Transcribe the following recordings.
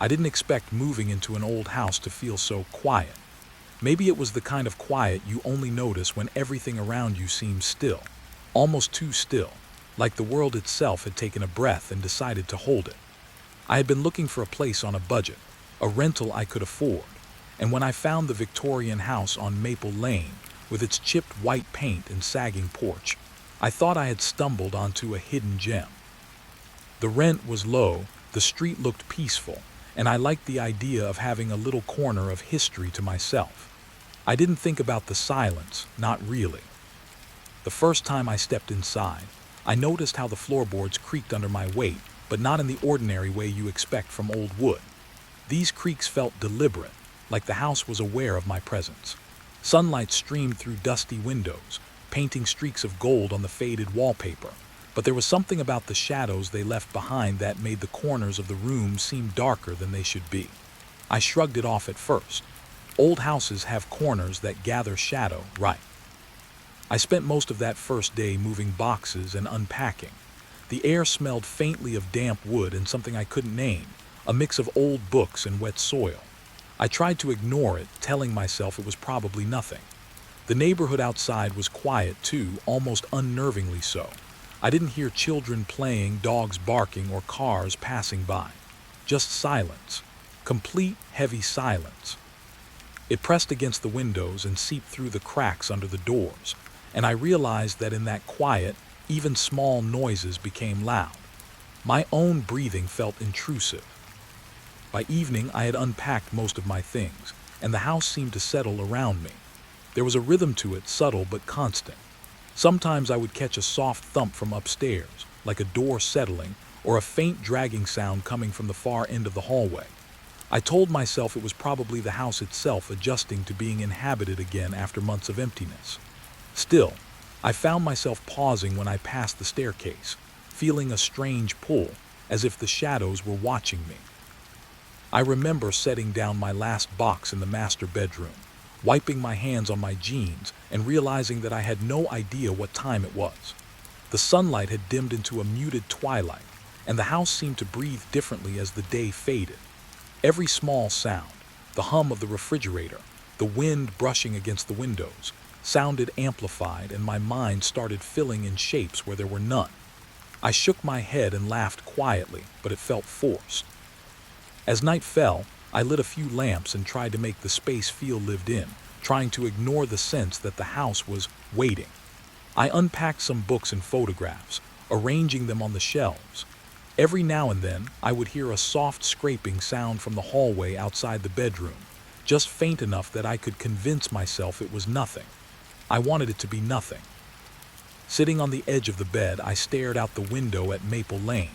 I didn't expect moving into an old house to feel so quiet. Maybe it was the kind of quiet you only notice when everything around you seems still, almost too still, like the world itself had taken a breath and decided to hold it. I had been looking for a place on a budget, a rental I could afford, and when I found the Victorian house on Maple Lane, with its chipped white paint and sagging porch, I thought I had stumbled onto a hidden gem. The rent was low, the street looked peaceful, and I liked the idea of having a little corner of history to myself. I didn't think about the silence, not really. The first time I stepped inside, I noticed how the floorboards creaked under my weight, but not in the ordinary way you expect from old wood. These creaks felt deliberate, like the house was aware of my presence. Sunlight streamed through dusty windows, painting streaks of gold on the faded wallpaper, but there was something about the shadows they left behind that made the corners of the room seem darker than they should be. I shrugged it off at first. Old houses have corners that gather shadow, right? I spent most of that first day moving boxes and unpacking. The air smelled faintly of damp wood and something I couldn't name, a mix of old books and wet soil. I tried to ignore it, telling myself it was probably nothing. The neighborhood outside was quiet too, almost unnervingly so. I didn't hear children playing, dogs barking, or cars passing by. Just silence. Complete, heavy silence. It pressed against the windows and seeped through the cracks under the doors, and I realized that in that quiet, even small noises became loud. My own breathing felt intrusive. By evening, I had unpacked most of my things, and the house seemed to settle around me. There was a rhythm to it, subtle but constant. Sometimes I would catch a soft thump from upstairs, like a door settling, or a faint dragging sound coming from the far end of the hallway. I told myself it was probably the house itself adjusting to being inhabited again after months of emptiness. Still, I found myself pausing when I passed the staircase, feeling a strange pull, as if the shadows were watching me. I remember setting down my last box in the master bedroom, wiping my hands on my jeans and realizing that I had no idea what time it was. The sunlight had dimmed into a muted twilight, and the house seemed to breathe differently as the day faded. Every small sound, the hum of the refrigerator, the wind brushing against the windows, sounded amplified, and my mind started filling in shapes where there were none. I shook my head and laughed quietly, but it felt forced. As night fell, I lit a few lamps and tried to make the space feel lived in, trying to ignore the sense that the house was waiting. I unpacked some books and photographs, arranging them on the shelves. Every now and then, I would hear a soft scraping sound from the hallway outside the bedroom, just faint enough that I could convince myself it was nothing. I wanted it to be nothing. Sitting on the edge of the bed, I stared out the window at Maple Lane.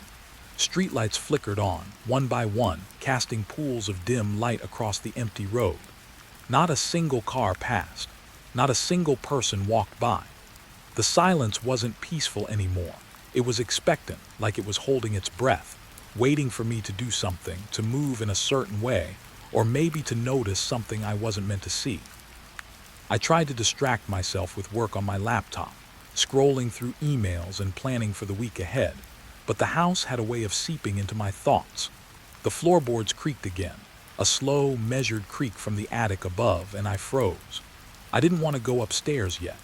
Streetlights flickered on, one by one, casting pools of dim light across the empty road. Not a single car passed. Not a single person walked by. The silence wasn't peaceful anymore. It was expectant, like it was holding its breath, waiting for me to do something, to move in a certain way, or maybe to notice something I wasn't meant to see. I tried to distract myself with work on my laptop, scrolling through emails and planning for the week ahead, but the house had a way of seeping into my thoughts. The floorboards creaked again, a slow, measured creak from the attic above, and I froze. I didn't want to go upstairs yet.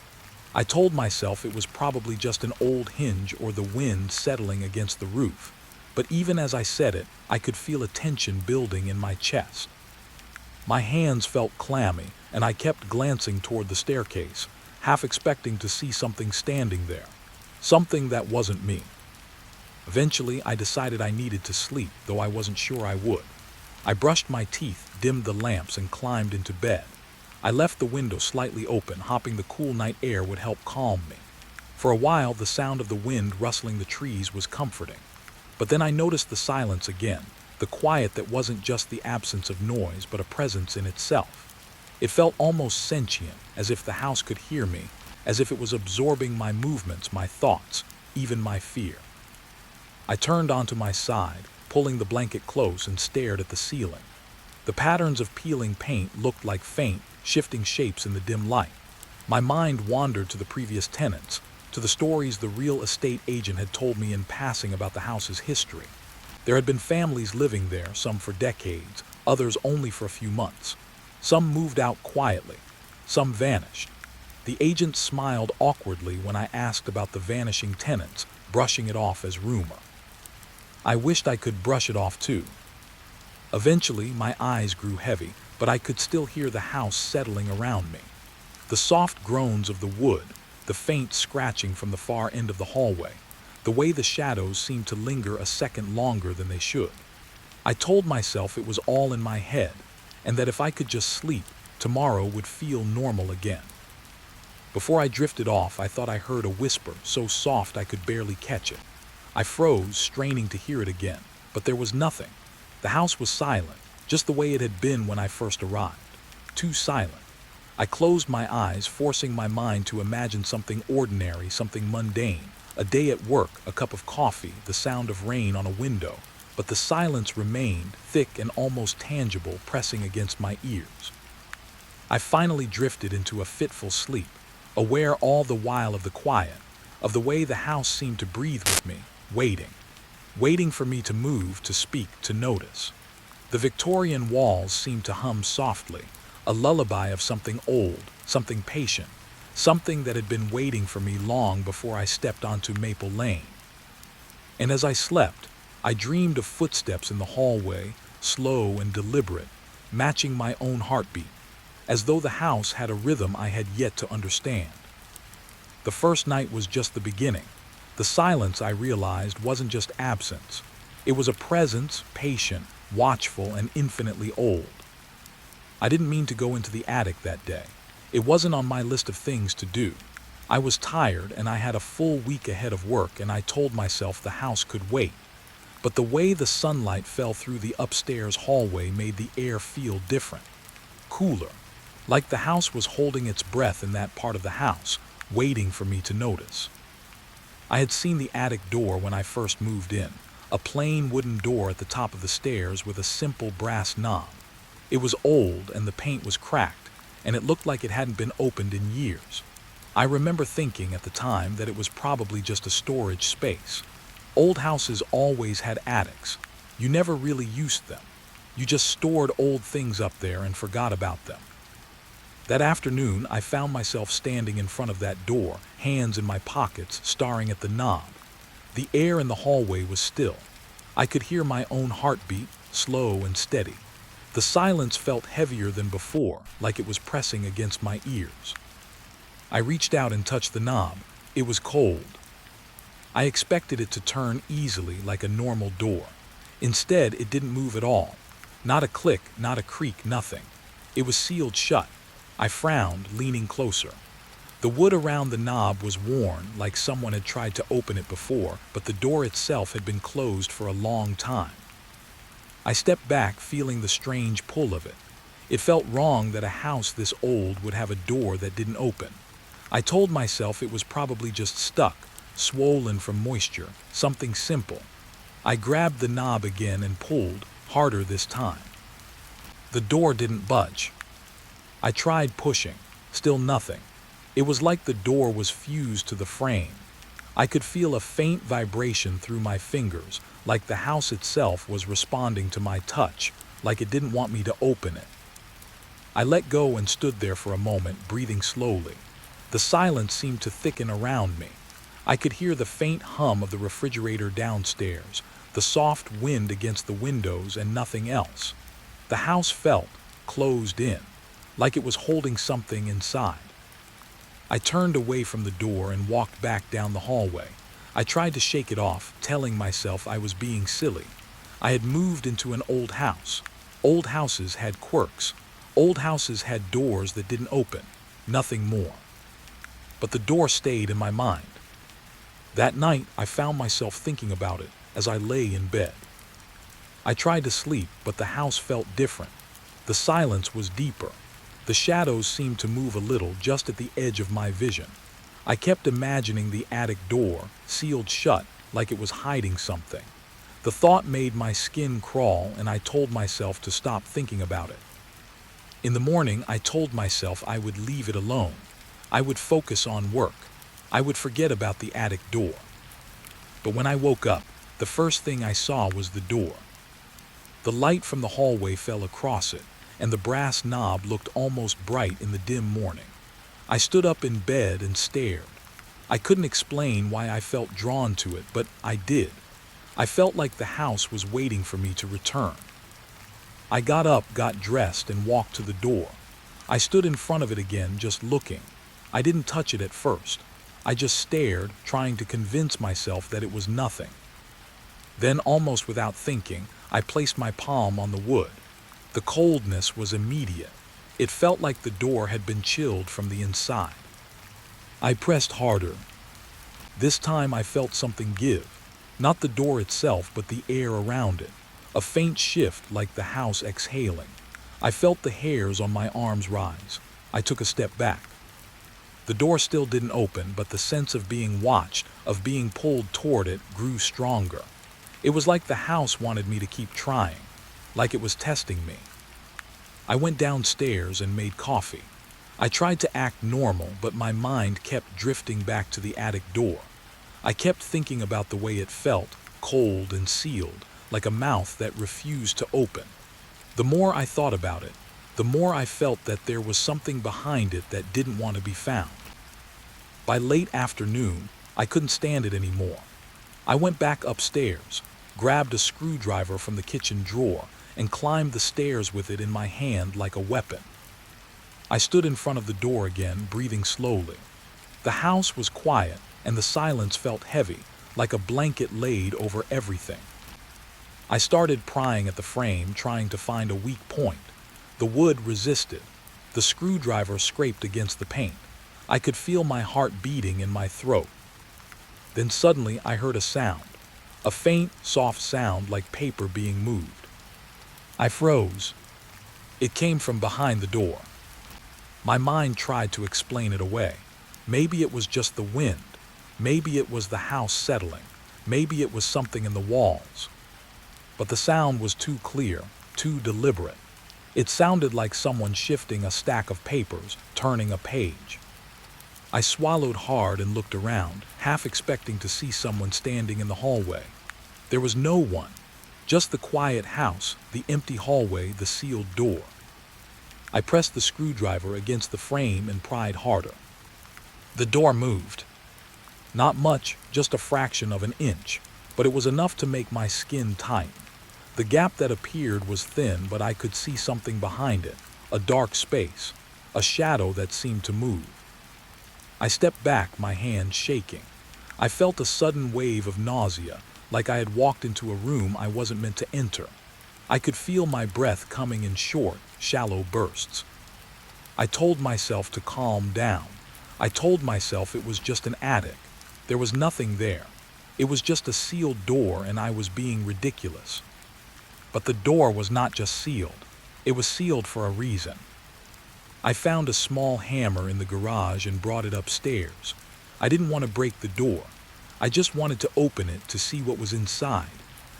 I told myself it was probably just an old hinge or the wind settling against the roof, but even as I said it, I could feel a tension building in my chest. My hands felt clammy, and I kept glancing toward the staircase, half expecting to see something standing there, something that wasn't me. Eventually, I decided I needed to sleep, though I wasn't sure I would. I brushed my teeth, dimmed the lamps, and climbed into bed. I left the window slightly open, hoping the cool night air would help calm me. For a while, the sound of the wind rustling the trees was comforting. But then I noticed the silence again, the quiet that wasn't just the absence of noise, but a presence in itself. It felt almost sentient, as if the house could hear me, as if it was absorbing my movements, my thoughts, even my fear. I turned onto my side, pulling the blanket close, and stared at the ceiling. The patterns of peeling paint looked like faint, shifting shapes in the dim light. My mind wandered to the previous tenants, to the stories the real estate agent had told me in passing about the house's history. There had been families living there, some for decades, others only for a few months. Some moved out quietly, some vanished. The agent smiled awkwardly when I asked about the vanishing tenants, brushing it off as rumor. I wished I could brush it off too. Eventually, my eyes grew heavy, but I could still hear the house settling around me. The soft groans of the wood, the faint scratching from the far end of the hallway, the way the shadows seemed to linger a second longer than they should. I told myself it was all in my head, and that if I could just sleep, tomorrow would feel normal again. Before I drifted off, I thought I heard a whisper, so soft I could barely catch it. I froze, straining to hear it again, but there was nothing. The house was silent, just the way it had been when I first arrived. Too silent. I closed my eyes, forcing my mind to imagine something ordinary, something mundane. A day at work, a cup of coffee, the sound of rain on a window. But the silence remained, thick and almost tangible, pressing against my ears. I finally drifted into a fitful sleep, aware all the while of the quiet, of the way the house seemed to breathe with me, waiting for me to move, to speak, to notice. The Victorian walls seemed to hum softly, a lullaby of something old, something patient, something that had been waiting for me long before I stepped onto Maple Lane. And as I slept, I dreamed of footsteps in the hallway, slow and deliberate, matching my own heartbeat, as though the house had a rhythm I had yet to understand. The first night was just the beginning. The silence, I realized, wasn't just absence. It was a presence, patient, watchful, and infinitely old. I didn't mean to go into the attic that day. It wasn't on my list of things to do. I was tired, and I had a full week ahead of work, and I told myself the house could wait. But the way the sunlight fell through the upstairs hallway made the air feel different, cooler, like the house was holding its breath in that part of the house, waiting for me to notice. I had seen the attic door when I first moved in, a plain wooden door at the top of the stairs with a simple brass knob. It was old and the paint was cracked, and it looked like it hadn't been opened in years. I remember thinking at the time that it was probably just a storage space. Old houses always had attics. You never really used them. You just stored old things up there and forgot about them. That afternoon, I found myself standing in front of that door, hands in my pockets, staring at the knob. The air in the hallway was still. I could hear my own heartbeat, slow and steady. The silence felt heavier than before, like it was pressing against my ears. I reached out and touched the knob. It was cold. I expected it to turn easily like a normal door. Instead, it didn't move at all. Not a click, not a creak, nothing. It was sealed shut. I frowned, leaning closer. The wood around the knob was worn, like someone had tried to open it before, but the door itself had been closed for a long time. I stepped back, feeling the strange pull of it. It felt wrong that a house this old would have a door that didn't open. I told myself it was probably just stuck, swollen from moisture, something simple. I grabbed the knob again and pulled, harder this time. The door didn't budge. I tried pushing, still nothing. It was like the door was fused to the frame. I could feel a faint vibration through my fingers, like the house itself was responding to my touch, like it didn't want me to open it. I let go and stood there for a moment, breathing slowly. The silence seemed to thicken around me. I could hear the faint hum of the refrigerator downstairs, the soft wind against the windows, and nothing else. The house felt closed in, like it was holding something inside. I turned away from the door and walked back down the hallway. I tried to shake it off, telling myself I was being silly. I had moved into an old house. Old houses had quirks. Old houses had doors that didn't open, nothing more. But the door stayed in my mind. That night, I found myself thinking about it as I lay in bed. I tried to sleep, but the house felt different. The silence was deeper. The shadows seemed to move a little just at the edge of my vision. I kept imagining the attic door, sealed shut, like it was hiding something. The thought made my skin crawl, and I told myself to stop thinking about it. In the morning, I told myself I would leave it alone. I would focus on work. I would forget about the attic door. But when I woke up, the first thing I saw was the door. The light from the hallway fell across it, and the brass knob looked almost bright in the dim morning. I stood up in bed and stared. I couldn't explain why I felt drawn to it, but I did. I felt like the house was waiting for me to return. I got up, got dressed, and walked to the door. I stood in front of it again, just looking. I didn't touch it at first. I just stared, trying to convince myself that it was nothing. Then, almost without thinking, I placed my palm on the wood. The coldness was immediate. It felt like the door had been chilled from the inside. I pressed harder. This time I felt something give. Not the door itself, but the air around it. A faint shift, like the house exhaling. I felt the hairs on my arms rise. I took a step back. The door still didn't open, but the sense of being watched, of being pulled toward it, grew stronger. It was like the house wanted me to keep trying, like it was testing me. I went downstairs and made coffee. I tried to act normal, but my mind kept drifting back to the attic door. I kept thinking about the way it felt, cold and sealed, like a mouth that refused to open. The more I thought about it, the more I felt that there was something behind it that didn't want to be found. By late afternoon, I couldn't stand it anymore. I went back upstairs, grabbed a screwdriver from the kitchen drawer, and climbed the stairs with it in my hand like a weapon. I stood in front of the door again, breathing slowly. The house was quiet, and the silence felt heavy, like a blanket laid over everything. I started prying at the frame, trying to find a weak point. The wood resisted. The screwdriver scraped against the paint. I could feel my heart beating in my throat. Then suddenly I heard a sound, a faint, soft sound like paper being moved. I froze. It came from behind the door. My mind tried to explain it away. Maybe it was just the wind. Maybe it was the house settling. Maybe it was something in the walls. But the sound was too clear, too deliberate. It sounded like someone shifting a stack of papers, turning a page. I swallowed hard and looked around, half expecting to see someone standing in the hallway. There was no one, just the quiet house, the empty hallway, the sealed door. I pressed the screwdriver against the frame and pried harder. The door moved. Not much, just a fraction of an inch, but it was enough to make my skin tighten. The gap that appeared was thin, but I could see something behind it, a dark space, a shadow that seemed to move. I stepped back, my hand shaking. I felt a sudden wave of nausea, like I had walked into a room I wasn't meant to enter. I could feel my breath coming in short, shallow bursts. I told myself to calm down. I told myself it was just an attic. There was nothing there. It was just a sealed door, and I was being ridiculous. But the door was not just sealed. It was sealed for a reason. I found a small hammer in the garage and brought it upstairs. I didn't want to break the door. I just wanted to open it to see what was inside.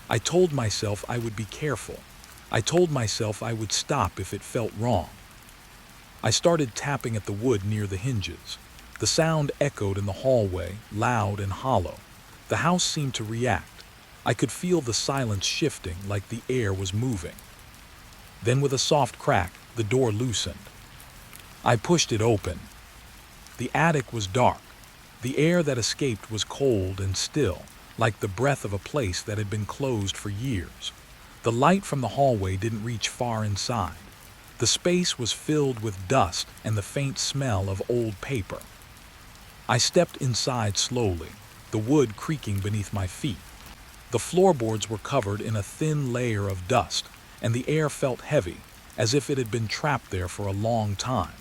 I told myself I would be careful. I told myself I would stop if it felt wrong. I started tapping at the wood near the hinges. The sound echoed in the hallway, loud and hollow. The house seemed to react. I could feel the silence shifting, like the air was moving. Then with a soft crack, the door loosened. I pushed it open. The attic was dark. The air that escaped was cold and still, like the breath of a place that had been closed for years. The light from the hallway didn't reach far inside. The space was filled with dust and the faint smell of old paper. I stepped inside slowly, the wood creaking beneath my feet. The floorboards were covered in a thin layer of dust, and the air felt heavy, as if it had been trapped there for a long time.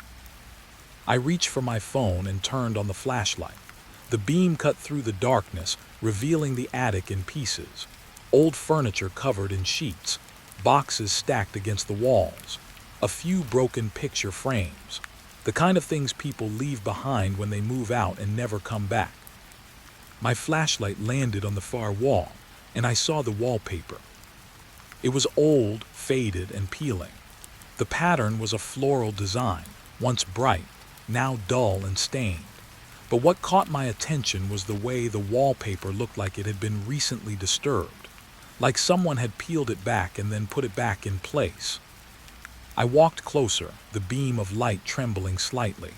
I reached for my phone and turned on the flashlight. The beam cut through the darkness, revealing the attic in pieces. Old furniture covered in sheets, boxes stacked against the walls, a few broken picture frames, the kind of things people leave behind when they move out and never come back. My flashlight landed on the far wall, and I saw the wallpaper. It was old, faded, and peeling. The pattern was a floral design, once bright, now dull and stained. But what caught my attention was the way the wallpaper looked like it had been recently disturbed, like someone had peeled it back and then put it back in place. I walked closer, the beam of light trembling slightly.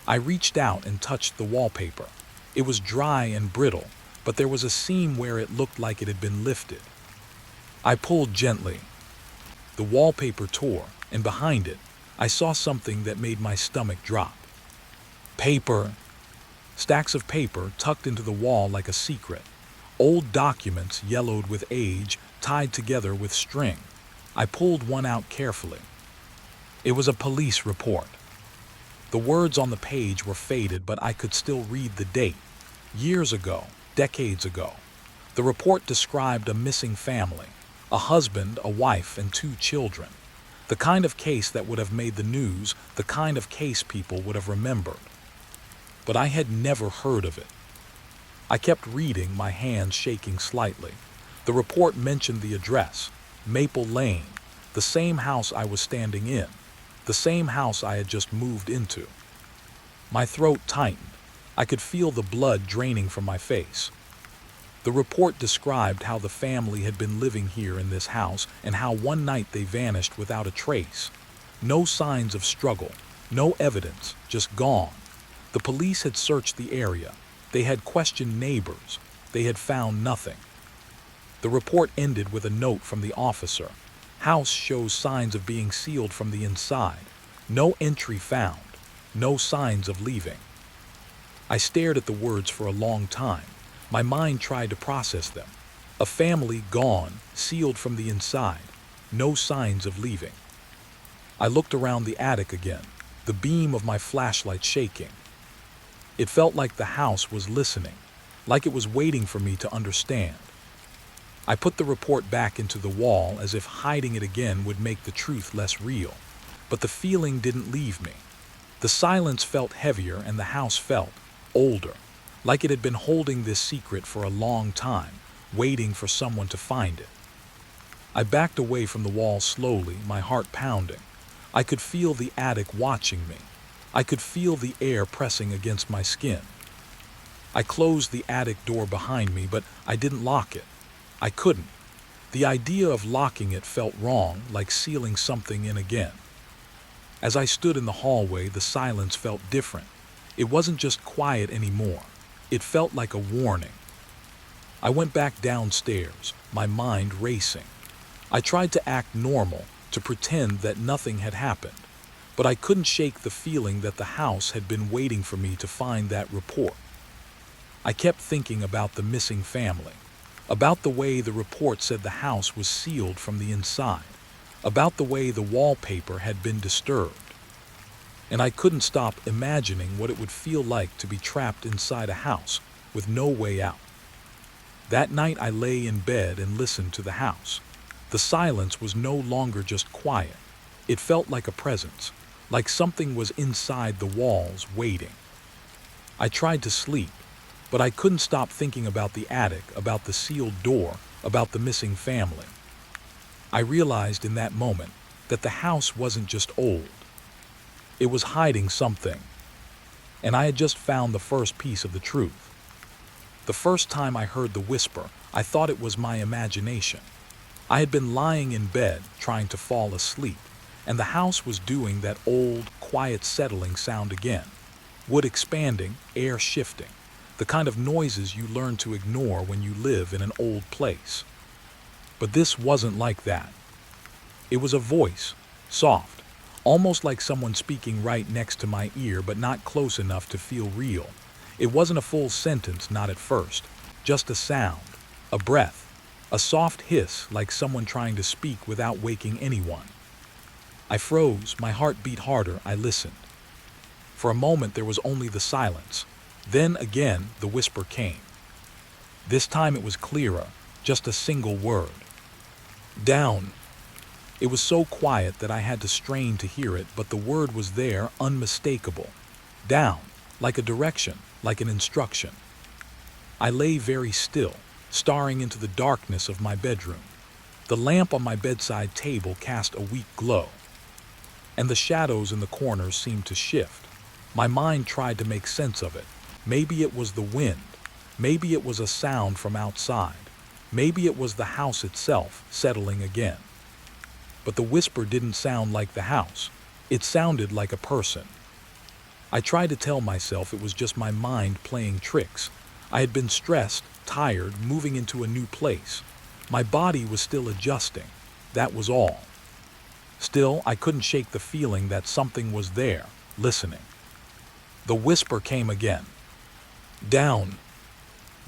I reached out and touched the wallpaper. It was dry and brittle, but there was a seam where it looked like it had been lifted. I pulled gently. The wallpaper tore, and behind it, I saw something that made my stomach drop. Paper. Stacks of paper tucked into the wall like a secret. Old documents, yellowed with age, tied together with string. I pulled one out carefully. It was a police report. The words on the page were faded, but I could still read the date. Years ago, decades ago. The report described a missing family, a husband, a wife, and 2 children. The kind of case that would have made the news, the kind of case people would have remembered. But I had never heard of it. I kept reading, my hands shaking slightly. The report mentioned the address, Maple Lane, the same house I was standing in, the same house I had just moved into. My throat tightened. I could feel the blood draining from my face. The report described how the family had been living here in this house and how one night they vanished without a trace. No signs of struggle, no evidence, just gone. The police had searched the area. They had questioned neighbors. They had found nothing. The report ended with a note from the officer. House shows signs of being sealed from the inside. No entry found. No signs of leaving. I stared at the words for a long time. My mind tried to process them. A family gone, sealed from the inside. No signs of leaving. I looked around the attic again, the beam of my flashlight shaking. It felt like the house was listening, like it was waiting for me to understand. I put the report back into the wall as if hiding it again would make the truth less real. But the feeling didn't leave me. The silence felt heavier and the house felt older, like it had been holding this secret for a long time, waiting for someone to find it. I backed away from the wall slowly, my heart pounding. I could feel the attic watching me. I could feel the air pressing against my skin. I closed the attic door behind me, but I didn't lock it. I couldn't. The idea of locking it felt wrong, like sealing something in again. As I stood in the hallway, the silence felt different. It wasn't just quiet anymore. It felt like a warning. I went back downstairs, my mind racing. I tried to act normal, to pretend that nothing had happened. But I couldn't shake the feeling that the house had been waiting for me to find that report. I kept thinking about the missing family, about the way the report said the house was sealed from the inside, about the way the wallpaper had been disturbed. And I couldn't stop imagining what it would feel like to be trapped inside a house with no way out. That night I lay in bed and listened to the house. The silence was no longer just quiet. It felt like a presence, like something was inside the walls waiting. I tried to sleep, but I couldn't stop thinking about the attic, about the sealed door, about the missing family. I realized in that moment that the house wasn't just old. It was hiding something. And I had just found the first piece of the truth. The first time I heard the whisper, I thought it was my imagination. I had been lying in bed, trying to fall asleep, and the house was doing that old, quiet settling sound again. Wood expanding, air shifting, the kind of noises you learn to ignore when you live in an old place. But this wasn't like that. It was a voice, soft, almost like someone speaking right next to my ear, but not close enough to feel real. It wasn't a full sentence, not at first, just a sound, a breath, a soft hiss like someone trying to speak without waking anyone. I froze, my heart beat harder, I listened. For a moment there was only the silence. Then again the whisper came. This time it was clearer, just a single word. Down. It was so quiet that I had to strain to hear it, but the word was there, unmistakable. Down, like a direction, like an instruction. I lay very still, staring into the darkness of my bedroom. The lamp on my bedside table cast a weak glow, and the shadows in the corners seemed to shift. My mind tried to make sense of it. Maybe it was the wind. Maybe it was a sound from outside. Maybe it was the house itself settling again. But the whisper didn't sound like the house. It sounded like a person. I tried to tell myself it was just my mind playing tricks. I had been stressed, tired, moving into a new place. My body was still adjusting. That was all. Still, I couldn't shake the feeling that something was there, listening. The whisper came again. Down.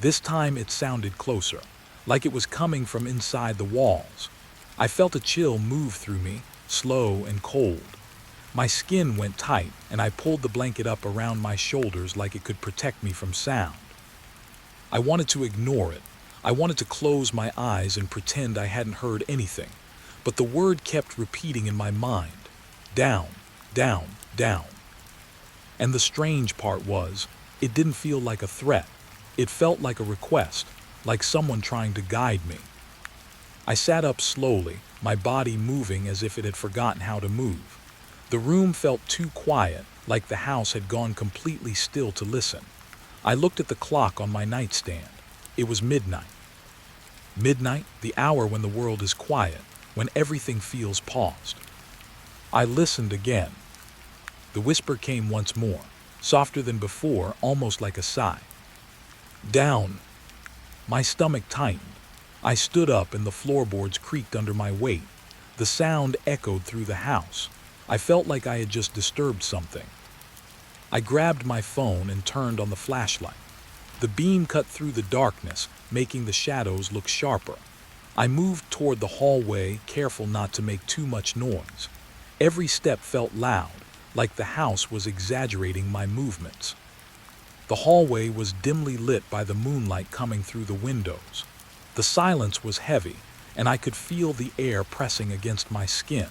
This time it sounded closer, like it was coming from inside the walls. I felt a chill move through me, slow and cold. My skin went tight, and I pulled the blanket up around my shoulders like it could protect me from sound. I wanted to ignore it. I wanted to close my eyes and pretend I hadn't heard anything. But the word kept repeating in my mind. Down, down, down. And the strange part was, it didn't feel like a threat. It felt like a request, like someone trying to guide me. I sat up slowly, my body moving as if it had forgotten how to move. The room felt too quiet, like the house had gone completely still to listen. I looked at the clock on my nightstand. It was midnight. Midnight, the hour when the world is quiet, when everything feels paused. I listened again. The whisper came once more, softer than before, almost like a sigh. Down. My stomach tightened. I stood up and the floorboards creaked under my weight. The sound echoed through the house. I felt like I had just disturbed something. I grabbed my phone and turned on the flashlight. The beam cut through the darkness, making the shadows look sharper. I moved toward the hallway, careful not to make too much noise. Every step felt loud, like the house was exaggerating my movements. The hallway was dimly lit by the moonlight coming through the windows. The silence was heavy, and I could feel the air pressing against my skin.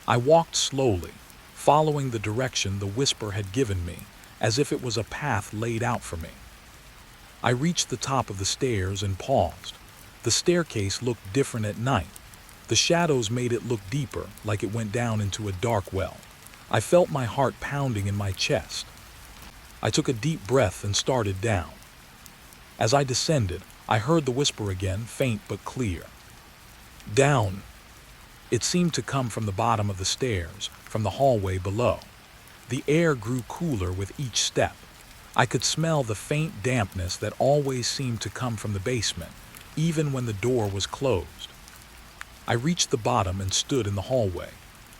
I walked slowly, following the direction the whisper had given me, as if it was a path laid out for me. I reached the top of the stairs and paused. The staircase looked different at night. The shadows made it look deeper, like it went down into a dark well. I felt my heart pounding in my chest. I took a deep breath and started down. As I descended, I heard the whisper again, faint but clear. Down. It seemed to come from the bottom of the stairs, from the hallway below. The air grew cooler with each step. I could smell the faint dampness that always seemed to come from the basement, even when the door was closed. I reached the bottom and stood in the hallway.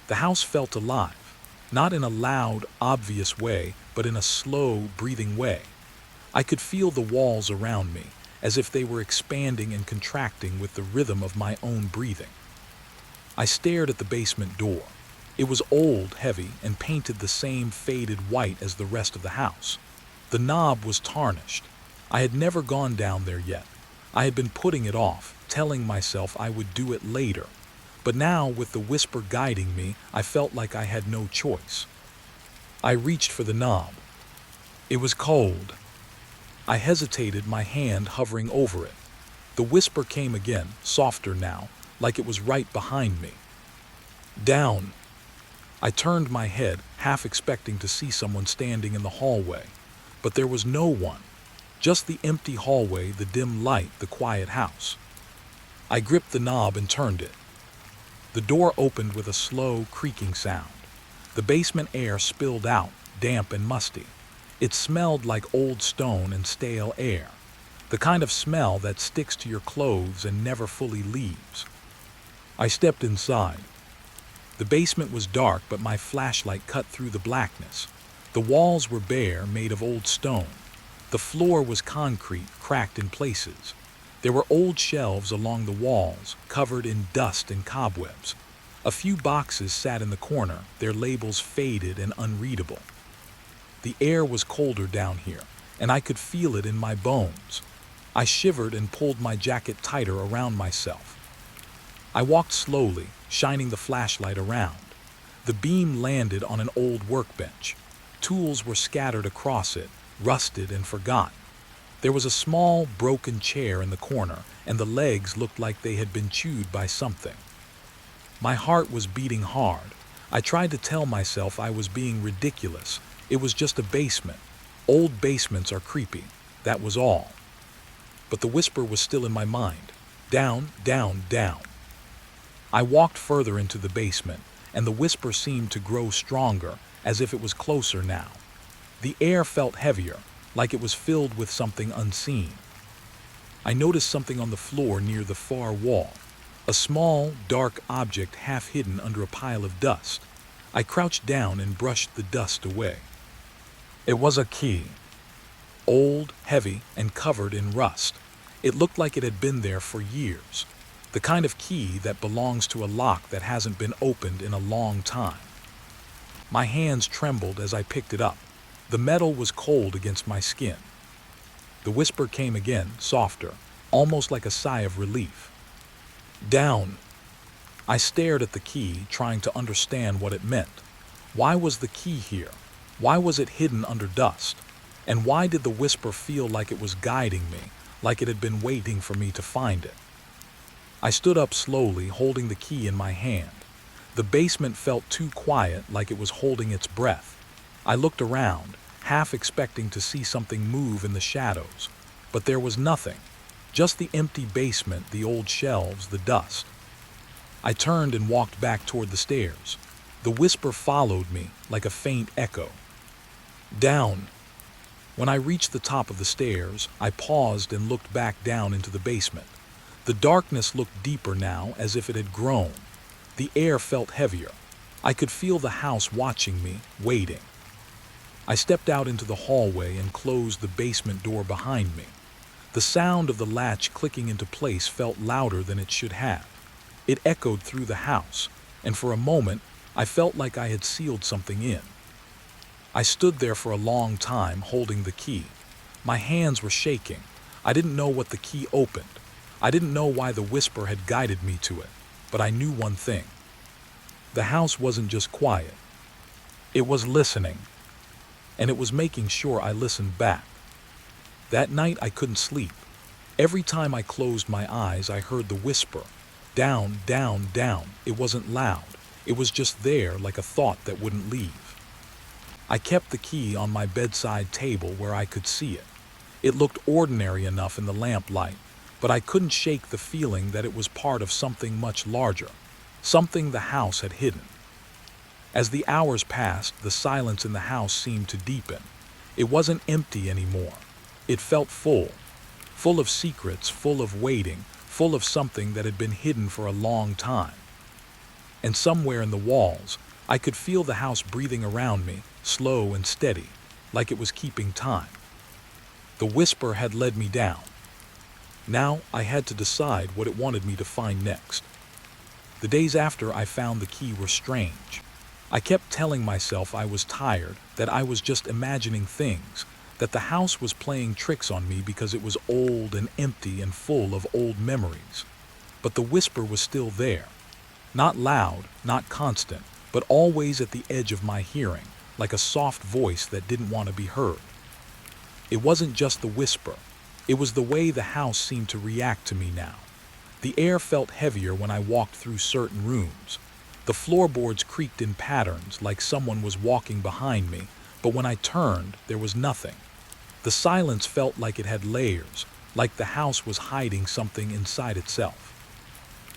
The house felt alive, not in a loud, obvious way, but in a slow, breathing way. I could feel the walls around me, as if they were expanding and contracting with the rhythm of my own breathing. I stared at the basement door. It was old, heavy, and painted the same faded white as the rest of the house. The knob was tarnished. I had never gone down there yet. I had been putting it off, telling myself I would do it later. But now, with the whisper guiding me, I felt like I had no choice. I reached for the knob. It was cold. I hesitated, my hand hovering over it. The whisper came again, softer now, like it was right behind me. Down. I turned my head, half expecting to see someone standing in the hallway. But there was no one. Just the empty hallway, the dim light, the quiet house. I gripped the knob and turned it. The door opened with a slow, creaking sound. The basement air spilled out, damp and musty. It smelled like old stone and stale air, the kind of smell that sticks to your clothes and never fully leaves. I stepped inside. The basement was dark, but my flashlight cut through the blackness. The walls were bare, made of old stone. The floor was concrete, cracked in places. There were old shelves along the walls, covered in dust and cobwebs. A few boxes sat in the corner, their labels faded and unreadable. The air was colder down here, and I could feel it in my bones. I shivered and pulled my jacket tighter around myself. I walked slowly, shining the flashlight around. The beam landed on an old workbench. Tools were scattered across it, rusted and forgotten. There was a small, broken chair in the corner, and the legs looked like they had been chewed by something. My heart was beating hard. I tried to tell myself I was being ridiculous. It was just a basement. Old basements are creepy, that was all. But the whisper was still in my mind. Down, down, down. I walked further into the basement, and the whisper seemed to grow stronger, as if it was closer now. The air felt heavier, like it was filled with something unseen. I noticed something on the floor near the far wall, a small, dark object half hidden under a pile of dust. I crouched down and brushed the dust away. It was a key. Old, heavy, and covered in rust. It looked like it had been there for years. The kind of key that belongs to a lock that hasn't been opened in a long time. My hands trembled as I picked it up. The metal was cold against my skin. The whisper came again, softer, almost like a sigh of relief. Down. I stared at the key, trying to understand what it meant. Why was the key here? Why was it hidden under dust? And why did the whisper feel like it was guiding me, like it had been waiting for me to find it? I stood up slowly, holding the key in my hand. The basement felt too quiet, like it was holding its breath. I looked around, half expecting to see something move in the shadows, but there was nothing. Just the empty basement, the old shelves, the dust. I turned and walked back toward the stairs. The whisper followed me like a faint echo. Down. When I reached the top of the stairs, I paused and looked back down into the basement. The darkness looked deeper now, as if it had grown. The air felt heavier. I could feel the house watching me, waiting. I stepped out into the hallway and closed the basement door behind me. The sound of the latch clicking into place felt louder than it should have. It echoed through the house, and for a moment, I felt like I had sealed something in. I stood there for a long time, holding the key. My hands were shaking. I didn't know what the key opened. I didn't know why the whisper had guided me to it, but I knew one thing. The house wasn't just quiet. It was listening, and it was making sure I listened back. That night I couldn't sleep. Every time I closed my eyes, I heard the whisper. Down, down, down. It wasn't loud. It was just there, like a thought that wouldn't leave. I kept the key on my bedside table where I could see it. It looked ordinary enough in the lamplight, but I couldn't shake the feeling that it was part of something much larger, something the house had hidden. As the hours passed, the silence in the house seemed to deepen. It wasn't empty anymore. It felt full of secrets, full of waiting, full of something that had been hidden for a long time. And somewhere in the walls, I could feel the house breathing around me, slow and steady, like it was keeping time. The whisper had led me down. Now I had to decide what it wanted me to find next. The days after I found the key were strange. I kept telling myself I was tired, that I was just imagining things, that the house was playing tricks on me because it was old and empty and full of old memories. But the whisper was still there. Not loud, not constant, but always at the edge of my hearing, like a soft voice that didn't want to be heard. It wasn't just the whisper. It was the way the house seemed to react to me now. The air felt heavier when I walked through certain rooms. The floorboards creaked in patterns like someone was walking behind me, but when I turned, there was nothing. The silence felt like it had layers, like the house was hiding something inside itself.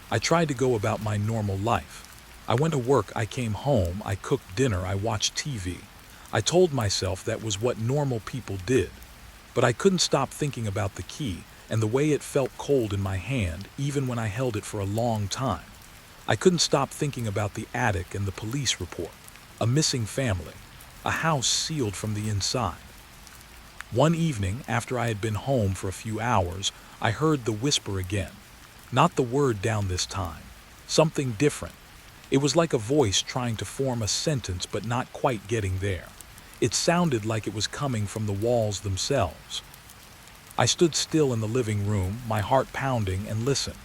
I tried to go about my normal life. I went to work, I came home, I cooked dinner, I watched TV. I told myself that was what normal people did. But I couldn't stop thinking about the key and the way it felt cold in my hand, even when I held it for a long time. I couldn't stop thinking about the attic and the police report, a missing family, a house sealed from the inside. One evening, after I had been home for a few hours, I heard the whisper again. Not the word down this time, something different. It was like a voice trying to form a sentence but not quite getting there. It sounded like it was coming from the walls themselves. I stood still in the living room, my heart pounding, and listened.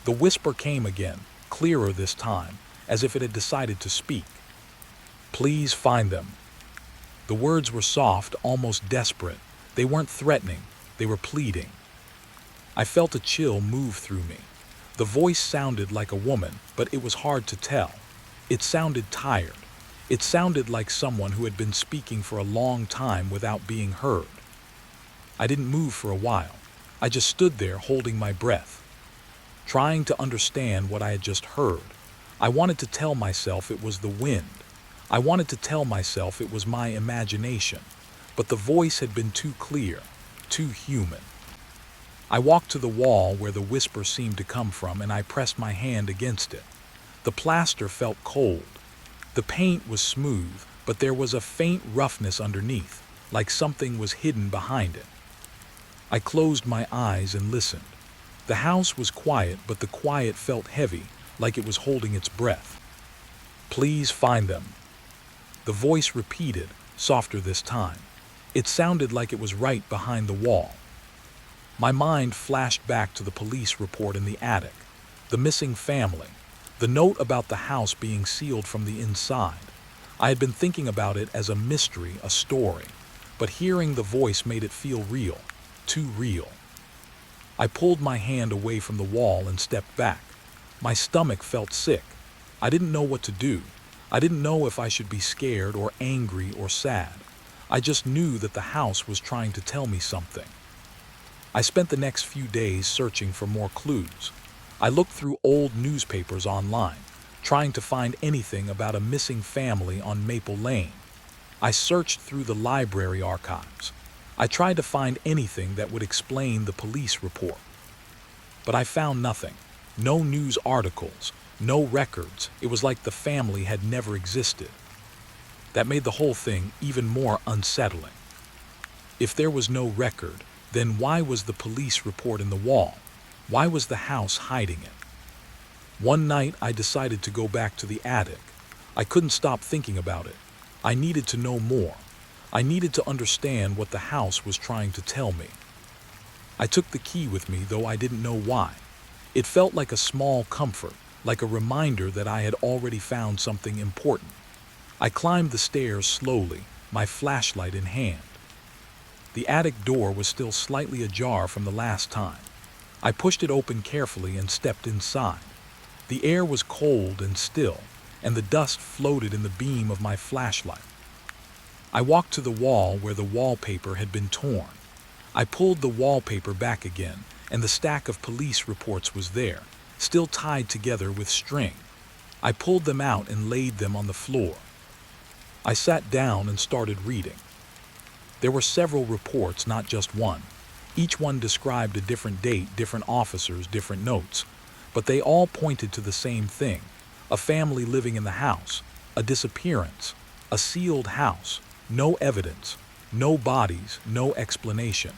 The whisper came again, clearer this time, as if it had decided to speak. Please find them. The words were soft, almost desperate. They weren't threatening, they were pleading. I felt a chill move through me. The voice sounded like a woman, but it was hard to tell. It sounded tired. It sounded like someone who had been speaking for a long time without being heard. I didn't move for a while. I just stood there holding my breath, trying to understand what I had just heard. I wanted to tell myself it was the wind. I wanted to tell myself it was my imagination, but the voice had been too clear, too human. I walked to the wall where the whisper seemed to come from, and I pressed my hand against it. The plaster felt cold. The paint was smooth, but there was a faint roughness underneath, like something was hidden behind it. I closed my eyes and listened. The house was quiet, but the quiet felt heavy, like it was holding its breath. "Please find them." The voice repeated, softer this time. It sounded like it was right behind the wall. My mind flashed back to the police report in the attic, the missing family, the note about the house being sealed from the inside. I had been thinking about it as a mystery, a story, but hearing the voice made it feel real, too real. I pulled my hand away from the wall and stepped back. My stomach felt sick. I didn't know what to do. I didn't know if I should be scared or angry or sad. I just knew that the house was trying to tell me something. I spent the next few days searching for more clues. I looked through old newspapers online, trying to find anything about a missing family on Maple Lane. I searched through the library archives. I tried to find anything that would explain the police report. But I found nothing. No news articles, no records. It was like the family had never existed. That made the whole thing even more unsettling. If there was no record, then why was the police report in the wall? Why was the house hiding it? One night I decided to go back to the attic. I couldn't stop thinking about it. I needed to know more. I needed to understand what the house was trying to tell me. I took the key with me, though I didn't know why. It felt like a small comfort, like a reminder that I had already found something important. I climbed the stairs slowly, my flashlight in hand. The attic door was still slightly ajar from the last time. I pushed it open carefully and stepped inside. The air was cold and still, and the dust floated in the beam of my flashlight. I walked to the wall where the wallpaper had been torn. I pulled the wallpaper back again, and the stack of police reports was there, still tied together with string. I pulled them out and laid them on the floor. I sat down and started reading. There were several reports, not just one. Each one described a different date, different officers, different notes. But they all pointed to the same thing: a family living in the house, a disappearance, a sealed house, no evidence, no bodies, no explanation.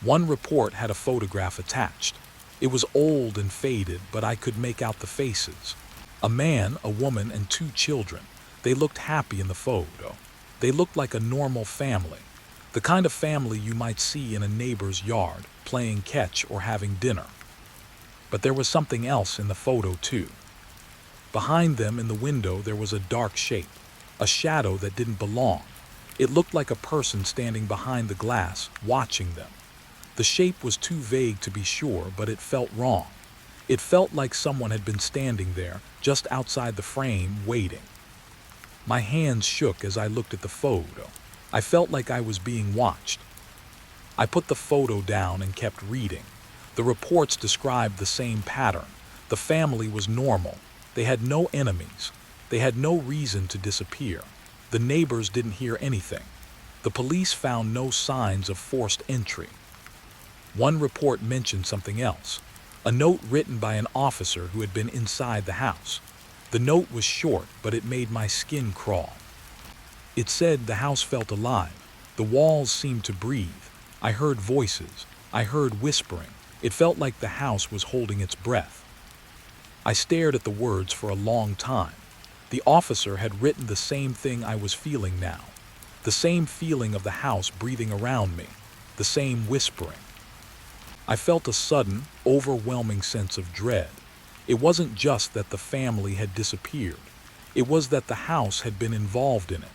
One report had a photograph attached. It was old and faded, but I could make out the faces. A man, a woman, and 2 children. They looked happy in the photo. They looked like a normal family, the kind of family you might see in a neighbor's yard, playing catch or having dinner. But there was something else in the photo too. Behind them in the window there was a dark shape, a shadow that didn't belong. It looked like a person standing behind the glass, watching them. The shape was too vague to be sure, but it felt wrong. It felt like someone had been standing there, just outside the frame, waiting. My hands shook as I looked at the photo. I felt like I was being watched. I put the photo down and kept reading. The reports described the same pattern. The family was normal. They had no enemies. They had no reason to disappear. The neighbors didn't hear anything. The police found no signs of forced entry. One report mentioned something else, a note written by an officer who had been inside the house. The note was short, but it made my skin crawl. It said the house felt alive. The walls seemed to breathe. I heard voices. I heard whispering. It felt like the house was holding its breath. I stared at the words for a long time. The officer had written the same thing I was feeling now. The same feeling of the house breathing around me. The same whispering. I felt a sudden, overwhelming sense of dread. It wasn't just that the family had disappeared. It was that the house had been involved in it.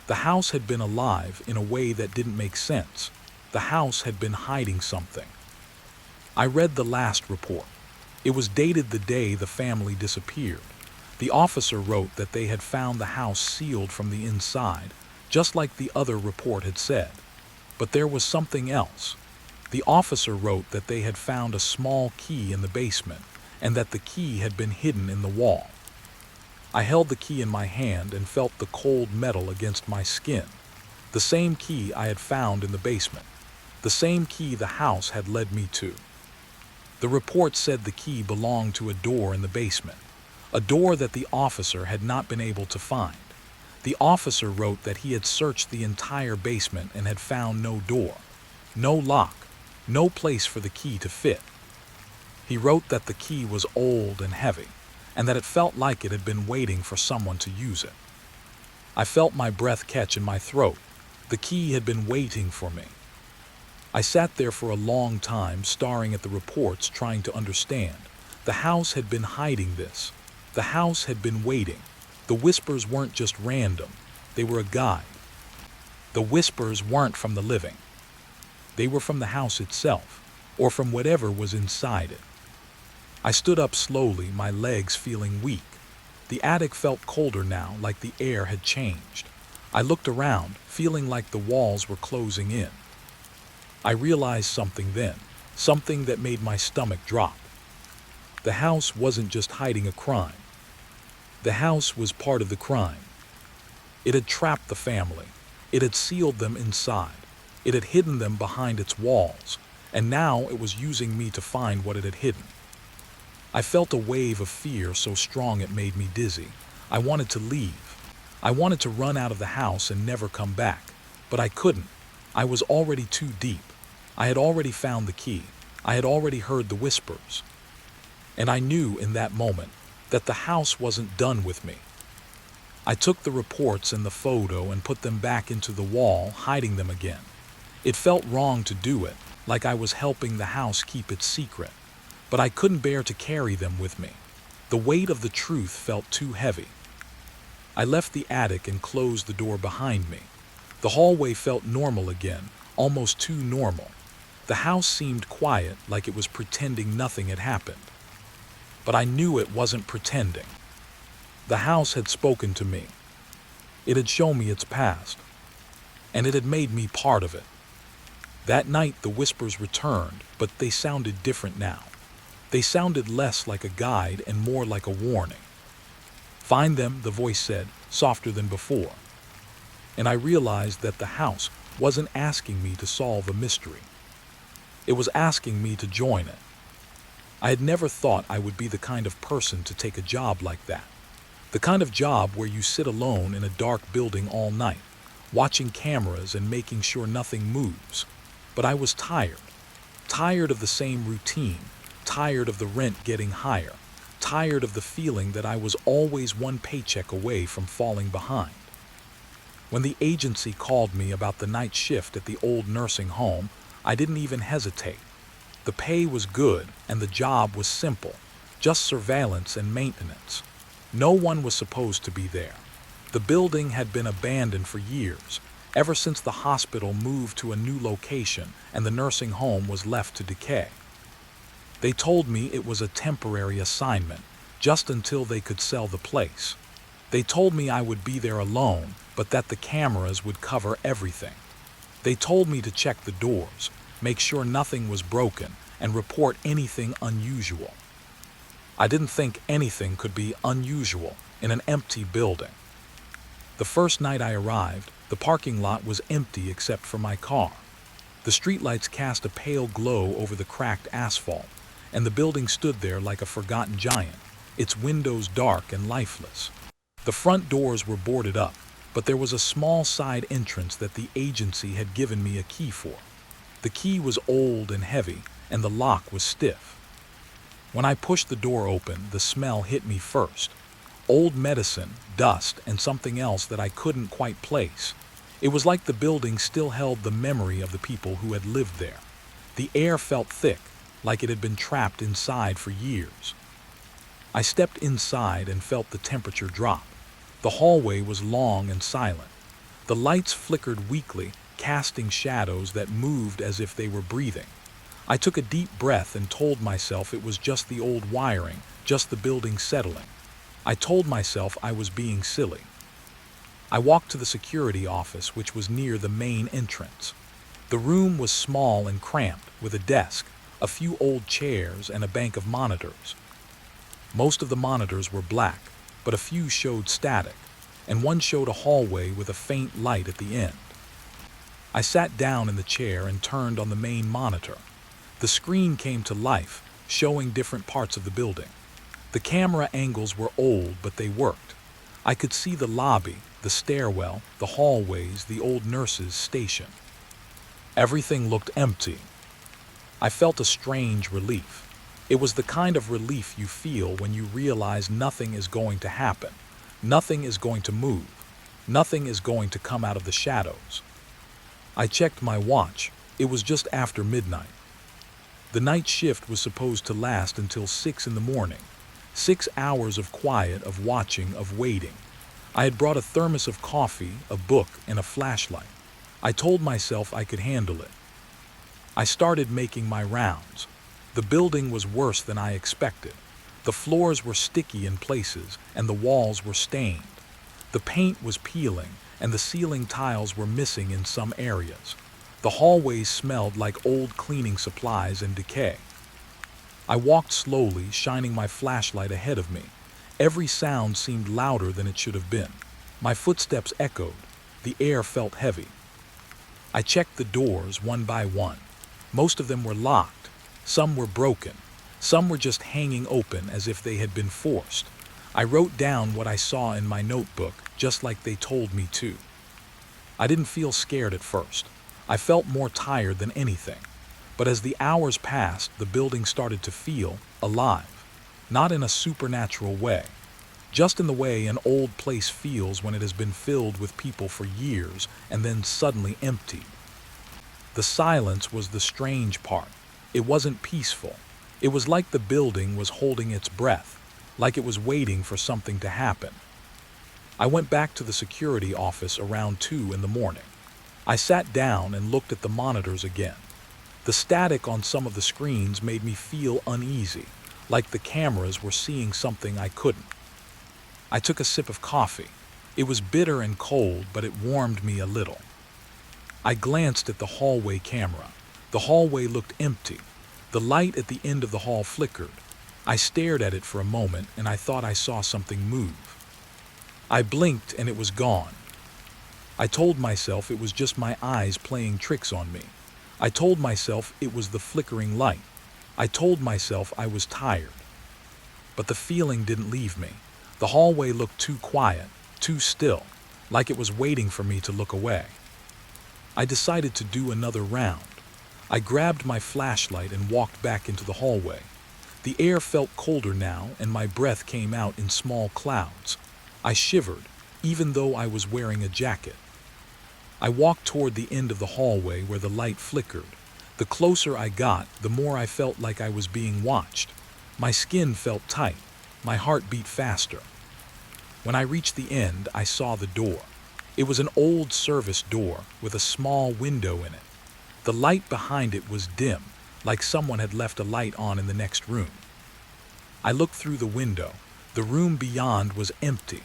The house had been alive in a way that didn't make sense. The house had been hiding something. I read the last report. It was dated the day the family disappeared. The officer wrote that they had found the house sealed from the inside, just like the other report had said. But there was something else. The officer wrote that they had found a small key in the basement, and that the key had been hidden in the wall. I held the key in my hand and felt the cold metal against my skin. The same key I had found in the basement. The same key the house had led me to. The report said the key belonged to a door in the basement, a door that the officer had not been able to find. The officer wrote that he had searched the entire basement and had found no door, no lock, no place for the key to fit. He wrote that the key was old and heavy, and that it felt like it had been waiting for someone to use it. I felt my breath catch in my throat. The key had been waiting for me. I sat there for a long time, staring at the reports, trying to understand. The house had been hiding this. The house had been waiting. The whispers weren't just random. They were a guide. The whispers weren't from the living. They were from the house itself, or from whatever was inside it. I stood up slowly, my legs feeling weak. The attic felt colder now, like the air had changed. I looked around, feeling like the walls were closing in. I realized something then, something that made my stomach drop. The house wasn't just hiding a crime. The house was part of the crime. It had trapped the family. It had sealed them inside. It had hidden them behind its walls, and now it was using me to find what it had hidden. I felt a wave of fear so strong it made me dizzy. I wanted to leave. I wanted to run out of the house and never come back, but I couldn't. I was already too deep. I had already found the key. I had already heard the whispers. And I knew in that moment that the house wasn't done with me. I took the reports and the photo and put them back into the wall, hiding them again. It felt wrong to do it, like I was helping the house keep its secret. But I couldn't bear to carry them with me. The weight of the truth felt too heavy. I left the attic and closed the door behind me. The hallway felt normal again, almost too normal. The house seemed quiet, like it was pretending nothing had happened. But I knew it wasn't pretending. The house had spoken to me. It had shown me its past, and it had made me part of it. That night the whispers returned, but they sounded different now. They sounded less like a guide and more like a warning. "Find them," the voice said, softer than before. And I realized that the house wasn't asking me to solve a mystery. It was asking me to join it. I had never thought I would be the kind of person to take a job like that. The kind of job where you sit alone in a dark building all night, watching cameras and making sure nothing moves. But I was tired. Tired of the same routine. Tired of the rent getting higher. Tired of the feeling that I was always one paycheck away from falling behind. When the agency called me about the night shift at the old nursing home, I didn't even hesitate. The pay was good and the job was simple, just surveillance and maintenance. No one was supposed to be there. The building had been abandoned for years, ever since the hospital moved to a new location and the nursing home was left to decay. They told me it was a temporary assignment, just until they could sell the place. They told me I would be there alone, but that the cameras would cover everything. They told me to check the doors, make sure nothing was broken, and report anything unusual. I didn't think anything could be unusual in an empty building. The first night I arrived, the parking lot was empty except for my car. The streetlights cast a pale glow over the cracked asphalt, and the building stood there like a forgotten giant, its windows dark and lifeless. The front doors were boarded up, but there was a small side entrance that the agency had given me a key for. The key was old and heavy, and the lock was stiff. When I pushed the door open, the smell hit me first. Old medicine, dust, and something else that I couldn't quite place. It was like the building still held the memory of the people who had lived there. The air felt thick, like it had been trapped inside for years. I stepped inside and felt the temperature drop. The hallway was long and silent. The lights flickered weakly, casting shadows that moved as if they were breathing. I took a deep breath and told myself it was just the old wiring, just the building settling. I told myself I was being silly. I walked to the security office, which was near the main entrance. The room was small and cramped, with a desk, a few old chairs, and a bank of monitors. Most of the monitors were black, but a few showed static, and one showed a hallway with a faint light at the end. I sat down in the chair and turned on the main monitor. The screen came to life, showing different parts of the building. The camera angles were old, but they worked. I could see the lobby, the stairwell, the hallways, the old nurse's station. Everything looked empty. I felt a strange relief. It was the kind of relief you feel when you realize nothing is going to happen. Nothing is going to move. Nothing is going to come out of the shadows. I checked my watch. It was just after midnight. The night shift was supposed to last until 6 in the morning. 6 hours of quiet, of watching, of waiting. I had brought a thermos of coffee, a book, and a flashlight. I told myself I could handle it. I started making my rounds. The building was worse than I expected. The floors were sticky in places, and the walls were stained. The paint was peeling, and the ceiling tiles were missing in some areas. The hallways smelled like old cleaning supplies and decay. I walked slowly, shining my flashlight ahead of me. Every sound seemed louder than it should have been. My footsteps echoed. The air felt heavy. I checked the doors one by one. Most of them were locked. Some were broken. Some were just hanging open as if they had been forced. I wrote down what I saw in my notebook, just like they told me to. I didn't feel scared at first. I felt more tired than anything. But as the hours passed, the building started to feel alive. Not in a supernatural way. Just in the way an old place feels when it has been filled with people for years and then suddenly emptied. The silence was the strange part. It wasn't peaceful. It was like the building was holding its breath, like it was waiting for something to happen. I went back to the security office around 2 in the morning. I sat down and looked at the monitors again. The static on some of the screens made me feel uneasy, like the cameras were seeing something I couldn't. I took a sip of coffee. It was bitter and cold, but it warmed me a little. I glanced at the hallway camera. The hallway looked empty. The light at the end of the hall flickered. I stared at it for a moment, and I thought I saw something move. I blinked, and it was gone. I told myself it was just my eyes playing tricks on me. I told myself it was the flickering light. I told myself I was tired. But the feeling didn't leave me. The hallway looked too quiet, too still, like it was waiting for me to look away. I decided to do another round. I grabbed my flashlight and walked back into the hallway. The air felt colder now, and my breath came out in small clouds. I shivered, even though I was wearing a jacket. I walked toward the end of the hallway where the light flickered. The closer I got, the more I felt like I was being watched. My skin felt tight. My heart beat faster. When I reached the end, I saw the door. It was an old service door with a small window in it. The light behind it was dim, like someone had left a light on in the next room. I looked through the window. The room beyond was empty.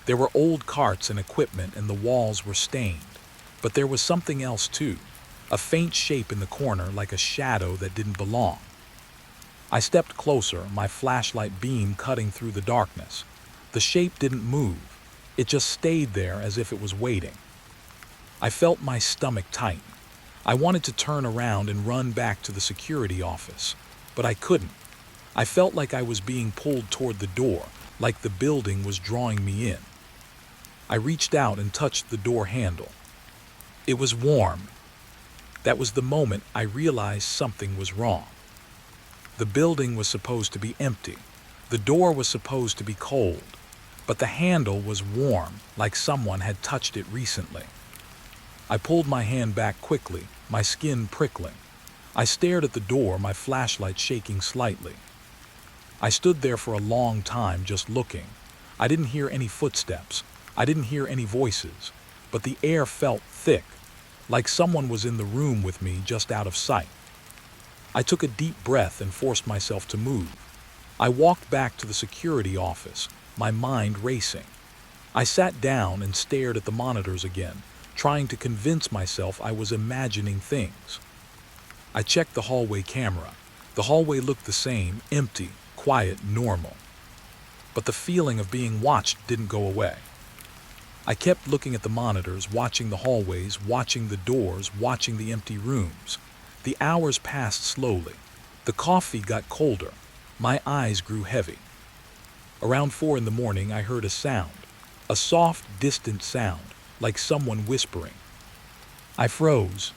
There were old carts and equipment, and the walls were stained. But there was something else too, a faint shape in the corner like a shadow that didn't belong. I stepped closer, my flashlight beam cutting through the darkness. The shape didn't move. It just stayed there as if it was waiting. I felt my stomach tighten. I wanted to turn around and run back to the security office, but I couldn't. I felt like I was being pulled toward the door, like the building was drawing me in. I reached out and touched the door handle. It was warm. That was the moment I realized something was wrong. The building was supposed to be empty. The door was supposed to be cold, but the handle was warm, like someone had touched it recently. I pulled my hand back quickly, my skin prickling. I stared at the door, my flashlight shaking slightly. I stood there for a long time just looking. I didn't hear any footsteps. I didn't hear any voices, but the air felt thick, like someone was in the room with me just out of sight. I took a deep breath and forced myself to move. I walked back to the security office. my mind racing. I sat down and stared at the monitors again, trying to convince myself I was imagining things. I checked the hallway camera. The hallway looked the same, empty, quiet, normal. But the feeling of being watched didn't go away. I kept looking at the monitors, watching the hallways, watching the doors, watching the empty rooms. The hours passed slowly. The coffee got colder. My eyes grew heavy. Around 4 in the morning, I heard a sound. A soft, distant sound, like someone whispering. I froze.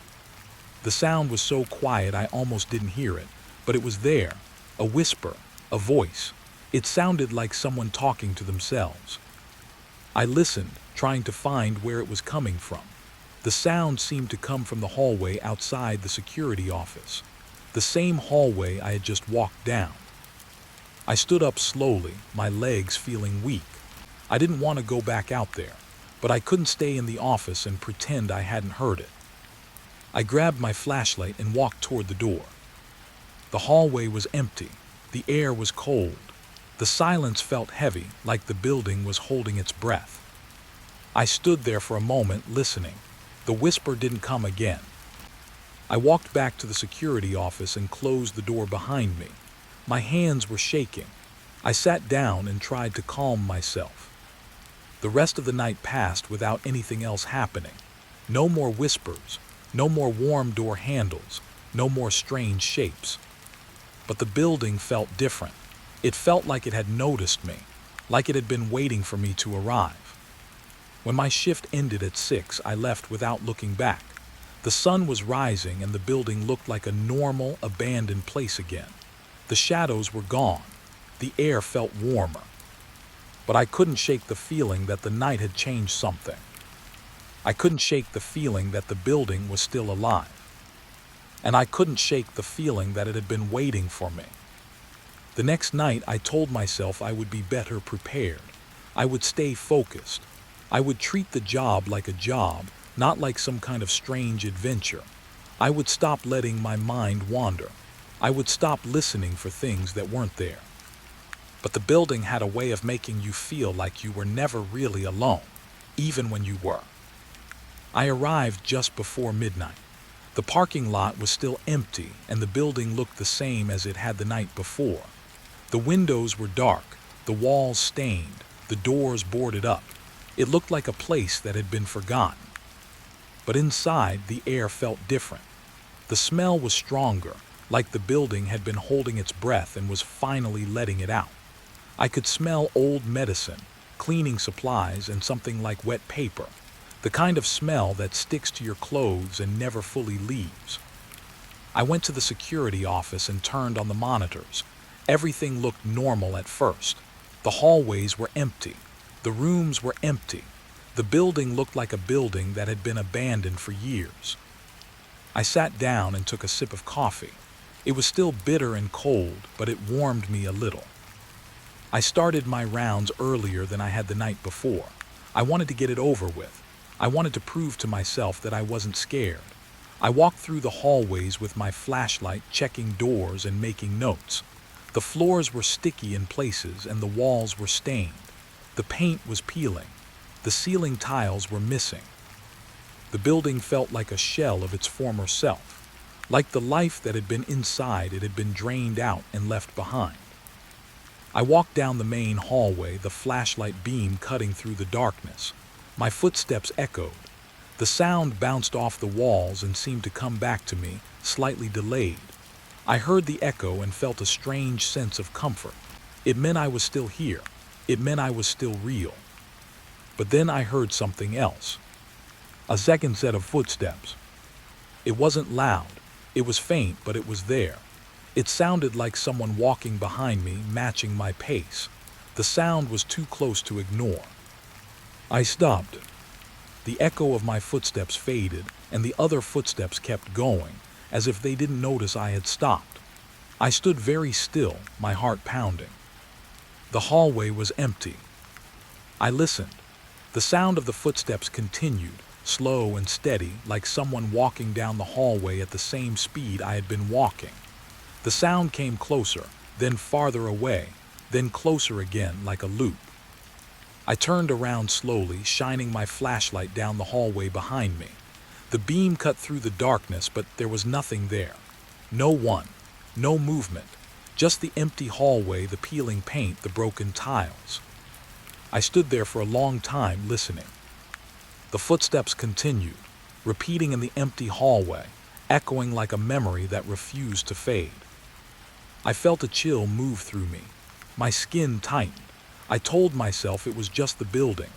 The sound was so quiet I almost didn't hear it, but it was there. A whisper, a voice. It sounded like someone talking to themselves. I listened, trying to find where it was coming from. The sound seemed to come from the hallway outside the security office, the same hallway I had just walked down. I stood up slowly, my legs feeling weak. I didn't want to go back out there, but I couldn't stay in the office and pretend I hadn't heard it. I grabbed my flashlight and walked toward the door. The hallway was empty. The air was cold. The silence felt heavy, like the building was holding its breath. I stood there for a moment, listening. The whisper didn't come again. I walked back to the security office and closed the door behind me. My hands were shaking. I sat down and tried to calm myself. The rest of the night passed without anything else happening. No more whispers, no more warm door handles, no more strange shapes. But the building felt different. It felt like it had noticed me, like it had been waiting for me to arrive. When my shift ended at 6, I left without looking back. The sun was rising and the building looked like a normal, abandoned place again. The shadows were gone. The air felt warmer. But I couldn't shake the feeling that the night had changed something. I couldn't shake the feeling that the building was still alive. And I couldn't shake the feeling that it had been waiting for me. The next night, I told myself I would be better prepared. I would stay focused. I would treat the job like a job, not like some kind of strange adventure. I would stop letting my mind wander. I would stop listening for things that weren't there. But the building had a way of making you feel like you were never really alone, even when you were. I arrived just before midnight. The parking lot was still empty and the building looked the same as it had the night before. The windows were dark, the walls stained, the doors boarded up. It looked like a place that had been forgotten. But inside, the air felt different. The smell was stronger, like the building had been holding its breath and was finally letting it out. I could smell old medicine, cleaning supplies, and something like wet paper, the kind of smell that sticks to your clothes and never fully leaves. I went to the security office and turned on the monitors. Everything looked normal at first. The hallways were empty. The rooms were empty. The building looked like a building that had been abandoned for years. I sat down and took a sip of coffee. It was still bitter and cold, but it warmed me a little. I started my rounds earlier than I had the night before. I wanted to get it over with. I wanted to prove to myself that I wasn't scared. I walked through the hallways with my flashlight, checking doors and making notes. The floors were sticky in places and the walls were stained. The paint was peeling. The ceiling tiles were missing. The building felt like a shell of its former self. Like the life that had been inside, it had been drained out and left behind. I walked down the main hallway, the flashlight beam cutting through the darkness. My footsteps echoed. The sound bounced off the walls and seemed to come back to me, slightly delayed. I heard the echo and felt a strange sense of comfort. It meant I was still here. It meant I was still real. But then I heard something else. A second set of footsteps. It wasn't loud. It was faint, but it was there. It sounded like someone walking behind me, matching my pace. The sound was too close to ignore. I stopped. The echo of my footsteps faded, and the other footsteps kept going, as if they didn't notice I had stopped. I stood very still, my heart pounding. The hallway was empty. I listened. The sound of the footsteps continued, slow and steady, like someone walking down the hallway at the same speed I had been walking. The sound came closer, then farther away, then closer again like a loop. I turned around slowly, shining my flashlight down the hallway behind me. The beam cut through the darkness, but there was nothing there. No one, no movement, just the empty hallway, the peeling paint, the broken tiles. I stood there for a long time listening. The footsteps continued, repeating in the empty hallway, echoing like a memory that refused to fade. I felt a chill move through me. My skin tightened. I told myself it was just the building.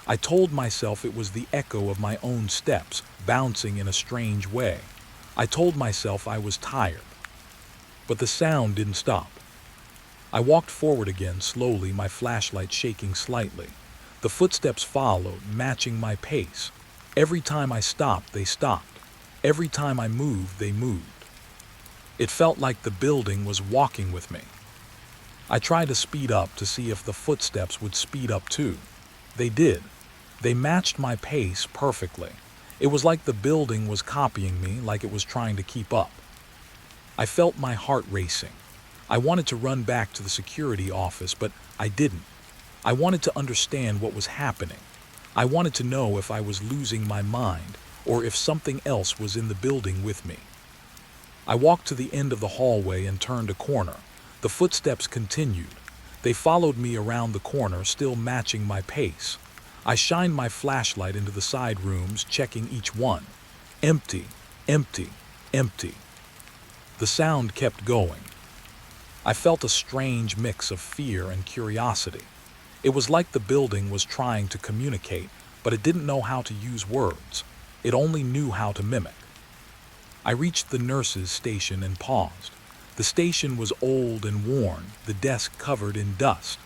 I told myself it was the echo of my own steps, bouncing in a strange way. I told myself I was tired. But the sound didn't stop. I walked forward again slowly, my flashlight shaking slightly. The footsteps followed, matching my pace. Every time I stopped, they stopped. Every time I moved, they moved. It felt like the building was walking with me. I tried to speed up to see if the footsteps would speed up too. They did. They matched my pace perfectly. It was like the building was copying me, like it was trying to keep up. I felt my heart racing. I wanted to run back to the security office, but I didn't. I wanted to understand what was happening. I wanted to know if I was losing my mind or if something else was in the building with me. I walked to the end of the hallway and turned a corner. The footsteps continued. They followed me around the corner, still matching my pace. I shined my flashlight into the side rooms, checking each one. Empty, empty, empty. The sound kept going. I felt a strange mix of fear and curiosity. It was like the building was trying to communicate, but it didn't know how to use words. It only knew how to mimic. I reached the nurse's station and paused. The station was old and worn, the desk covered in dust.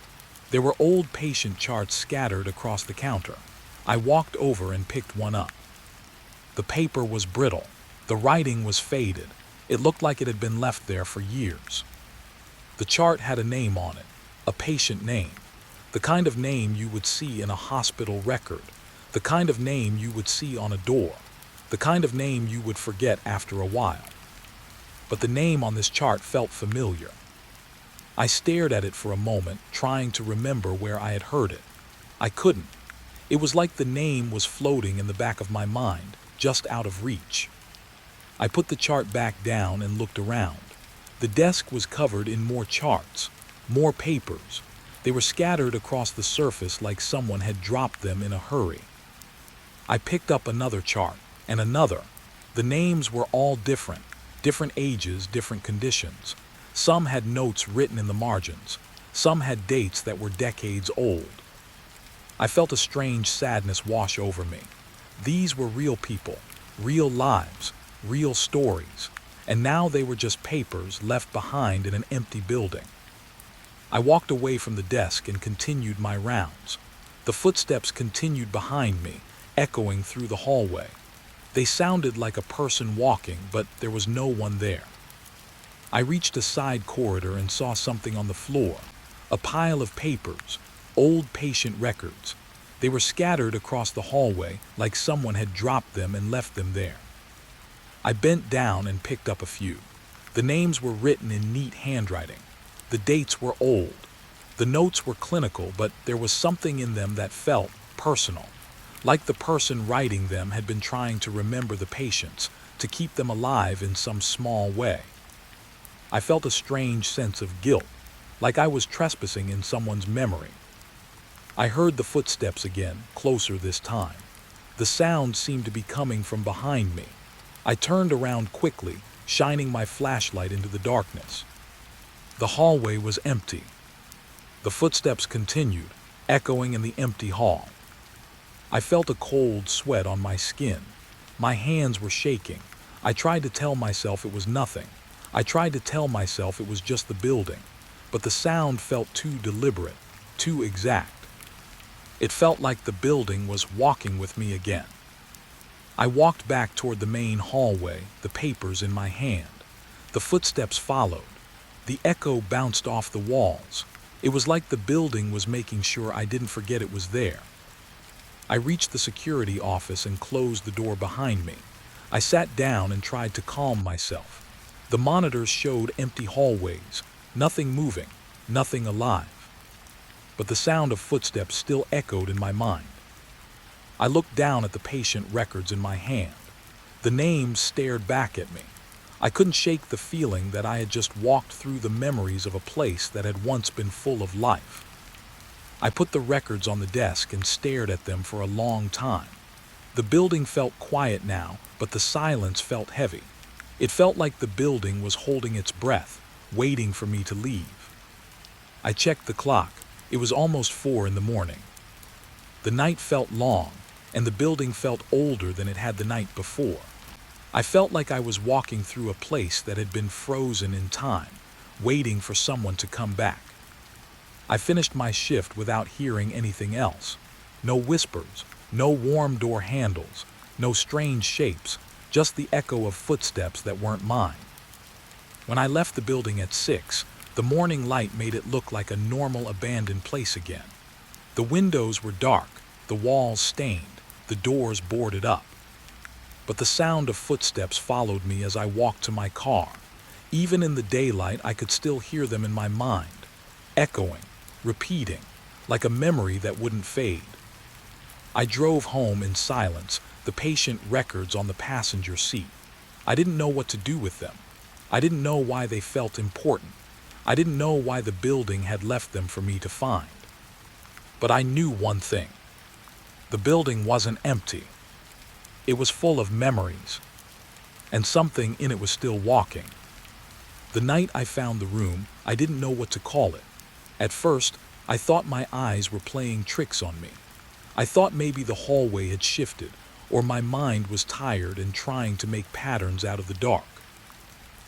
There were old patient charts scattered across the counter. I walked over and picked one up. The paper was brittle. The writing was faded. It looked like it had been left there for years. The chart had a name on it, a patient name. The kind of name you would see in a hospital record. The kind of name you would see on a door. The kind of name you would forget after a while. But the name on this chart felt familiar. I stared at it for a moment, trying to remember where I had heard it. I couldn't. It was like the name was floating in the back of my mind, just out of reach. I put the chart back down and looked around. The desk was covered in more charts, more papers. They were scattered across the surface like someone had dropped them in a hurry. I picked up another chart, and another. The names were all different ages, different conditions. Some had notes written in the margins. Some had dates that were decades old. I felt a strange sadness wash over me. These were real people, real lives, real stories, and now they were just papers left behind in an empty building. I walked away from the desk and continued my rounds. The footsteps continued behind me, echoing through the hallway. They sounded like a person walking, but there was no one there. I reached a side corridor and saw something on the floor, a pile of papers, old patient records. They were scattered across the hallway like someone had dropped them and left them there. I bent down and picked up a few. The names were written in neat handwriting. The dates were old. The notes were clinical, but there was something in them that felt personal. Like the person writing them had been trying to remember the patients, to keep them alive in some small way. I felt a strange sense of guilt, like I was trespassing in someone's memory. I heard the footsteps again, closer this time. The sound seemed to be coming from behind me. I turned around quickly, shining my flashlight into the darkness. The hallway was empty. The footsteps continued, echoing in the empty hall. I felt a cold sweat on my skin. My hands were shaking. I tried to tell myself it was nothing. I tried to tell myself it was just the building, but the sound felt too deliberate, too exact. It felt like the building was walking with me again. I walked back toward the main hallway, the papers in my hand. The footsteps followed. The echo bounced off the walls. It was like the building was making sure I didn't forget it was there. I reached the security office and closed the door behind me. I sat down and tried to calm myself. The monitors showed empty hallways, nothing moving, nothing alive. but the sound of footsteps still echoed in my mind. I looked down at the patient records in my hand. The names stared back at me. I couldn't shake the feeling that I had just walked through the memories of a place that had once been full of life. I put the records on the desk and stared at them for a long time. The building felt quiet now, but the silence felt heavy. It felt like the building was holding its breath, waiting for me to leave. I checked the clock. It was almost 4 in the morning. The night felt long, and the building felt older than it had the night before. I felt like I was walking through a place that had been frozen in time, waiting for someone to come back. I finished my shift without hearing anything else. No whispers, no warm door handles, no strange shapes, just the echo of footsteps that weren't mine. When I left the building at 6, the morning light made it look like a normal abandoned place again. The windows were dark, the walls stained, the doors boarded up. But the sound of footsteps followed me as I walked to my car. Even in the daylight, I could still hear them in my mind, echoing, repeating, like a memory that wouldn't fade. I drove home in silence, the patient records on the passenger seat. I didn't know what to do with them. I didn't know why they felt important. I didn't know why the building had left them for me to find. But I knew one thing. The building wasn't empty. It was full of memories, and something in it was still walking. The night I found the room, I didn't know what to call it. At first, I thought my eyes were playing tricks on me. I thought maybe the hallway had shifted, or my mind was tired and trying to make patterns out of the dark.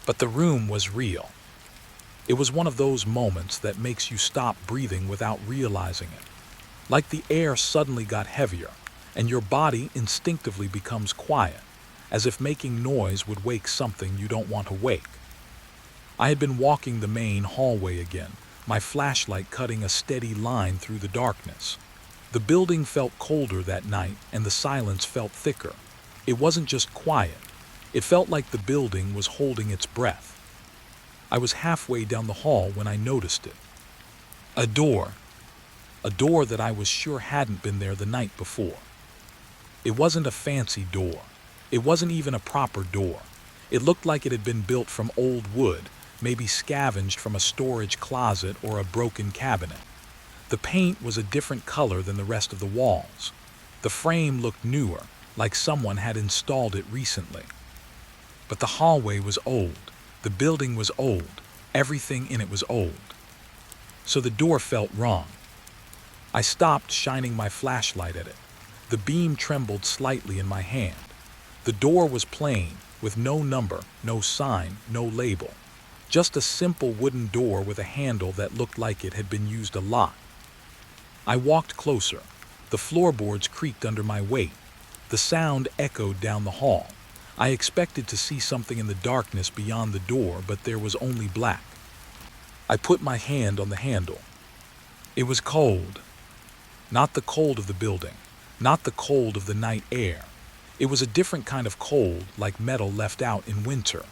But the room was real. It was one of those moments that makes you stop breathing without realizing it. Like the air suddenly got heavier, and your body instinctively becomes quiet, as if making noise would wake something you don't want to wake. I had been walking the main hallway again, my flashlight cutting a steady line through the darkness. The building felt colder that night, and the silence felt thicker. It wasn't just quiet. It felt like the building was holding its breath. I was halfway down the hall when I noticed it. A door that I was sure hadn't been there the night before. It wasn't a fancy door. It wasn't even a proper door. It looked like it had been built from old wood, maybe scavenged from a storage closet or a broken cabinet. The paint was a different color than the rest of the walls. The frame looked newer, like someone had installed it recently. But the hallway was old. The building was old. Everything in it was old. So the door felt wrong. I stopped, shining my flashlight at it. The beam trembled slightly in my hand. The door was plain, with no number, no sign, no label. Just a simple wooden door with a handle that looked like it had been used a lot. I walked closer. The floorboards creaked under my weight. The sound echoed down the hall. I expected to see something in the darkness beyond the door, but there was only black. I put my hand on the handle. It was cold. Not the cold of the building. Not the cold of the night air. It was a different kind of cold, like metal left out in winter.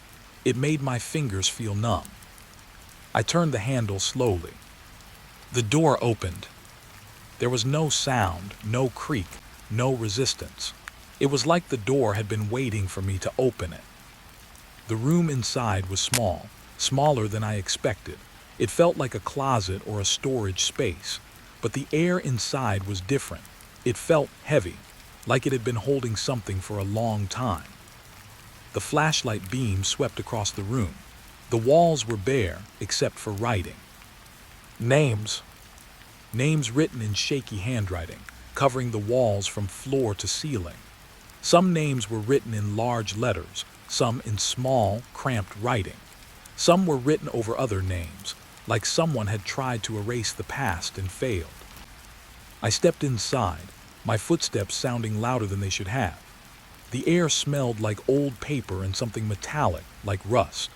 It made my fingers feel numb. I turned the handle slowly. The door opened. There was no sound, no creak, no resistance. It was like the door had been waiting for me to open it. The room inside was small, smaller than I expected. It felt like a closet or a storage space, but the air inside was different. It felt heavy, like it had been holding something for a long time. The flashlight beam swept across the room. The walls were bare, except for writing. Names. Names written in shaky handwriting, covering the walls from floor to ceiling. Some names were written in large letters, some in small, cramped writing. Some were written over other names, like someone had tried to erase the past and failed. I stepped inside, my footsteps sounding louder than they should have. The air smelled like old paper and something metallic, like rust.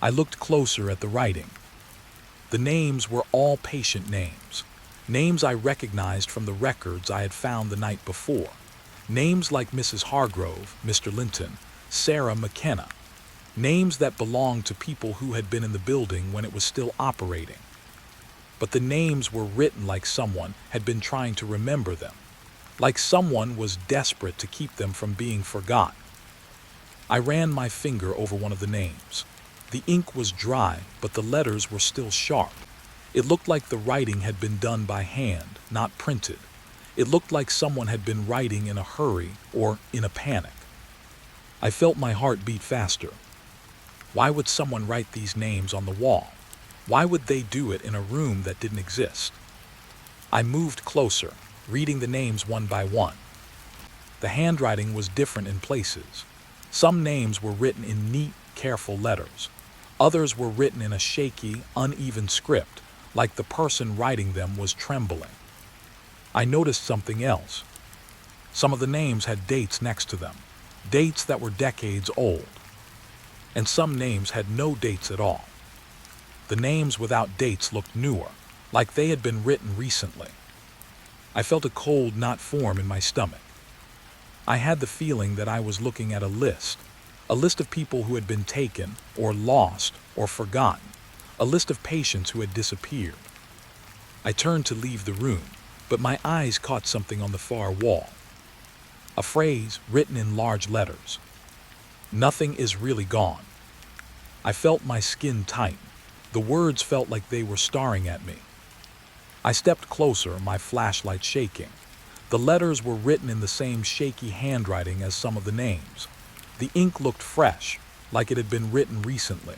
I looked closer at the writing. The names were all patient names. Names I recognized from the records I had found the night before. Names like Mrs. Hargrove, Mr. Linton, Sarah McKenna. Names that belonged to people who had been in the building when it was still operating. but the names were written like someone had been trying to remember them, like someone was desperate to keep them from being forgotten. I ran my finger over one of the names. The ink was dry, but the letters were still sharp. It looked like the writing had been done by hand, not printed. It looked like someone had been writing in a hurry or in a panic. I felt my heart beat faster. Why would someone write these names on the wall? Why would they do it in a room that didn't exist? I moved closer, reading the names one by one. The handwriting was different in places. Some names were written in neat, careful letters. Others were written in a shaky, uneven script, like the person writing them was trembling. I noticed something else. Some of the names had dates next to them, dates that were decades old. And some names had no dates at all. The names without dates looked newer, like they had been written recently. I felt a cold knot form in my stomach. I had the feeling that I was looking at a list of people who had been taken, or lost, or forgotten, a list of patients who had disappeared. I turned to leave the room, but my eyes caught something on the far wall. A phrase written in large letters. Nothing is really gone. I felt my skin tighten. The words felt like they were staring at me. I stepped closer, my flashlight shaking. The letters were written in the same shaky handwriting as some of the names. The ink looked fresh, like it had been written recently.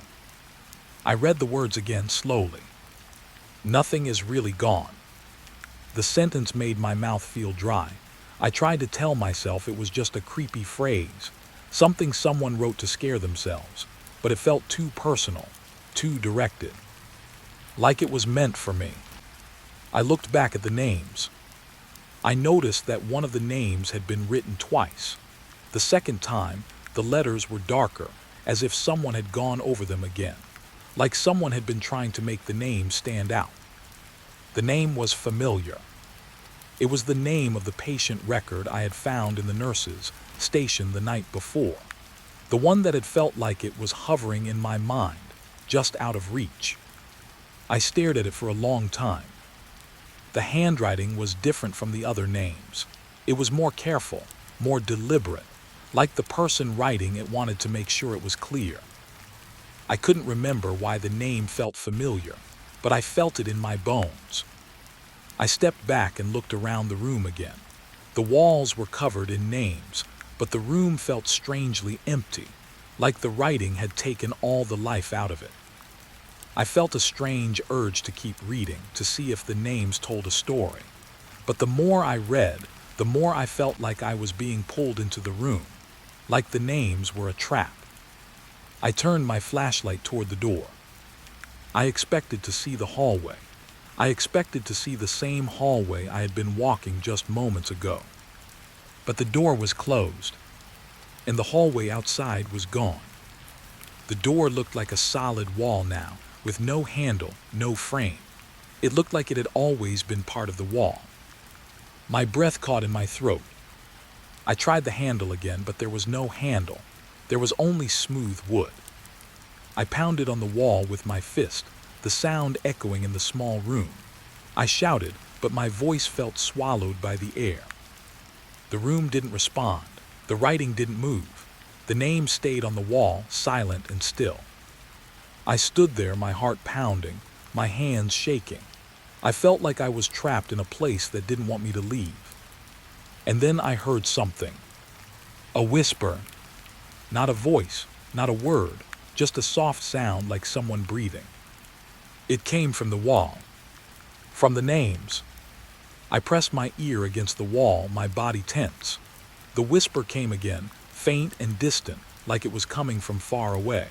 I read the words again slowly. Nothing is really gone. The sentence made my mouth feel dry. I tried to tell myself it was just a creepy phrase, something someone wrote to scare themselves, but it felt too personal, too directed, like it was meant for me. I looked back at the names. I noticed that one of the names had been written twice. The second time, the letters were darker, as if someone had gone over them again, like someone had been trying to make the name stand out. The name was familiar. It was the name of the patient record I had found in the nurse's station the night before, the one that had felt like it was hovering in my mind, just out of reach. I stared at it for a long time. The handwriting was different from the other names. It was more careful, more deliberate, like the person writing it wanted to make sure it was clear. I couldn't remember why the name felt familiar, but I felt it in my bones. I stepped back and looked around the room again. The walls were covered in names, but the room felt strangely empty, like the writing had taken all the life out of it. I felt a strange urge to keep reading, to see if the names told a story. But the more I read, the more I felt like I was being pulled into the room, like the names were a trap. I turned my flashlight toward the door. I expected to see the hallway. I expected to see the same hallway I had been walking just moments ago. But the door was closed, and the hallway outside was gone. The door looked like a solid wall now, with no handle, no frame. It looked like it had always been part of the wall. My breath caught in my throat. I tried the handle again, but there was no handle. There was only smooth wood. I pounded on the wall with my fist, the sound echoing in the small room. I shouted, but my voice felt swallowed by the air. The room didn't respond. The writing didn't move. The names stayed on the wall, silent and still. I stood there, my heart pounding, my hands shaking. I felt like I was trapped in a place that didn't want me to leave. And then I heard something. A whisper. Not a voice, not a word, just a soft sound like someone breathing. It came from the wall. From the names. I pressed my ear against the wall, my body tense. The whisper came again, faint and distant, like it was coming from far away.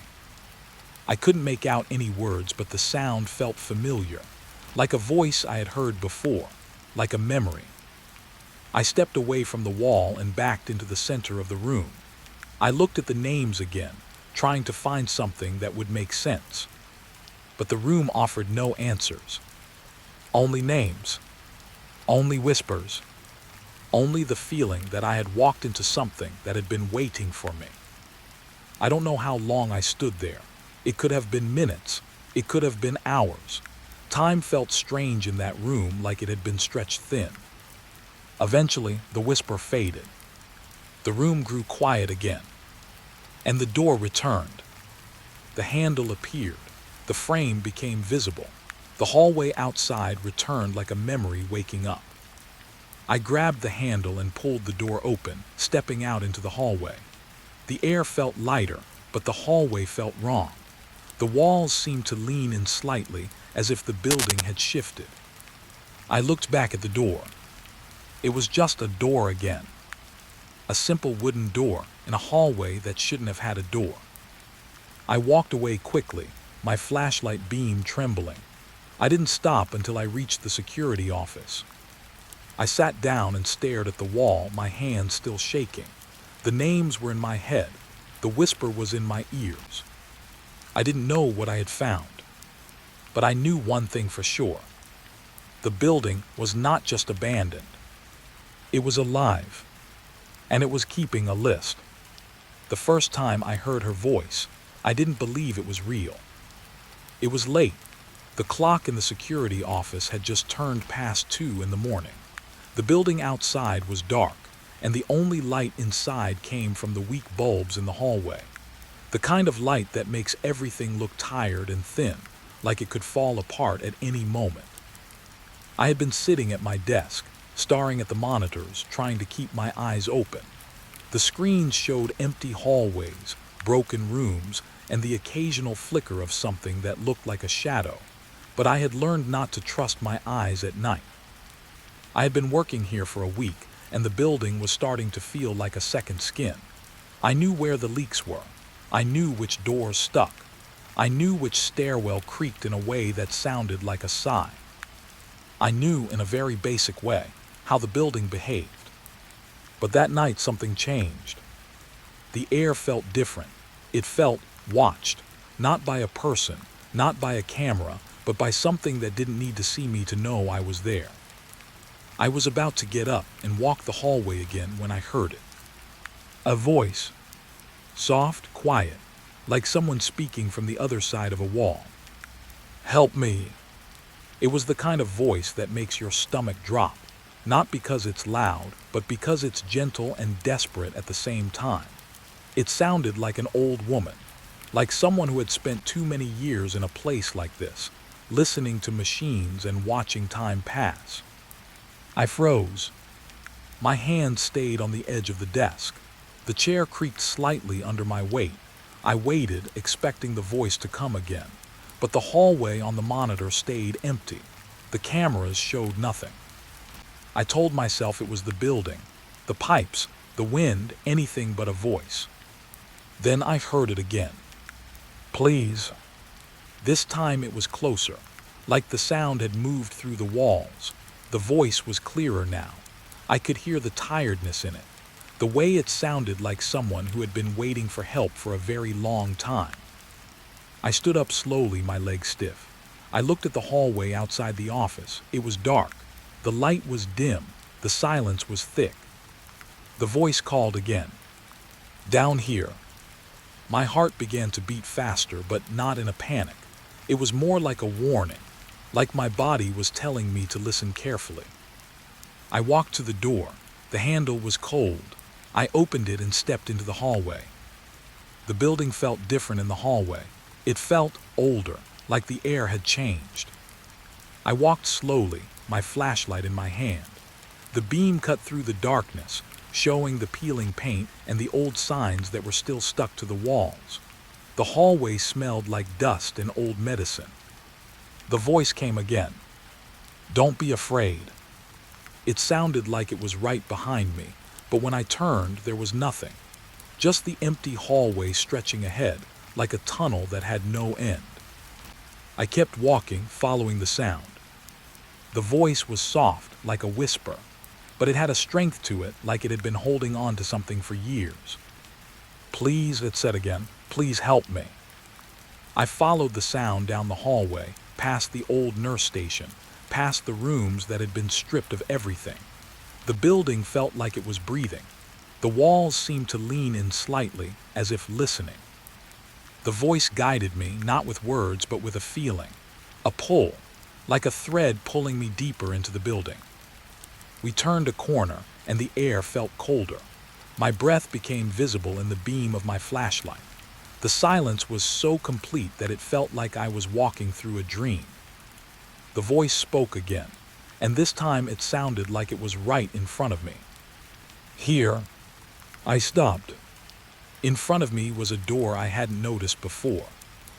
I couldn't make out any words, but the sound felt familiar, like a voice I had heard before, like a memory. I stepped away from the wall and backed into the center of the room. I looked at the names again, trying to find something that would make sense. But the room offered no answers. Only names. Only whispers. Only the feeling that I had walked into something that had been waiting for me. I don't know how long I stood there. It could have been minutes. It could have been hours. Time felt strange in that room, like it had been stretched thin. Eventually, the whisper faded. The room grew quiet again, and the door returned. The handle appeared. The frame became visible. The hallway outside returned like a memory waking up. I grabbed the handle and pulled the door open, stepping out into the hallway. The air felt lighter, but the hallway felt wrong. The walls seemed to lean in slightly, as if the building had shifted. I looked back at the door. It was just a door again. A simple wooden door in a hallway that shouldn't have had a door. I walked away quickly, my flashlight beam trembling. I didn't stop until I reached the security office. I sat down and stared at the wall, my hands still shaking. The names were in my head. The whisper was in my ears. I didn't know what I had found, but I knew one thing for sure. The building was not just abandoned. It was alive, and it was keeping a list. The first time I heard her voice, I didn't believe it was real. It was late. The clock in the security office had just turned past 2 in the morning. The building outside was dark, and the only light inside came from the weak bulbs in the hallway. The kind of light that makes everything look tired and thin, like it could fall apart at any moment. I had been sitting at my desk, staring at the monitors, trying to keep my eyes open. The screens showed empty hallways, broken rooms, and the occasional flicker of something that looked like a shadow. But I had learned not to trust my eyes at night. I had been working here for a week, and the building was starting to feel like a second skin. I knew where the leaks were. I knew which doors stuck. I knew which stairwell creaked in a way that sounded like a sigh. I knew, in a very basic way, how the building behaved. But that night something changed. The air felt different. It felt watched, not by a person, not by a camera, but by something that didn't need to see me to know I was there. I was about to get up and walk the hallway again when I heard it. A voice. Soft, quiet, like someone speaking from the other side of a wall. Help me. It was the kind of voice that makes your stomach drop, not because it's loud, but because it's gentle and desperate at the same time. It sounded like an old woman, like someone who had spent too many years in a place like this, listening to machines and watching time pass. I froze. My hand stayed on the edge of the desk. The chair creaked slightly under my weight. I waited, expecting the voice to come again, but the hallway on the monitor stayed empty. The cameras showed nothing. I told myself it was the building, the pipes, the wind, anything but a voice. Then I heard it again. Please. This time it was closer, like the sound had moved through the walls. The voice was clearer now. I could hear the tiredness in it, the way it sounded like someone who had been waiting for help for a very long time. I stood up slowly, my legs stiff. I looked at the hallway outside the office. It was dark. The light was dim. The silence was thick. The voice called again. Down here. My heart began to beat faster, but not in a panic. It was more like a warning, like my body was telling me to listen carefully. I walked to the door. The handle was cold. I opened it and stepped into the hallway. The building felt different in the hallway. It felt older, like the air had changed. I walked slowly, my flashlight in my hand. The beam cut through the darkness, showing the peeling paint and the old signs that were still stuck to the walls. The hallway smelled like dust and old medicine. The voice came again. Don't be afraid. It sounded like it was right behind me, but when I turned, there was nothing. Just the empty hallway stretching ahead, like a tunnel that had no end. I kept walking, following the sound. The voice was soft, like a whisper, but it had a strength to it, like it had been holding on to something for years. Please, it said again, please help me. I followed the sound down the hallway, past the old nurse station, past the rooms that had been stripped of everything. The building felt like it was breathing. The walls seemed to lean in slightly, as if listening. The voice guided me, not with words, but with a feeling, a pull, like a thread pulling me deeper into the building. We turned a corner, and the air felt colder. My breath became visible in the beam of my flashlight. The silence was so complete that it felt like I was walking through a dream. The voice spoke again, and this time it sounded like it was right in front of me. Here. I stopped. In front of me was a door I hadn't noticed before.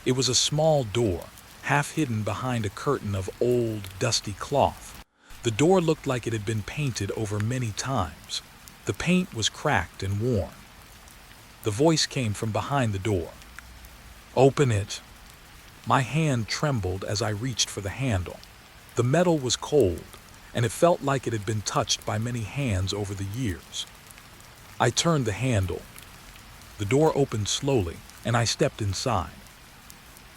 It was a small door, half hidden behind a curtain of old, dusty cloth. The door looked like it had been painted over many times. The paint was cracked and worn. The voice came from behind the door. "Open it." My hand trembled as I reached for the handle. The metal was cold, and it felt like it had been touched by many hands over the years. I turned the handle. The door opened slowly, and I stepped inside.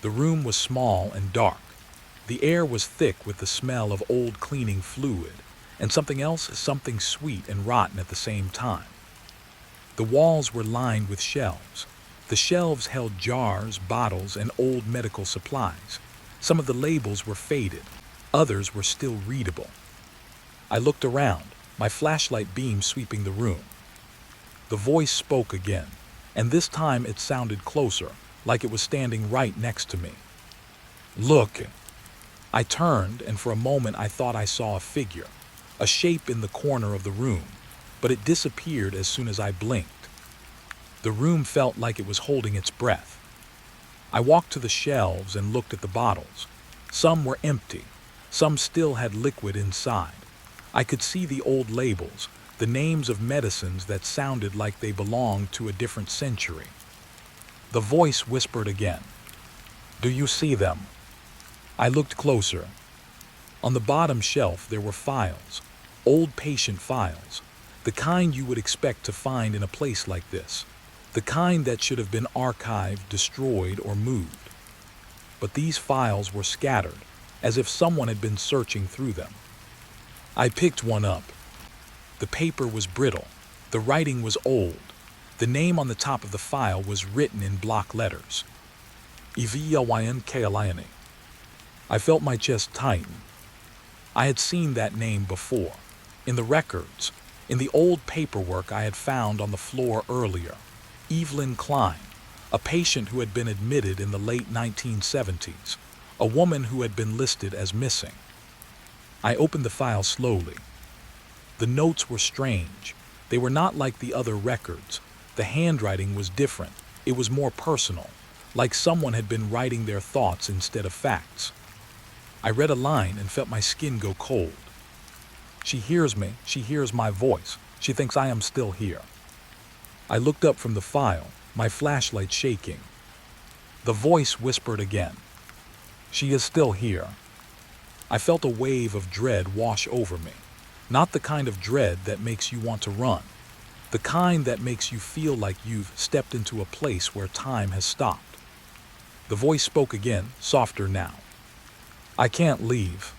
The room was small and dark. The air was thick with the smell of old cleaning fluid, and something sweet and rotten at the same time. The walls were lined with shelves. The shelves held jars, bottles, and old medical supplies. Some of the labels were faded. Others were still readable. I looked around, my flashlight beam sweeping the room. The voice spoke again, and this time it sounded closer, like it was standing right next to me. "Look." I turned, and for a moment I thought I saw a figure, a shape in the corner of the room, but it disappeared as soon as I blinked. The room felt like it was holding its breath. I walked to the shelves and looked at the bottles. Some were empty. Some still had liquid inside. I could see the old labels, the names of medicines that sounded like they belonged to a different century. The voice whispered again. "Do you see them?" I looked closer. On the bottom shelf there were files, old patient files, the kind you would expect to find in a place like this, the kind that should have been archived, destroyed, or moved. But these files were scattered, as if someone had been searching through them. I picked one up. The paper was brittle. The writing was old. The name on the top of the file was written in block letters. Evylyn. I felt my chest tighten. I had seen that name before, in the records, in the old paperwork I had found on the floor earlier. Evelyn Klein, a patient who had been admitted in the late 1970s, a woman who had been listed as missing. I opened the file slowly. The notes were strange. They were not like the other records. The handwriting was different. It was more personal, like someone had been writing their thoughts instead of facts. I read a line and felt my skin go cold. "She hears me. She hears my voice. She thinks I am still here." I looked up from the file, my flashlight shaking. The voice whispered again. "She is still here." I felt a wave of dread wash over me. Not the kind of dread that makes you want to run. The kind that makes you feel like you've stepped into a place where time has stopped. The voice spoke again, softer now. "I can't leave."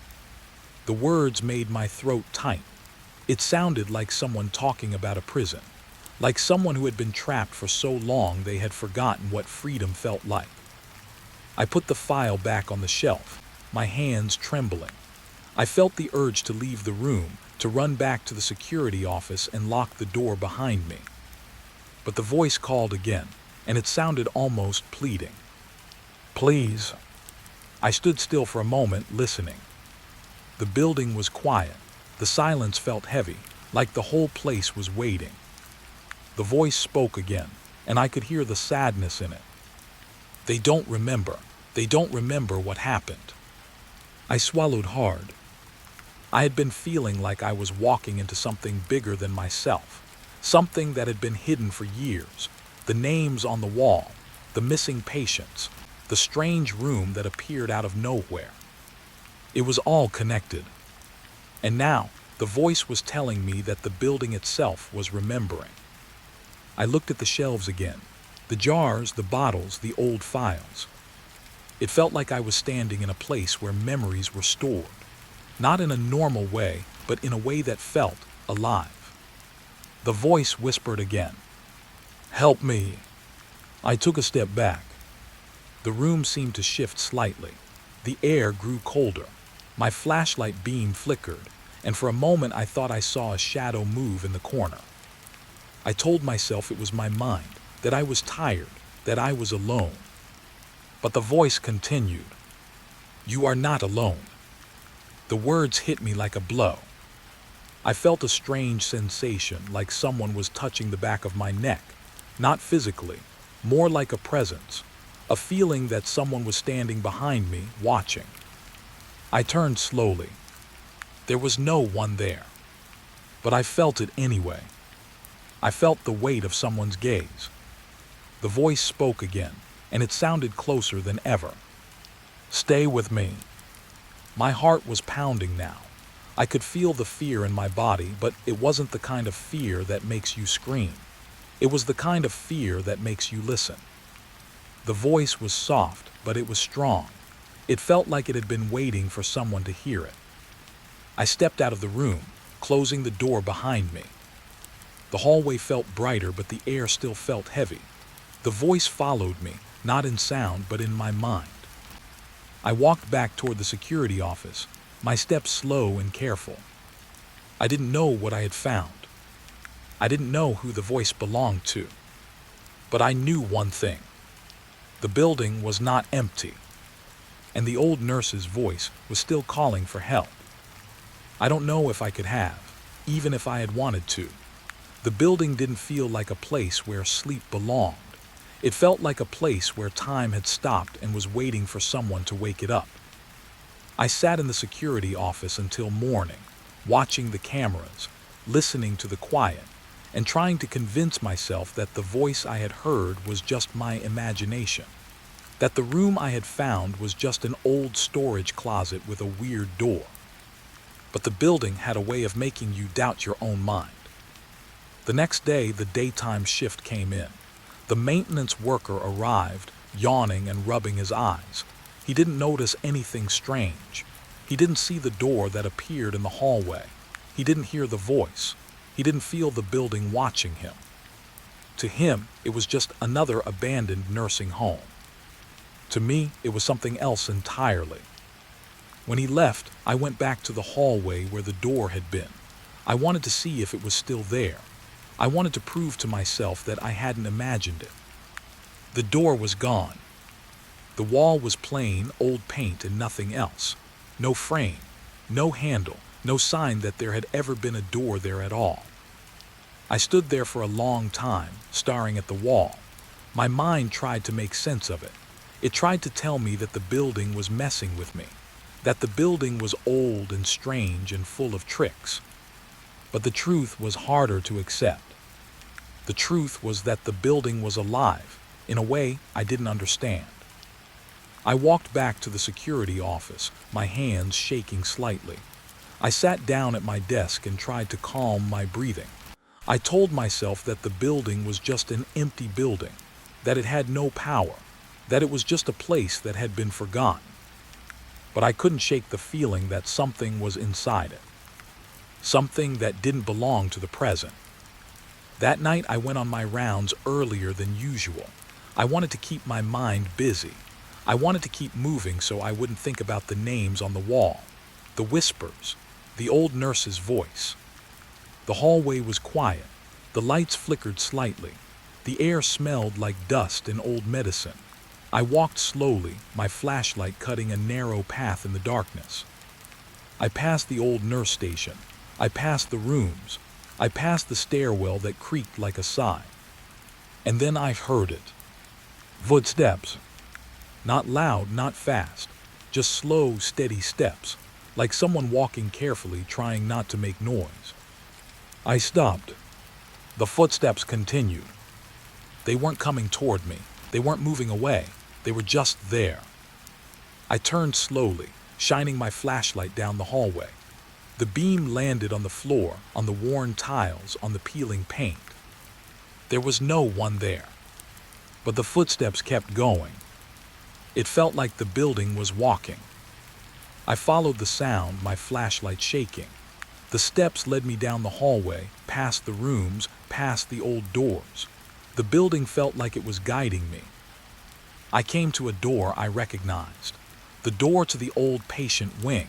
The words made my throat tight. It sounded like someone talking about a prison, like someone who had been trapped for so long they had forgotten what freedom felt like. I put the file back on the shelf, my hands trembling. I felt the urge to leave the room, to run back to the security office and lock the door behind me. But the voice called again, and it sounded almost pleading. "Please." I stood still for a moment, listening. The building was quiet. The silence felt heavy, like the whole place was waiting. The voice spoke again, and I could hear the sadness in it. "They don't remember. They don't remember what happened." I swallowed hard. I had been feeling like I was walking into something bigger than myself, something that had been hidden for years. The names on the wall, the missing patients, the strange room that appeared out of nowhere. It was all connected. And now, the voice was telling me that the building itself was remembering. I looked at the shelves again, the jars, the bottles, the old files. It felt like I was standing in a place where memories were stored, not in a normal way, but in a way that felt alive. The voice whispered again, "Help me." I took a step back. The room seemed to shift slightly. The air grew colder. My flashlight beam flickered, and for a moment I thought I saw a shadow move in the corner. I told myself it was my mind, that I was tired, that I was alone. But the voice continued. "You are not alone." The words hit me like a blow. I felt a strange sensation, like someone was touching the back of my neck, not physically, more like a presence, a feeling that someone was standing behind me, watching. I turned slowly. There was no one there, but I felt it anyway. I felt the weight of someone's gaze. The voice spoke again, and it sounded closer than ever. "Stay with me." My heart was pounding now. I could feel the fear in my body, but it wasn't the kind of fear that makes you scream. It was the kind of fear that makes you listen. The voice was soft, but it was strong. It felt like it had been waiting for someone to hear it. I stepped out of the room, closing the door behind me. The hallway felt brighter, but the air still felt heavy. The voice followed me, not in sound, but in my mind. I walked back toward the security office, my steps slow and careful. I didn't know what I had found. I didn't know who the voice belonged to. But I knew one thing. The building was not empty, and the old nurse's voice was still calling for help. I don't know if I could have, even if I had wanted to. The building didn't feel like a place where sleep belonged. It felt like a place where time had stopped and was waiting for someone to wake it up. I sat in the security office until morning, watching the cameras, listening to the quiet, and trying to convince myself that the voice I had heard was just my imagination, that the room I had found was just an old storage closet with a weird door. But the building had a way of making you doubt your own mind. The next day, the daytime shift came in. The maintenance worker arrived, yawning and rubbing his eyes. He didn't notice anything strange. He didn't see the door that appeared in the hallway. He didn't hear the voice. He didn't feel the building watching him. To him, it was just another abandoned nursing home. To me, it was something else entirely. When he left, I went back to the hallway where the door had been. I wanted to see if it was still there. I wanted to prove to myself that I hadn't imagined it. The door was gone. The wall was plain, old paint and nothing else. No frame, no handle, no sign that there had ever been a door there at all. I stood there for a long time, staring at the wall. My mind tried to make sense of it. It tried to tell me that the building was messing with me, that the building was old and strange and full of tricks. But the truth was harder to accept. The truth was that the building was alive, in a way I didn't understand. I walked back to the security office, my hands shaking slightly. I sat down at my desk and tried to calm my breathing. I told myself that the building was just an empty building, that it had no power, that it was just a place that had been forgotten. But I couldn't shake the feeling that something was inside it, something that didn't belong to the present. That night I went on my rounds earlier than usual. I wanted to keep my mind busy. I wanted to keep moving so I wouldn't think about the names on the wall, the whispers, the old nurse's voice. The hallway was quiet. The lights flickered slightly. The air smelled like dust and old medicine. I walked slowly, my flashlight cutting a narrow path in the darkness. I passed the old nurse station. I passed the rooms. I passed the stairwell that creaked like a sigh. And then I heard it. Footsteps. Not loud, not fast, just slow, steady steps, like someone walking carefully, trying not to make noise. I stopped. The footsteps continued. They weren't coming toward me. They weren't moving away. They were just there. I turned slowly, shining my flashlight down the hallway. The beam landed on the floor, on the worn tiles, on the peeling paint. There was no one there. But the footsteps kept going. It felt like the building was walking. I followed the sound, my flashlight shaking. The steps led me down the hallway, past the rooms, past the old doors. The building felt like it was guiding me. I came to a door I recognized. The door to the old patient wing.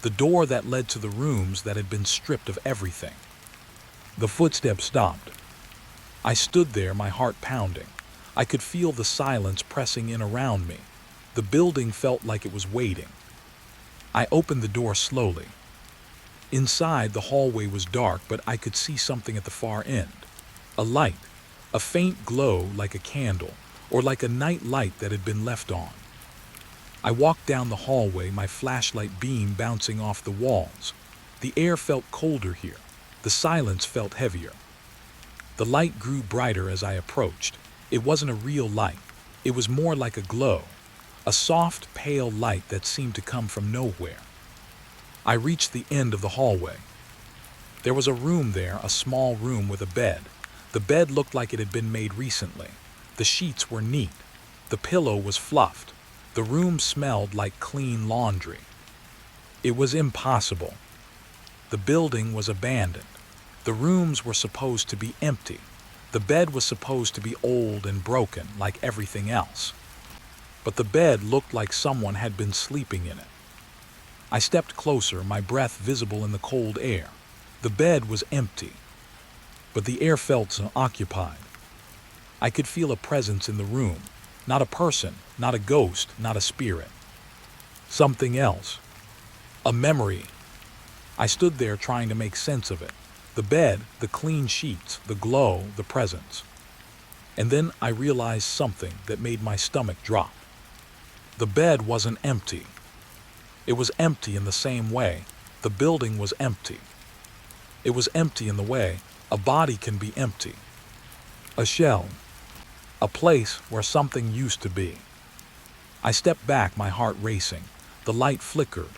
the door that led to the rooms that had been stripped of everything. The footsteps stopped. I stood there, my heart pounding. I could feel the silence pressing in around me. The building felt like it was waiting. I opened the door slowly. Inside, the hallway was dark, but I could see something at the far end. A light, a faint glow like a candle, or like a night light that had been left on. I walked down the hallway, my flashlight beam bouncing off the walls. The air felt colder here. The silence felt heavier. The light grew brighter as I approached. It wasn't a real light. It was more like a glow, a soft, pale light that seemed to come from nowhere. I reached the end of the hallway. There was a room there, a small room with a bed. The bed looked like it had been made recently. The sheets were neat. The pillow was fluffed. The room smelled like clean laundry. It was impossible. The building was abandoned. The rooms were supposed to be empty. The bed was supposed to be old and broken like everything else. But the bed looked like someone had been sleeping in it. I stepped closer, my breath visible in the cold air. The bed was empty, but the air felt occupied. I could feel a presence in the room. Not a person, not a ghost, not a spirit. Something else. A memory. I stood there trying to make sense of it. The bed, the clean sheets, the glow, the presence. And then I realized something that made my stomach drop. The bed wasn't empty. It was empty in the same way the building was empty. It was empty in the way a body can be empty. A shell. A place where something used to be. I stepped back, my heart racing. The light flickered.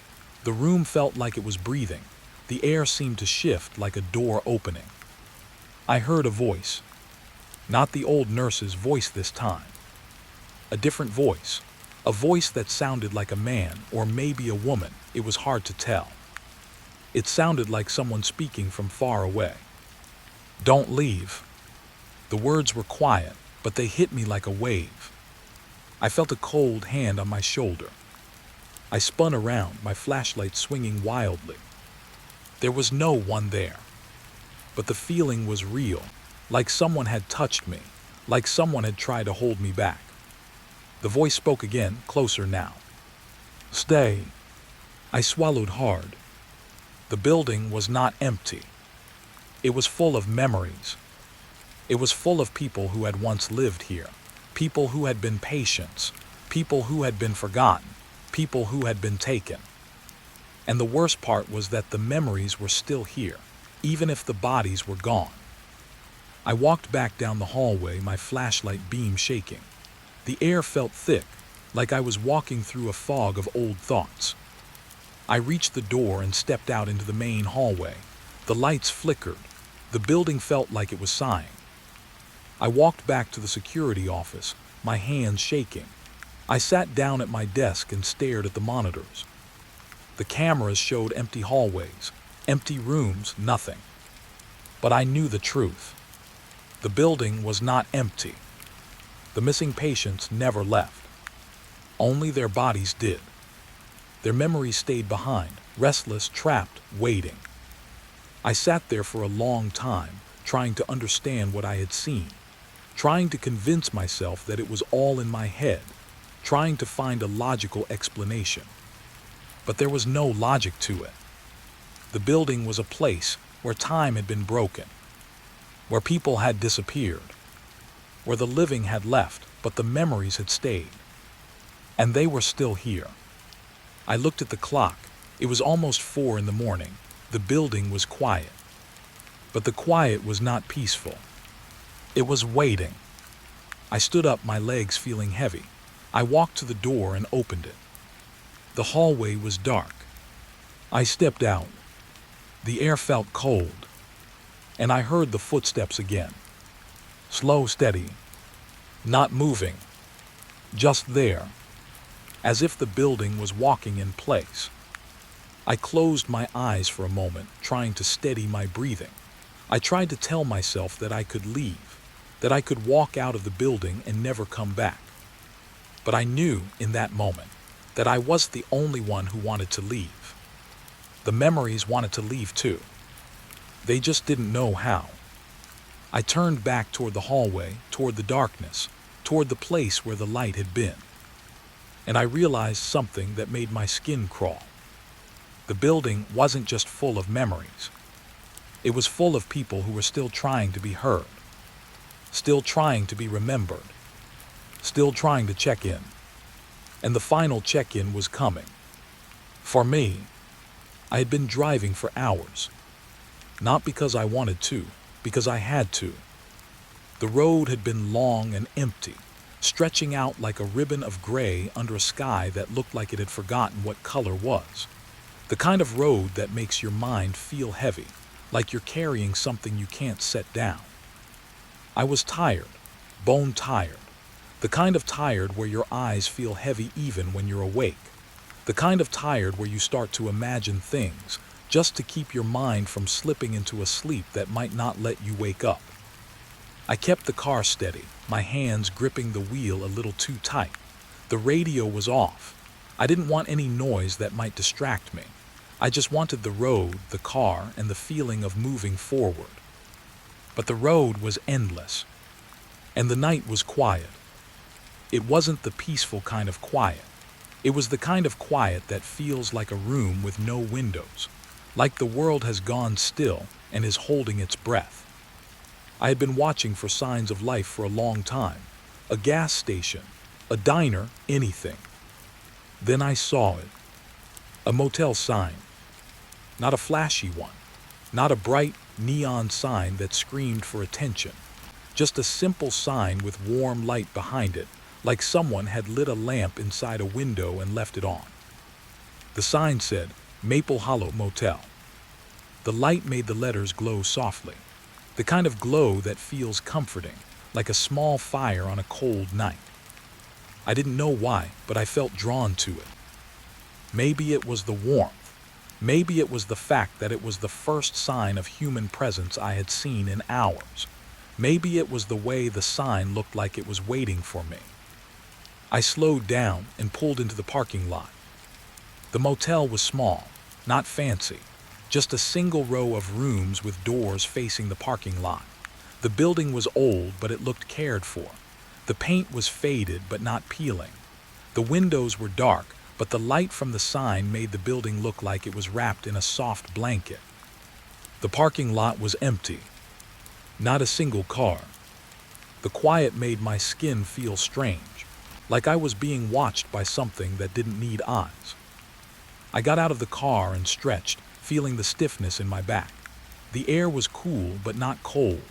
The room felt like it was breathing. The air seemed to shift like a door opening. I heard a voice. Not the old nurse's voice this time. A different voice. A voice that sounded like a man, or maybe a woman. It was hard to tell. It sounded like someone speaking from far away. Don't leave. The words were quiet, but they hit me like a wave. I felt a cold hand on my shoulder. I spun around, my flashlight swinging wildly. There was no one there. But the feeling was real, like someone had touched me, like someone had tried to hold me back. The voice spoke again, closer now. Stay. I swallowed hard. The building was not empty. It was full of memories. It was full of people who had once lived here, people who had been patients, people who had been forgotten, people who had been taken. And the worst part was that the memories were still here, even if the bodies were gone. I walked back down the hallway, my flashlight beam shaking. The air felt thick, like I was walking through a fog of old thoughts. I reached the door and stepped out into the main hallway. The lights flickered. The building felt like it was sighing. I walked back to the security office, my hands shaking. I sat down at my desk and stared at the monitors. The cameras showed empty hallways, empty rooms, nothing. But I knew the truth. The building was not empty. The missing patients never left. Only their bodies did. Their memories stayed behind, restless, trapped, waiting. I sat there for a long time, trying to understand what I had seen, trying to convince myself that it was all in my head, trying to find a logical explanation. But there was no logic to it. The building was a place where time had been broken, where people had disappeared, where the living had left, but the memories had stayed. And they were still here. I looked at the clock. It was almost 4 a.m. The building was quiet. But the quiet was not peaceful. It was waiting. I stood up, my legs feeling heavy. I walked to the door and opened it. The hallway was dark. I stepped out. The air felt cold. And I heard the footsteps again. Slow, steady. Not moving. Just there. As if the building was walking in place. I closed my eyes for a moment, trying to steady my breathing. I tried to tell myself that I could leave, that I could walk out of the building and never come back. But I knew in that moment that I wasn't the only one who wanted to leave. The memories wanted to leave too. They just didn't know how. I turned back toward the hallway, toward the darkness, toward the place where the light had been. And I realized something that made my skin crawl. The building wasn't just full of memories. It was full of people who were still trying to be heard, still trying to be remembered, still trying to check in. And the final check-in was coming. For me, I had been driving for hours. Not because I wanted to, because I had to. The road had been long and empty, stretching out like a ribbon of gray under a sky that looked like it had forgotten what color was. The kind of road that makes your mind feel heavy, like you're carrying something you can't set down. I was tired, bone tired. The kind of tired where your eyes feel heavy even when you're awake. The kind of tired where you start to imagine things, just to keep your mind from slipping into a sleep that might not let you wake up. I kept the car steady, my hands gripping the wheel a little too tight. The radio was off. I didn't want any noise that might distract me. I just wanted the road, the car, and the feeling of moving forward. But the road was endless. And the night was quiet. It wasn't the peaceful kind of quiet. It was the kind of quiet that feels like a room with no windows, like the world has gone still and is holding its breath. I had been watching for signs of life for a long time. A gas station, a diner, anything. Then I saw it. A motel sign. Not a flashy one. Not a bright neon sign that screamed for attention. Just a simple sign with warm light behind it, like someone had lit a lamp inside a window and left it on. The sign said, Maple Hollow Motel. The light made the letters glow softly. The kind of glow that feels comforting, like a small fire on a cold night. I didn't know why, but I felt drawn to it. Maybe it was the warmth. Maybe it was the fact that it was the first sign of human presence I had seen in hours. Maybe it was the way the sign looked like it was waiting for me. I slowed down and pulled into the parking lot. The motel was small, not fancy, just a single row of rooms with doors facing the parking lot. The building was old, but it looked cared for. The paint was faded but not peeling. The windows were dark, but the light from the sign made the building look like it was wrapped in a soft blanket. The parking lot was empty. Not a single car. The quiet made my skin feel strange, like I was being watched by something that didn't need eyes. I got out of the car and stretched, feeling the stiffness in my back. The air was cool but not cold.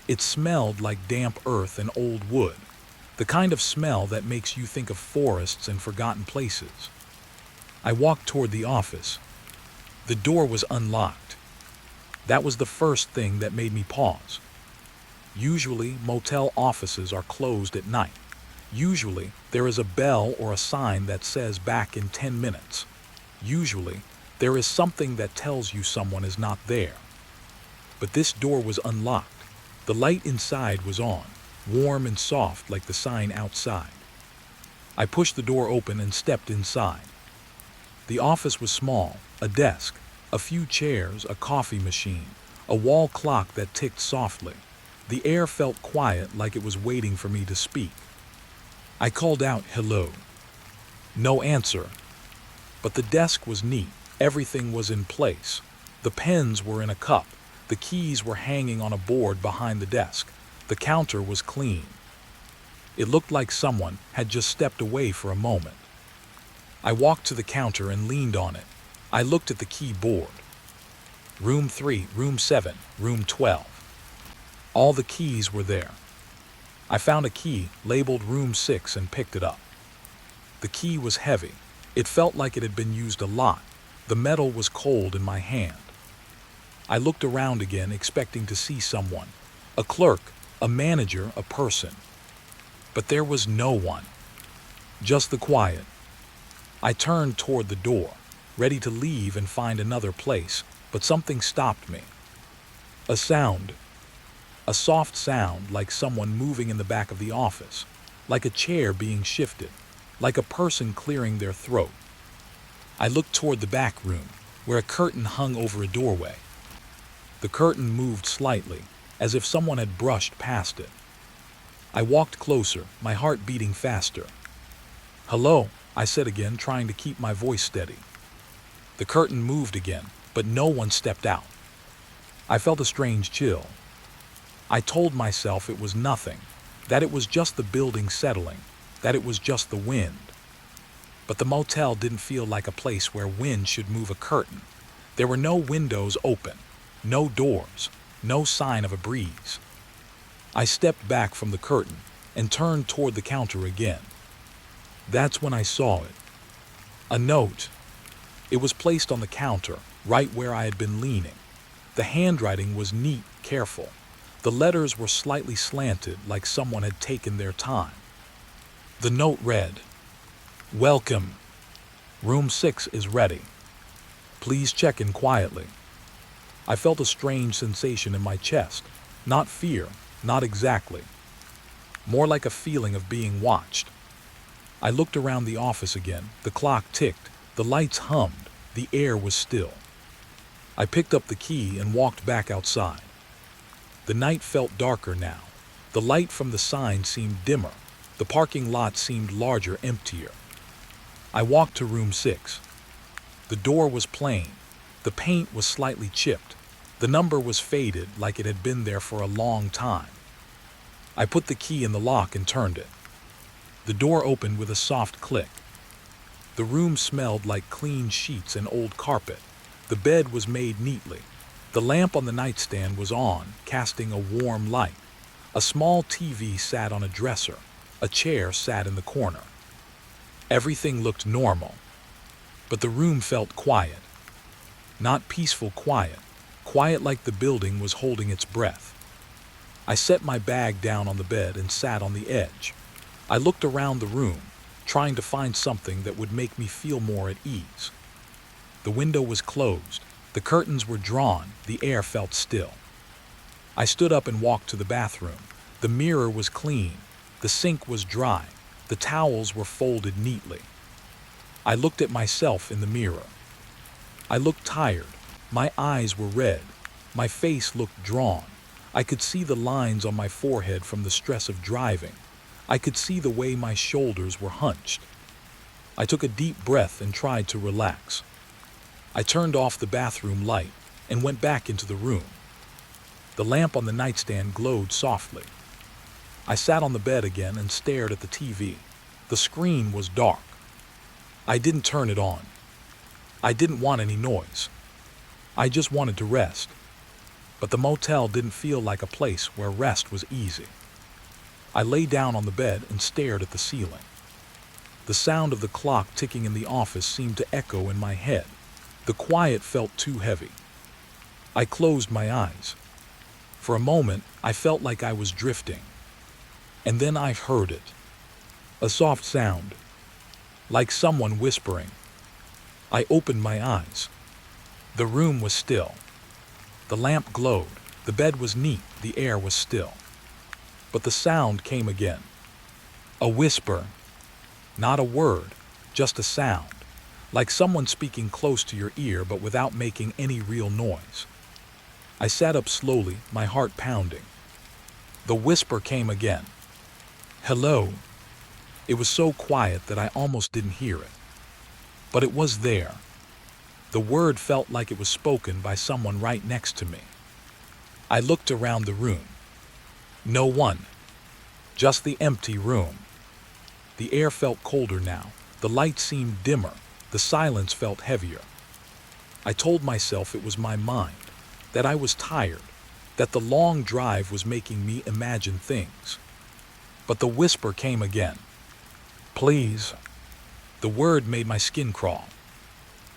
It smelled like damp earth and old wood, the kind of smell that makes you think of forests and forgotten places. I walked toward the office. The door was unlocked. That was the first thing that made me pause. Usually, motel offices are closed at night. Usually, there is a bell or a sign that says back in 10 minutes. Usually, there is something that tells you someone is not there. But this door was unlocked. The light inside was on, warm and soft like the sign outside. I pushed the door open and stepped inside. The office was small, a desk, a few chairs, a coffee machine, a wall clock that ticked softly. The air felt quiet, like it was waiting for me to speak. I called out, "Hello." No answer. But the desk was neat. Everything was in place. The pens were in a cup. The keys were hanging on a board behind the desk. The counter was clean. It looked like someone had just stepped away for a moment. I walked to the counter and leaned on it. I looked at the keyboard. Room 3, room 7, room 12. All the keys were there. I found a key labeled room 6 and picked it up. The key was heavy. It felt like it had been used a lot. The metal was cold in my hand. I looked around again, expecting to see someone. A clerk, a manager, a person. But there was no one. Just the quiet. I turned toward the door, ready to leave and find another place, but something stopped me. A sound. A soft sound, like someone moving in the back of the office, like a chair being shifted, like a person clearing their throat. I looked toward the back room. where a curtain hung over a doorway. The curtain moved slightly, as if someone had brushed past it. I walked closer, my heart beating faster. "Hello," I said again, trying to keep my voice steady. The curtain moved again, but no one stepped out. I felt a strange chill. I told myself it was nothing, that it was just the building settling, that it was just the wind. But the motel didn't feel like a place where wind should move a curtain. There were no windows open, no doors, no sign of a breeze. I stepped back from the curtain and turned toward the counter again. That's when I saw it. A note. It was placed on the counter, right where I had been leaning. The handwriting was neat, careful. The letters were slightly slanted, like someone had taken their time. The note read, "Welcome. Room 6 is ready. Please check in quietly." I felt a strange sensation in my chest. Not fear, not exactly. More like a feeling of being watched. I looked around the office again. The clock ticked, the lights hummed, the air was still. I picked up the key and walked back outside. The night felt darker now. The light from the sign seemed dimmer. The parking lot seemed larger, emptier. I walked to room 6. The door was plain. The paint was slightly chipped. The number was faded, like it had been there for a long time. I put the key in the lock and turned it. The door opened with a soft click. The room smelled like clean sheets and old carpet. The bed was made neatly. The lamp on the nightstand was on, casting a warm light. A small TV sat on a dresser. A chair sat in the corner. Everything looked normal, but the room felt quiet. Not peaceful quiet, quiet like the building was holding its breath. I set my bag down on the bed and sat on the edge. I looked around the room, trying to find something that would make me feel more at ease. The window was closed. The curtains were drawn. The air felt still. I stood up and walked to the bathroom. The mirror was clean. The sink was dry. The towels were folded neatly. I looked at myself in the mirror. I looked tired. My eyes were red. My face looked drawn. I could see the lines on my forehead from the stress of driving. I could see the way my shoulders were hunched. I took a deep breath and tried to relax. I turned off the bathroom light and went back into the room. The lamp on the nightstand glowed softly. I sat on the bed again and stared at the TV. The screen was dark. I didn't turn it on. I didn't want any noise. I just wanted to rest. But the motel didn't feel like a place where rest was easy. I lay down on the bed and stared at the ceiling. The sound of the clock ticking in the office seemed to echo in my head. The quiet felt too heavy. I closed my eyes. For a moment, I felt like I was drifting. And then I heard it. A soft sound, like someone whispering. I opened my eyes. The room was still. The lamp glowed. The bed was neat. The air was still. But the sound came again. A whisper. Not a word, just a sound. Like someone speaking close to your ear but without making any real noise. I sat up slowly, my heart pounding. The whisper came again. "Hello." It was so quiet that I almost didn't hear it. But it was there. The word felt like it was spoken by someone right next to me. I looked around the room. No one. Just the empty room. The air felt colder now. The light seemed dimmer. The silence felt heavier. I told myself it was my mind, that I was tired, that the long drive was making me imagine things. But the whisper came again. "Please." The word made my skin crawl.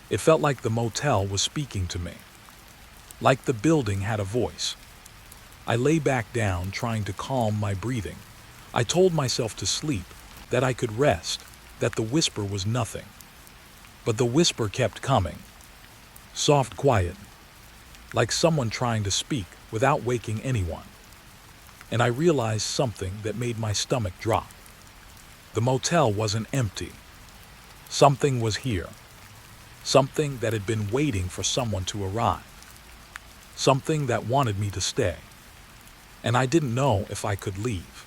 It felt like the motel was speaking to me. Like the building had a voice. I lay back down, trying to calm my breathing. I told myself to sleep, that I could rest, that the whisper was nothing. But the whisper kept coming. Soft, quiet, like someone trying to speak without waking anyone. And I realized something that made my stomach drop. The motel wasn't empty. Something was here. something that had been waiting for someone to arrive, something that wanted me to stay. And I didn't know if I could leave.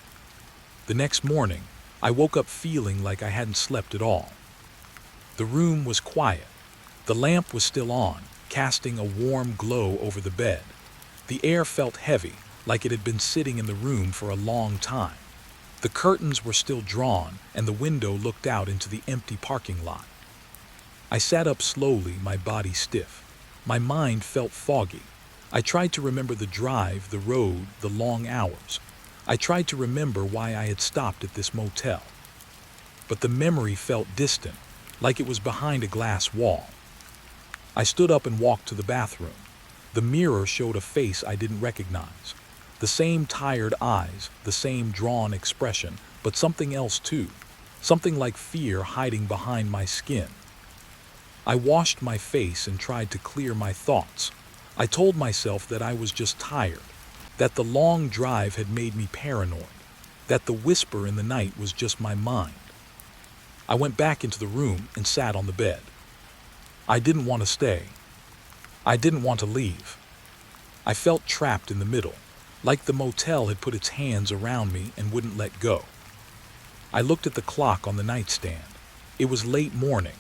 The next morning, I woke up feeling like I hadn't slept at all. The room was quiet. The lamp was still on, casting a warm glow over the bed. The air felt heavy, like it had been sitting in the room for a long time. The curtains were still drawn, and the window looked out into the empty parking lot. I sat up slowly, my body stiff. My mind felt foggy. I tried to remember the drive, the road, the long hours. I tried to remember why I had stopped at this motel. But the memory felt distant, like it was behind a glass wall. I stood up and walked to the bathroom. The mirror showed a face I didn't recognize. The same tired eyes, the same drawn expression, but something else too. Something like fear hiding behind my skin. I washed my face and tried to clear my thoughts. I told myself that I was just tired, that the long drive had made me paranoid, that the whisper in the night was just my mind. I went back into the room and sat on the bed. I didn't want to stay. I didn't want to leave. I felt trapped in the middle, like the motel had put its hands around me and wouldn't let go. I looked at the clock on the nightstand. It was late morning.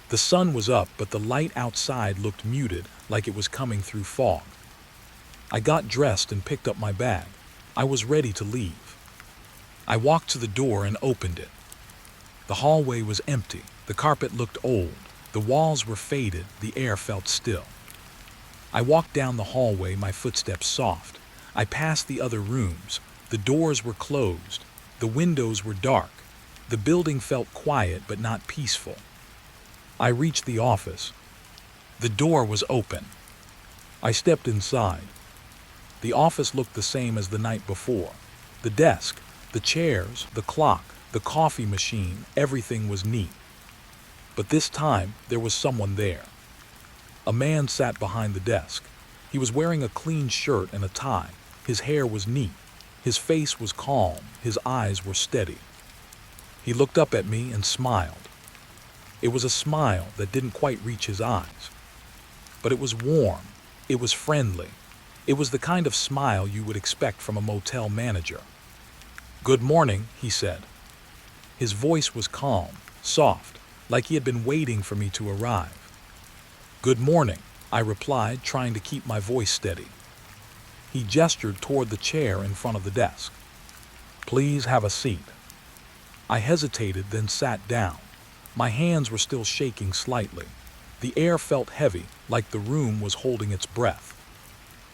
The sun was up, but the light outside looked muted, like it was coming through fog. I got dressed and picked up my bag. I was ready to leave. I walked to the door and opened it. The hallway was empty. The carpet looked old. The walls were faded. The air felt still. I walked down the hallway, my footsteps soft. I passed the other rooms. The doors were closed. The windows were dark. The building felt quiet but not peaceful. I reached the office. The door was open. I stepped inside. The office looked the same as the night before. The desk, the chairs, the clock, the coffee machine, everything was neat. But this time, there was someone there. A man sat behind the desk. He was wearing a clean shirt and a tie. His hair was neat. His face was calm. His eyes were steady. He looked up at me and smiled. It was a smile that didn't quite reach his eyes. But it was warm. It was friendly. It was the kind of smile you would expect from a motel manager. "Good morning," he said. His voice was calm, soft, like he had been waiting for me to arrive. "Good morning," I replied, trying to keep my voice steady. He gestured toward the chair in front of the desk. "Please have a seat." I hesitated, then sat down. My hands were still shaking slightly. The air felt heavy, like the room was holding its breath.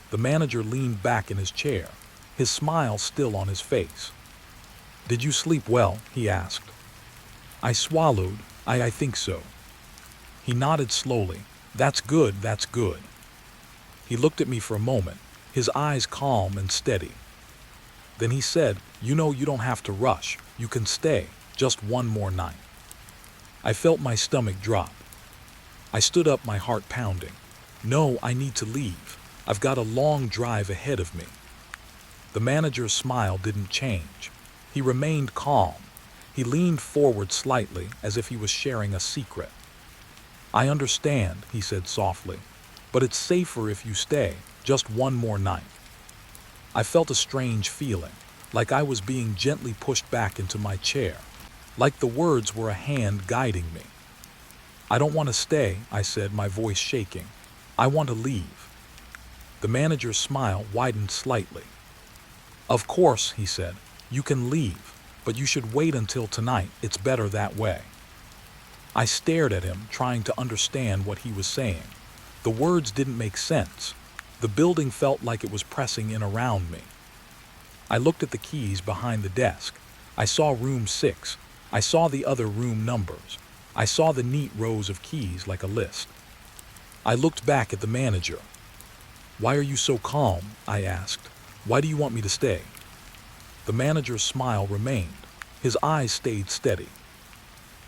The manager leaned back in his chair, his smile still on his face. "Did you sleep well?" he asked. I swallowed. I think so." He nodded slowly. That's good. He looked at me for a moment, his eyes calm and steady. Then he said, "You know you don't have to rush. You can stay, just one more night." I felt my stomach drop. I stood up, my heart pounding. "No, I need to leave. I've got a long drive ahead of me." The manager's smile didn't change. He remained calm. He leaned forward slightly, as if he was sharing a secret. "I understand," he said softly, "but it's safer if you stay, just one more night." I felt a strange feeling, like I was being gently pushed back into my chair, like the words were a hand guiding me. "I don't want to stay," I said, my voice shaking. "I want to leave." The manager's smile widened slightly. "Of course," he said, "you can leave, but you should wait until tonight. It's better that way." I stared at him, trying to understand what he was saying. The words didn't make sense. The building felt like it was pressing in around me. I looked at the keys behind the desk. I saw room 6. I saw the other room numbers. I saw the neat rows of keys like a list. I looked back at the manager. "Why are you so calm?" I asked. "Why do you want me to stay?" The manager's smile remained. His eyes stayed steady.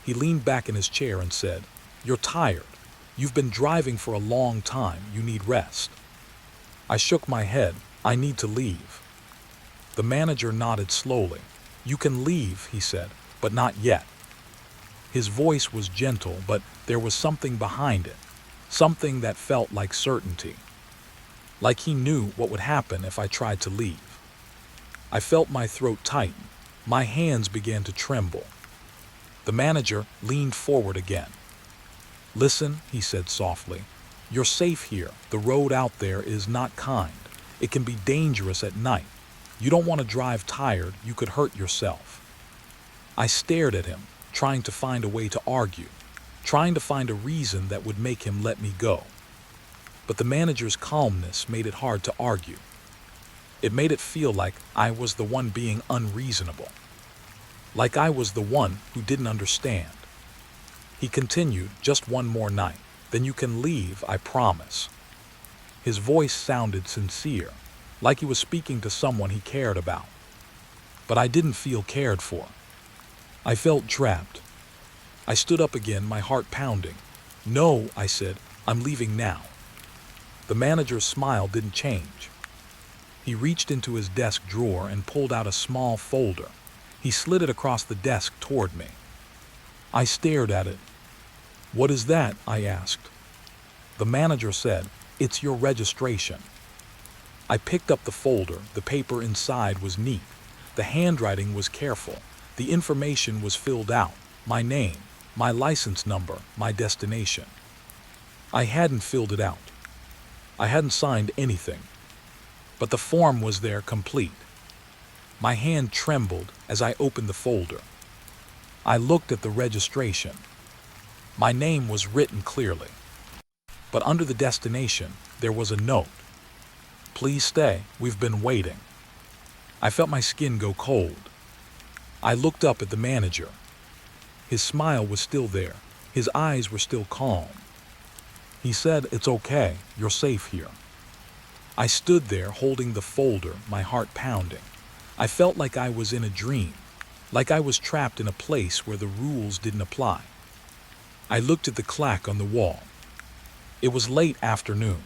He leaned back in his chair and said, "You're tired. You've been driving for a long time. You need rest." I shook my head. "I need to leave." The manager nodded slowly. "You can leave," he said, "but not yet." His voice was gentle, but there was something behind it, something that felt like certainty. Like he knew what would happen if I tried to leave. I felt my throat tighten. My hands began to tremble. The manager leaned forward again. "Listen," he said softly. "You're safe here. The road out there is not kind. It can be dangerous at night. You don't want to drive tired. You could hurt yourself." I stared at him, trying to find a way to argue, trying to find a reason that would make him let me go. But the manager's calmness made it hard to argue. It made it feel like I was the one being unreasonable, like I was the one who didn't understand. He continued, "Just one more night, then you can leave, I promise." His voice sounded sincere, like he was speaking to someone he cared about. But I didn't feel cared for. I felt trapped. I stood up again, my heart pounding. "No," I said, "I'm leaving now." The manager's smile didn't change. He reached into his desk drawer and pulled out a small folder. He slid it across the desk toward me. I stared at it. "What is that?" I asked. The manager said, "It's your registration." I picked up the folder. The paper inside was neat. The handwriting was careful. The information was filled out. My name, my license number, my destination. I hadn't filled it out. I hadn't signed anything. But the form was there, complete. My hand trembled as I opened the folder. I looked at the registration. My name was written clearly. But under the destination, there was a note. "Please stay, we've been waiting." I felt my skin go cold. I looked up at the manager. His smile was still there. His eyes were still calm. He said, "It's okay, you're safe here." I stood there holding the folder, my heart pounding. I felt like I was in a dream, like I was trapped in a place where the rules didn't apply. I looked at the clock on the wall. It was late afternoon.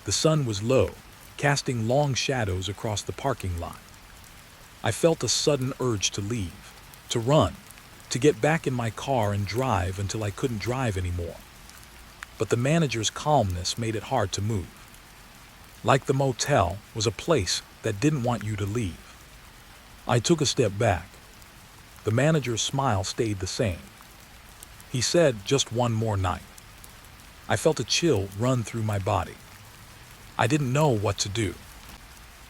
The sun was low, casting long shadows across the parking lot. I felt a sudden urge to leave, to run, to get back in my car and drive until I couldn't drive anymore. But the manager's calmness made it hard to move. Like the motel was a place that didn't want you to leave. I took a step back. The manager's smile stayed the same. He said, "Just one more night." I felt a chill run through my body. I didn't know what to do.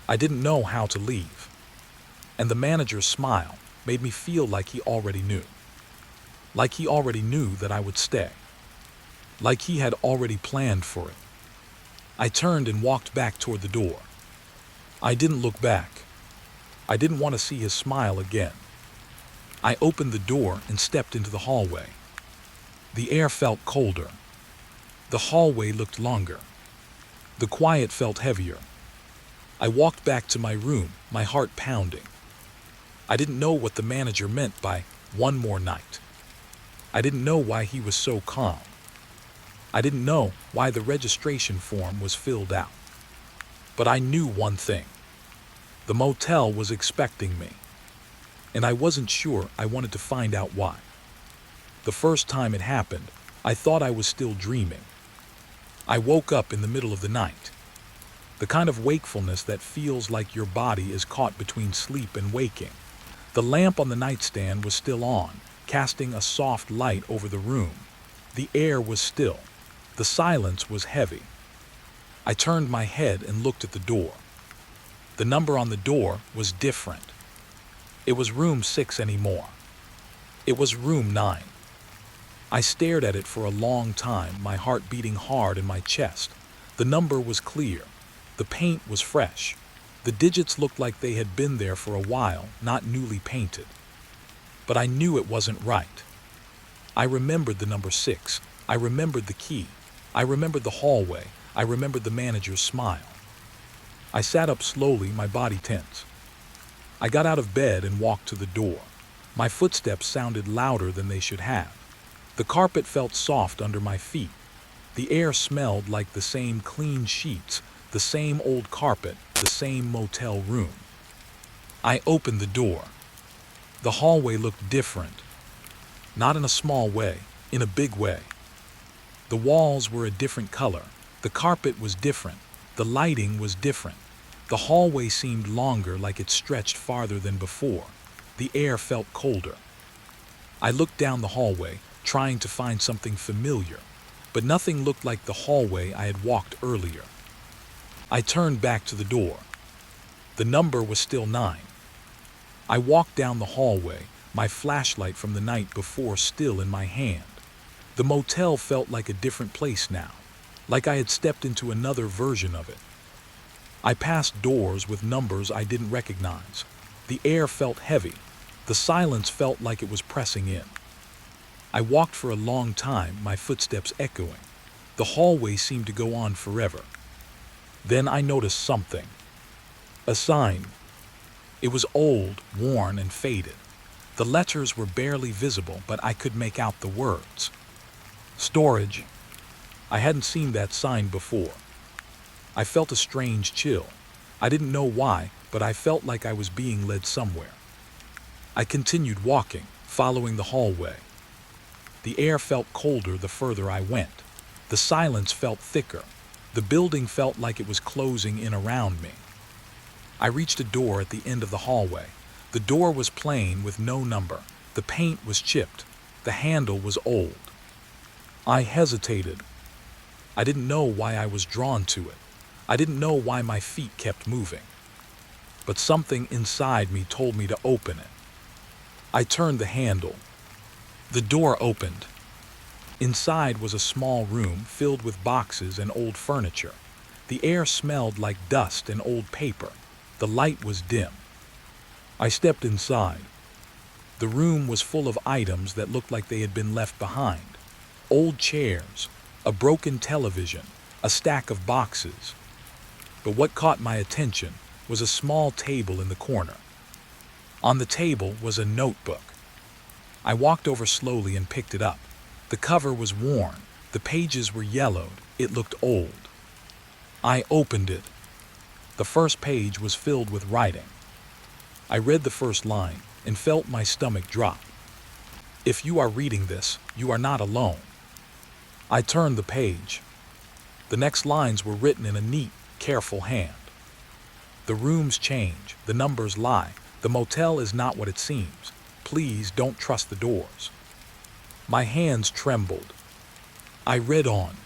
I didn't know how to leave. And the manager's smile made me feel like he already knew. Like he already knew that I would stay. Like he had already planned for it. I turned and walked back toward the door. I didn't look back. I didn't want to see his smile again. I opened the door and stepped into the hallway. The air felt colder. The hallway looked longer. The quiet felt heavier. I walked back to my room, my heart pounding. I didn't know what the manager meant by one more night. I didn't know why he was so calm. I didn't know why the registration form was filled out. But I knew one thing. The motel was expecting me. And I wasn't sure I wanted to find out why. The first time it happened, I thought I was still dreaming. I woke up in the middle of the night. The kind of wakefulness that feels like your body is caught between sleep and waking. The lamp on the nightstand was still on, casting a soft light over the room. The air was still. The silence was heavy. I turned my head and looked at the door. The number on the door was different. It was room 6 anymore. It was room 9. I stared at it for a long time, my heart beating hard in my chest. The number was clear. The paint was fresh. The digits looked like they had been there for a while, not newly painted. But I knew it wasn't right. I remembered the number 6. I remembered the key. I remembered the hallway. I remembered the manager's smile. I sat up slowly, my body tense. I got out of bed and walked to the door. My footsteps sounded louder than they should have. The carpet felt soft under my feet. The air smelled like the same clean sheets, the same old carpet, the same motel room. I opened the door. The hallway looked different. Not in a small way, in a big way. The walls were a different color. The carpet was different. The lighting was different. The hallway seemed longer, like it stretched farther than before. The air felt colder. I looked down the hallway, trying to find something familiar, but nothing looked like the hallway I had walked earlier. I turned back to the door. The number was still 9. I walked down the hallway, my flashlight from the night before still in my hand. The motel felt like a different place now, like I had stepped into another version of it. I passed doors with numbers I didn't recognize. The air felt heavy. The silence felt like it was pressing in. I walked for a long time, my footsteps echoing. The hallway seemed to go on forever. Then I noticed something. A sign. It was old, worn, and faded. The letters were barely visible, but I could make out the words. Storage. I hadn't seen that sign before. I felt a strange chill. I didn't know why, but I felt like I was being led somewhere. I continued walking, following the hallway. The air felt colder the further I went. The silence felt thicker. The building felt like it was closing in around me. I reached a door at the end of the hallway. The door was plain with no number. The paint was chipped. The handle was old. I hesitated. I didn't know why I was drawn to it. I didn't know why my feet kept moving. But something inside me told me to open it. I turned the handle. The door opened. Inside was a small room filled with boxes and old furniture. The air smelled like dust and old paper. The light was dim. I stepped inside. The room was full of items that looked like they had been left behind. Old chairs, a broken television, a stack of boxes. But what caught my attention was a small table in the corner. On the table was a notebook. I walked over slowly and picked it up. The cover was worn. The pages were yellowed. It looked old. I opened it. The first page was filled with writing. I read the first line and felt my stomach drop. If you are reading this, you are not alone. I turned the page. The next lines were written in a neat, careful hand. The rooms change, the numbers lie. The motel is not what it seems. Please don't trust the doors. My hands trembled. I read on.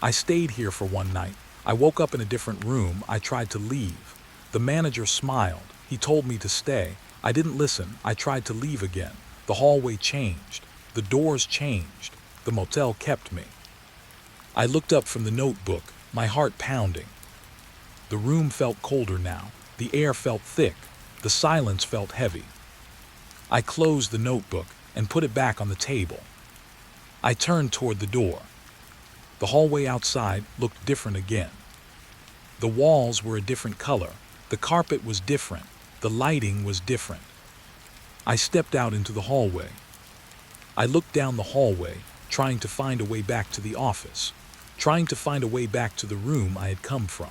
I stayed here for one night. I woke up in a different room. I tried to leave. The manager smiled. He told me to stay. I didn't listen. I tried to leave again. The hallway changed. The doors changed. The motel kept me. I looked up from the notebook, my heart pounding. The room felt colder now. The air felt thick. The silence felt heavy. I closed the notebook and put it back on the table. I turned toward the door. The hallway outside looked different again. The walls were a different color. The carpet was different. The lighting was different. I stepped out into the hallway. I looked down the hallway, trying to find a way back to the office, trying to find a way back to the room I had come from.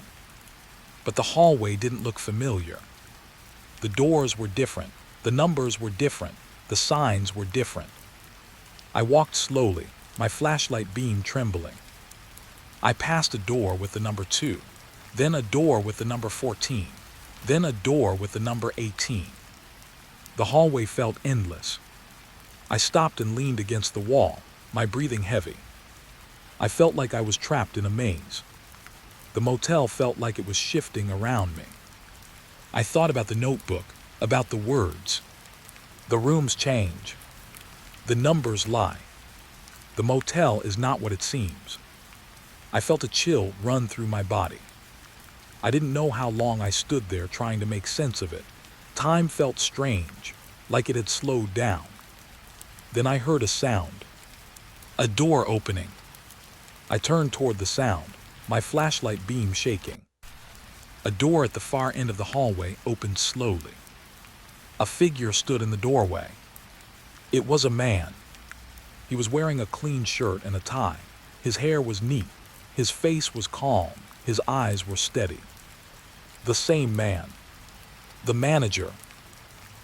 But the hallway didn't look familiar. The doors were different. The numbers were different. The signs were different. I walked slowly, my flashlight beam trembling. I passed a door with the number 2, then a door with the number 14, then a door with the number 18. The hallway felt endless. I stopped and leaned against the wall, my breathing heavy. I felt like I was trapped in a maze. The motel felt like it was shifting around me. I thought about the notebook, about the words. The rooms change. The numbers lie. The motel is not what it seems. I felt a chill run through my body. I didn't know how long I stood there trying to make sense of it. Time felt strange, like it had slowed down. Then I heard a sound. A door opening. I turned toward the sound, my flashlight beam shaking. A door at the far end of the hallway opened slowly. A figure stood in the doorway. It was a man. He was wearing a clean shirt and a tie. His hair was neat. His face was calm. His eyes were steady. The same man. The manager.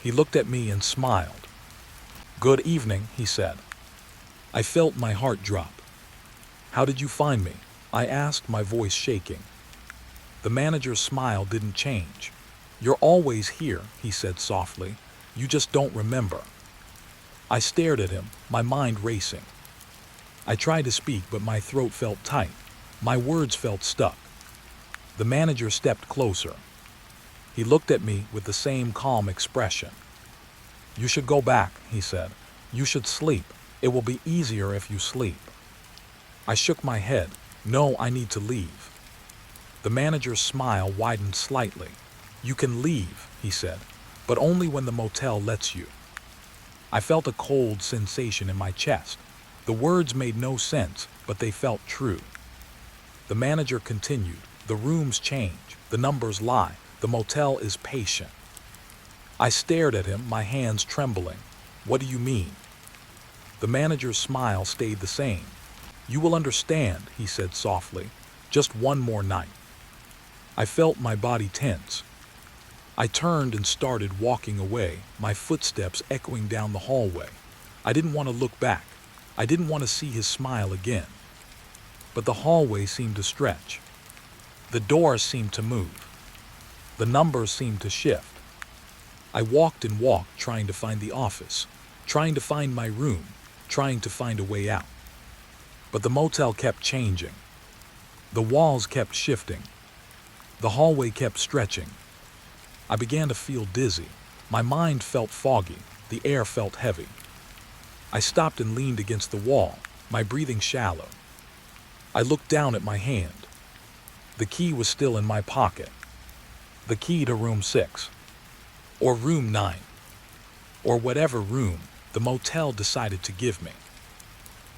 He looked at me and smiled. "Good evening," he said. I felt my heart drop. "How did you find me?" I asked, my voice shaking. The manager's smile didn't change. "You're always here," he said softly. "You just don't remember." I stared at him, my mind racing. I tried to speak, but my throat felt tight. My words felt stuck. The manager stepped closer. He looked at me with the same calm expression. "You should go back," he said. "You should sleep. It will be easier if you sleep." I shook my head. "No, I need to leave." The manager's smile widened slightly. "You can leave," he said, "but only when the motel lets you." I felt a cold sensation in my chest. The words made no sense, but they felt true. The manager continued, "The rooms change, the numbers lie, the motel is patient." I stared at him, my hands trembling. "What do you mean?" The manager's smile stayed the same. "You will understand," he said softly. "Just one more night." I felt my body tense. I turned and started walking away, my footsteps echoing down the hallway. I didn't want to look back. I didn't want to see his smile again. But the hallway seemed to stretch. The doors seemed to move. The numbers seemed to shift. I walked and walked, trying to find the office, trying to find my room, trying to find a way out. But the motel kept changing. The walls kept shifting. The hallway kept stretching. I began to feel dizzy. My mind felt foggy. The air felt heavy. I stopped and leaned against the wall, my breathing shallow. I looked down at my hand. The key was still in my pocket. The key to room 6. Or room 9. Or whatever room the motel decided to give me.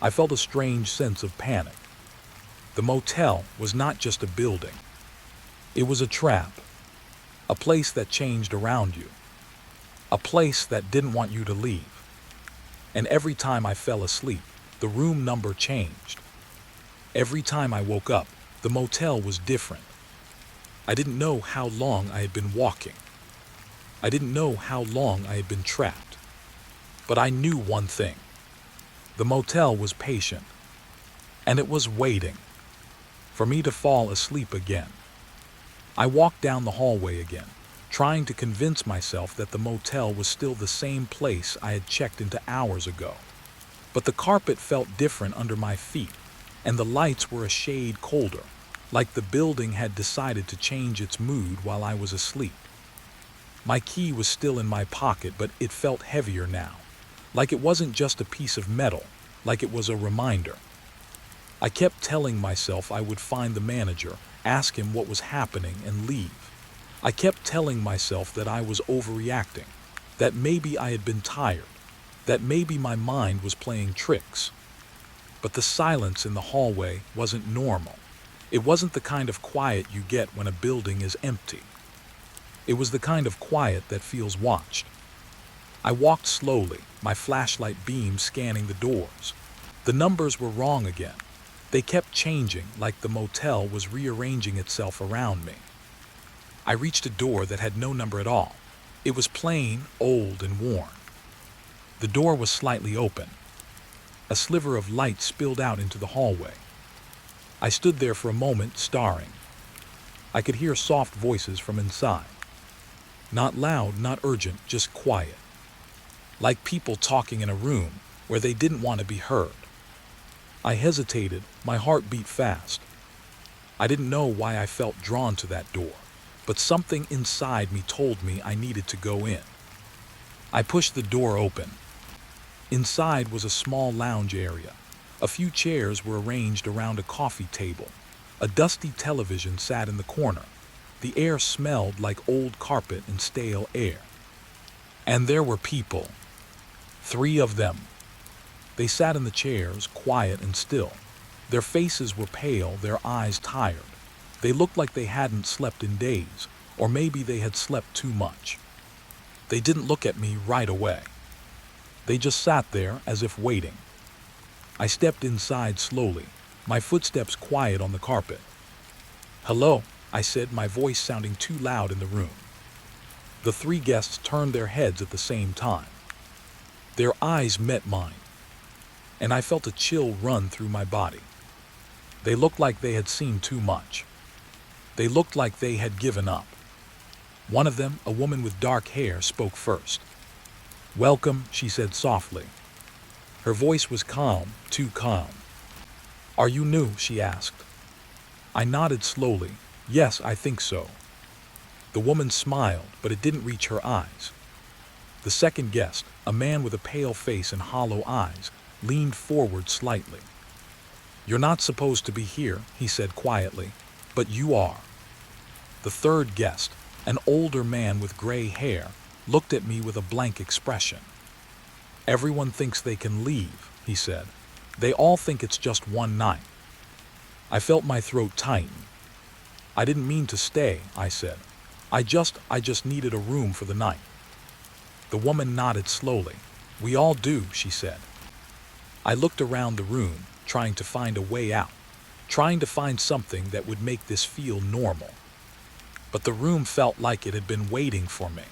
I felt a strange sense of panic. The motel was not just a building. It was a trap. A place that changed around you. A place that didn't want you to leave. And every time I fell asleep, the room number changed. Every time I woke up, the motel was different. I didn't know how long I had been walking. I didn't know how long I had been trapped. But I knew one thing. The motel was patient. And it was waiting for me to fall asleep again. I walked down the hallway again, trying to convince myself that the motel was still the same place I had checked into hours ago. But the carpet felt different under my feet, and the lights were a shade colder, like the building had decided to change its mood while I was asleep. My key was still in my pocket, but it felt heavier now, like it wasn't just a piece of metal, like it was a reminder. I kept telling myself I would find the manager, ask him what was happening, and leave. I kept telling myself that I was overreacting, that maybe I had been tired, that maybe my mind was playing tricks. But the silence in the hallway wasn't normal. It wasn't the kind of quiet you get when a building is empty. It was the kind of quiet that feels watched. I walked slowly, my flashlight beam scanning the doors. The numbers were wrong again. They kept changing, like the motel was rearranging itself around me. I reached a door that had no number at all. It was plain, old, and worn. The door was slightly open. A sliver of light spilled out into the hallway. I stood there for a moment, staring. I could hear soft voices from inside. Not loud, not urgent, just quiet. Like people talking in a room where they didn't want to be heard. I hesitated, my heart beat fast. I didn't know why I felt drawn to that door, but something inside me told me I needed to go in. I pushed the door open. Inside was a small lounge area. A few chairs were arranged around a coffee table. A dusty television sat in the corner. The air smelled like old carpet and stale air. And there were people. 3 of them. They sat in the chairs, quiet and still. Their faces were pale, their eyes tired. They looked like they hadn't slept in days, or maybe they had slept too much. They didn't look at me right away. They just sat there as if waiting. I stepped inside slowly, my footsteps quiet on the carpet. "Hello," I said, my voice sounding too loud in the room. The 3 guests turned their heads at the same time. Their eyes met mine, and I felt a chill run through my body. They looked like they had seen too much. They looked like they had given up. One of them, a woman with dark hair, spoke first. "Welcome," she said softly. Her voice was calm, too calm. "Are you new?" she asked. I nodded slowly. "Yes, I think so." The woman smiled, but it didn't reach her eyes. The second guest, a man with a pale face and hollow eyes, leaned forward slightly. "You're not supposed to be here," he said quietly, "but you are." The third guest, an older man with gray hair, looked at me with a blank expression. "Everyone thinks they can leave," he said. "They all think it's just one night." I felt my throat tighten. "I didn't mean to stay," I said. I just needed a room for the night." The woman nodded slowly. "We all do," she said. I looked around the room, trying to find a way out, trying to find something that would make this feel normal. But the room felt like it had been waiting for me.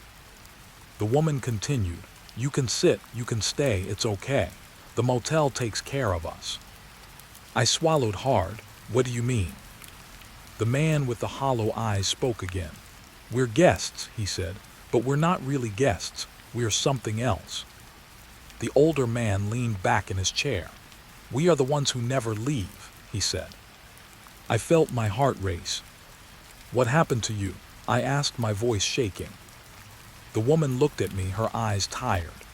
The woman continued, "You can sit, you can stay, it's okay. The motel takes care of us." I swallowed hard. "What do you mean?" The man with the hollow eyes spoke again. "We're guests," he said, "but we're not really guests. We're something else." The older man leaned back in his chair. "We are the ones who never leave," he said. I felt my heart race. "What happened to you?" I asked, my voice shaking. The woman looked at me, her eyes tired.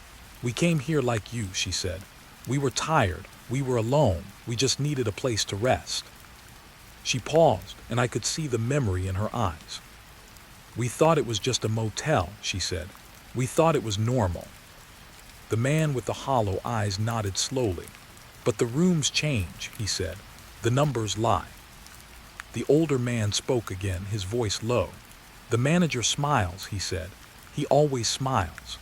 "We came here like you," she said. "We were tired, we were alone, we just needed a place to rest." She paused, and I could see the memory in her eyes. "We thought it was just a motel," she said. "We thought it was normal." The man with the hollow eyes nodded slowly. "But the rooms change," he said. "The numbers lie." The older man spoke again, his voice low. "The manager smiles," he said. "He always smiles."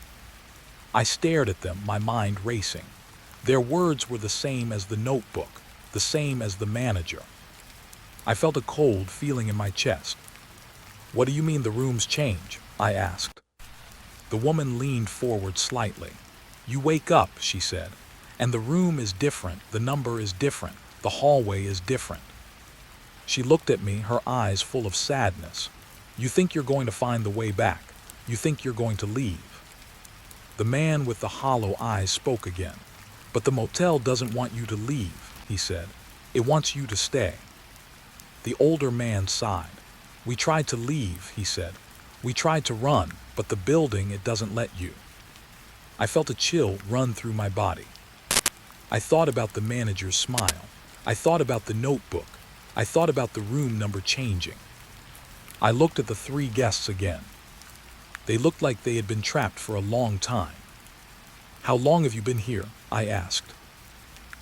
I stared at them, my mind racing. Their words were the same as the notebook, the same as the manager. I felt a cold feeling in my chest. "What do you mean the rooms change?" I asked. The woman leaned forward slightly. "You wake up," she said, "and the room is different, the number is different, the hallway is different." She looked at me, her eyes full of sadness. "You think you're going to find the way back. You think you're going to leave." The man with the hollow eyes spoke again. "But the motel doesn't want you to leave," he said. "It wants you to stay." The older man sighed. "We tried to leave," he said. "We tried to run, but the building, it doesn't let you." I felt a chill run through my body. I thought about the manager's smile. I thought about the notebook. I thought about the room number changing. I looked at the three guests again. They looked like they had been trapped for a long time. "How long have you been here?" I asked.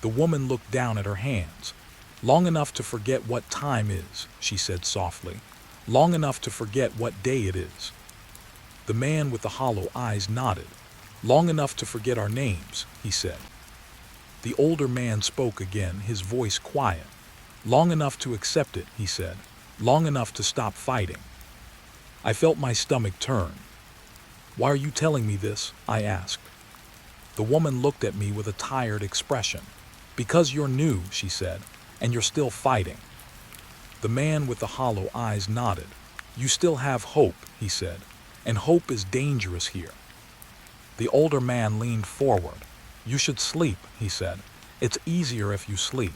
The woman looked down at her hands. "Long enough to forget what time is," she said softly. "Long enough to forget what day it is." The man with the hollow eyes nodded. "Long enough to forget our names," he said. The older man spoke again, his voice quiet. "Long enough to accept it," he said. "Long enough to stop fighting." I felt my stomach turn. "Why are you telling me this?" I asked. The woman looked at me with a tired expression. "Because you're new," she said, "and you're still fighting." The man with the hollow eyes nodded. "You still have hope," he said, "and hope is dangerous here." The older man leaned forward. "You should sleep," he said. "It's easier if you sleep."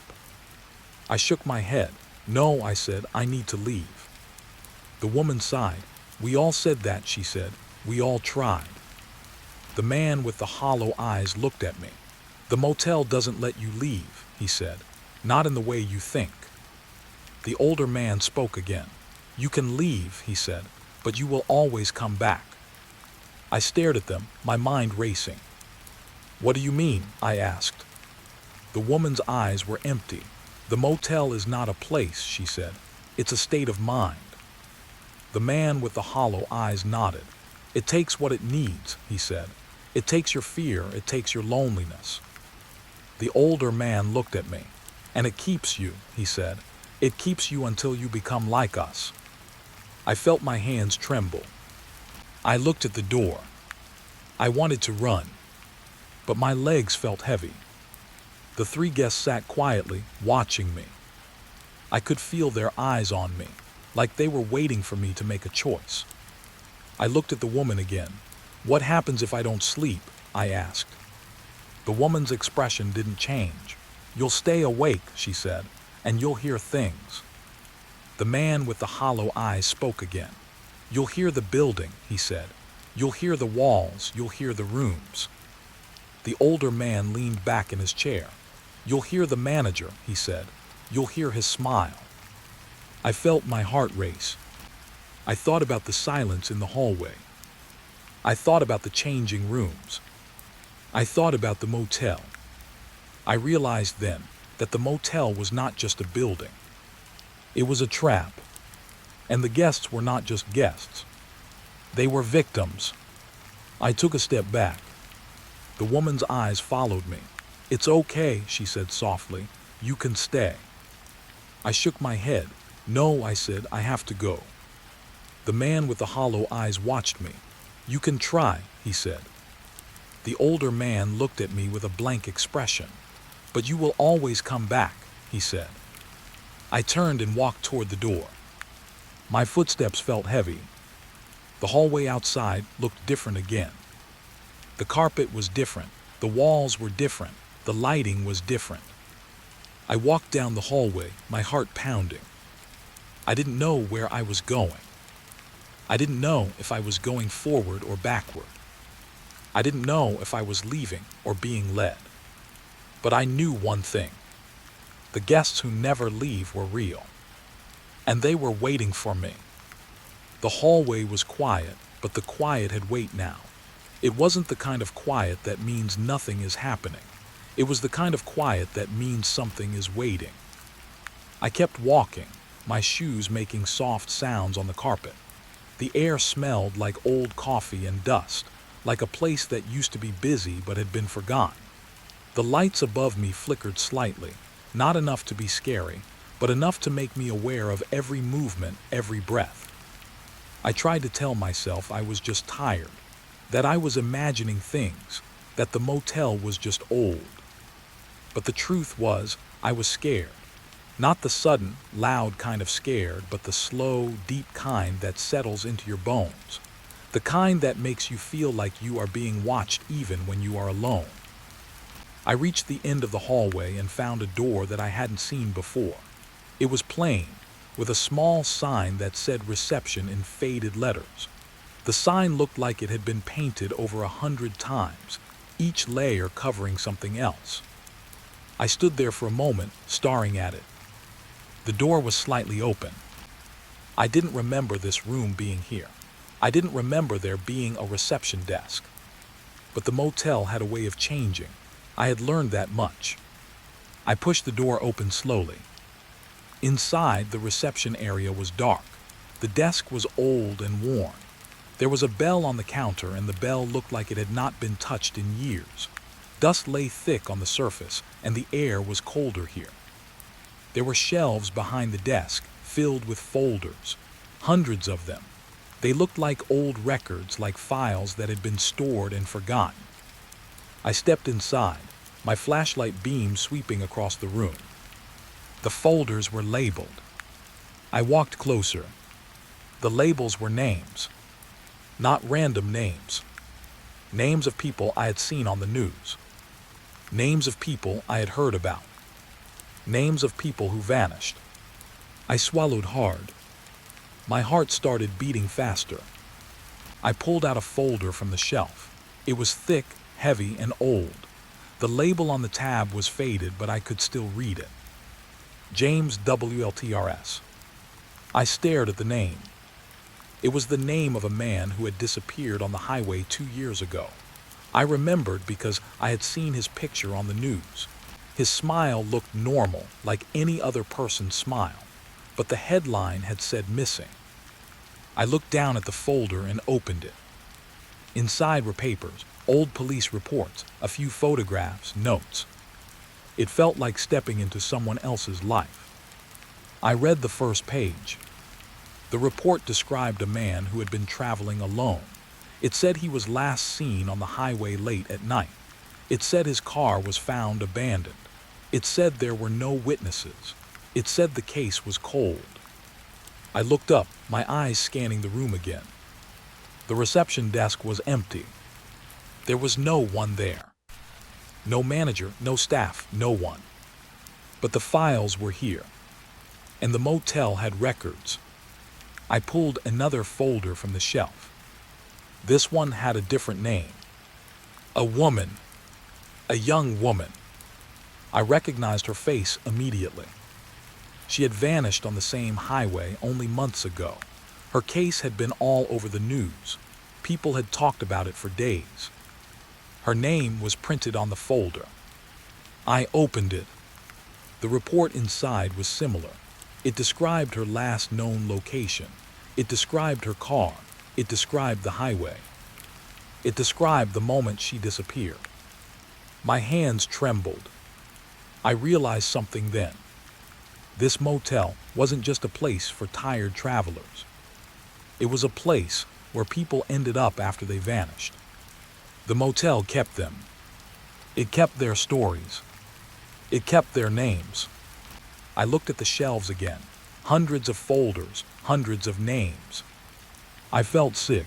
I shook my head. "No," I said, "I need to leave." The woman sighed. "We all said that," she said. "We all tried." The man with the hollow eyes looked at me. "The motel doesn't let you leave," he said. "Not in the way you think." The older man spoke again. "You can leave," he said, "but you will always come back." I stared at them, my mind racing. "What do you mean?" I asked. The woman's eyes were empty. "The motel is not a place," she said. "It's a state of mind." The man with the hollow eyes nodded. "It takes what it needs," he said. "It takes your fear, it takes your loneliness." The older man looked at me. "And it keeps you," he said. "It keeps you until you become like us." I felt my hands tremble. I looked at the door. I wanted to run. but my legs felt heavy. The three guests sat quietly, watching me. I could feel their eyes on me, like they were waiting for me to make a choice. I looked at the woman again. "What happens if I don't sleep?" I asked. The woman's expression didn't change. "You'll stay awake," she said, "and you'll hear things." The man with the hollow eyes spoke again. "You'll hear the building," he said. "You'll hear the walls, you'll hear the rooms." The older man leaned back in his chair. "You'll hear the manager," he said. "You'll hear his smile." I felt my heart race. I thought about the silence in the hallway. I thought about the changing rooms. I thought about the motel. I realized then that the motel was not just a building. It was a trap. And the guests were not just guests. They were victims. I took a step back. The woman's eyes followed me. "It's okay," she said softly. "You can stay." I shook my head. "No," I said, "I have to go." The man with the hollow eyes watched me. "You can try," he said. The older man looked at me with a blank expression. "But you will always come back," he said. I turned and walked toward the door. My footsteps felt heavy. The hallway outside looked different again. The carpet was different. The walls were different. The lighting was different. I walked down the hallway, my heart pounding. I didn't know where I was going. I didn't know if I was going forward or backward. I didn't know if I was leaving or being led. But I knew one thing. The guests who never leave were real. And they were waiting for me. The hallway was quiet, but the quiet had weight now. It wasn't the kind of quiet that means nothing is happening. It was the kind of quiet that means something is waiting. I kept walking, my shoes making soft sounds on the carpet. The air smelled like old coffee and dust, like a place that used to be busy but had been forgotten. The lights above me flickered slightly, not enough to be scary, but enough to make me aware of every movement, every breath. I tried to tell myself I was just tired, that I was imagining things, that the motel was just old. But the truth was, I was scared. Not the sudden, loud kind of scared, but the slow, deep kind that settles into your bones. The kind that makes you feel like you are being watched even when you are alone. I reached the end of the hallway and found a door that I hadn't seen before. It was plain, with a small sign that said reception in faded letters. The sign looked like it had been painted over 100 times, each layer covering something else. I stood there for a moment, staring at it. The door was slightly open. I didn't remember this room being here. I didn't remember there being a reception desk. But the motel had a way of changing. I had learned that much. I pushed the door open slowly. Inside, the reception area was dark. The desk was old and worn. There was a bell on the counter, and the bell looked like it had not been touched in years. Dust lay thick on the surface, and the air was colder here. There were shelves behind the desk, filled with folders, hundreds of them. They looked like old records, like files that had been stored and forgotten. I stepped inside, my flashlight beam sweeping across the room. The folders were labeled. I walked closer. The labels were names. Not random names. Names of people I had seen on the news. Names of people I had heard about. Names of people who vanished. I swallowed hard. My heart started beating faster. I pulled out a folder from the shelf. It was thick, heavy, and old. The label on the tab was faded, but I could still read it. James WLTRS. I stared at the name. It was the name of a man who had disappeared on the highway 2 years ago. I remembered because I had seen his picture on the news. His smile looked normal, like any other person's smile, but the headline had said missing. I looked down at the folder and opened it. Inside were papers, old police reports, a few photographs, notes. It felt like stepping into someone else's life. I read the first page. The report described a man who had been traveling alone. It said he was last seen on the highway late at night. It said his car was found abandoned. It said there were no witnesses. It said the case was cold. I looked up, my eyes scanning the room again. The reception desk was empty. There was no one there. No manager, no staff, no one. But the files were here. And the motel had records. I pulled another folder from the shelf. This one had a different name. A woman. A young woman. I recognized her face immediately. She had vanished on the same highway only months ago. Her case had been all over the news. People had talked about it for days. Her name was printed on the folder. I opened it. The report inside was similar. It described her last known location. It described her car. It described the highway. It described the moment she disappeared. My hands trembled. I realized something then. This motel wasn't just a place for tired travelers. It was a place where people ended up after they vanished. The motel kept them. It kept their stories. It kept their names. I looked at the shelves again. Hundreds of folders, hundreds of names. I felt sick.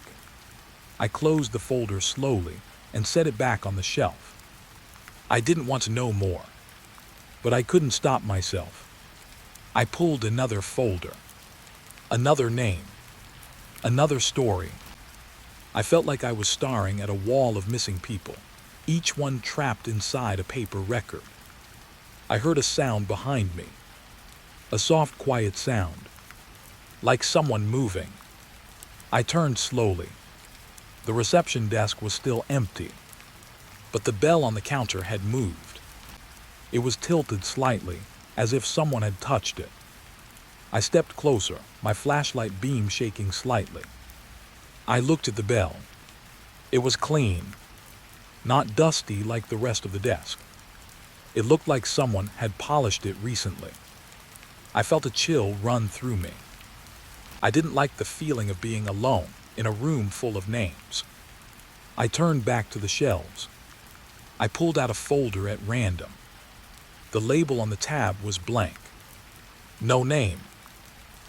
I closed the folder slowly and set it back on the shelf. I didn't want to know more, but I couldn't stop myself. I pulled another folder. Another name. Another story. I felt like I was staring at a wall of missing people, each one trapped inside a paper record. I heard a sound behind me. A soft, quiet sound, like someone moving. I turned slowly. The reception desk was still empty, but the bell on the counter had moved. It was tilted slightly, as if someone had touched it. I stepped closer, my flashlight beam shaking slightly. I looked at the bell. It was clean, not dusty like the rest of the desk. It looked like someone had polished it recently. I felt a chill run through me. I didn't like the feeling of being alone in a room full of names. I turned back to the shelves. I pulled out a folder at random. The label on the tab was blank. No name.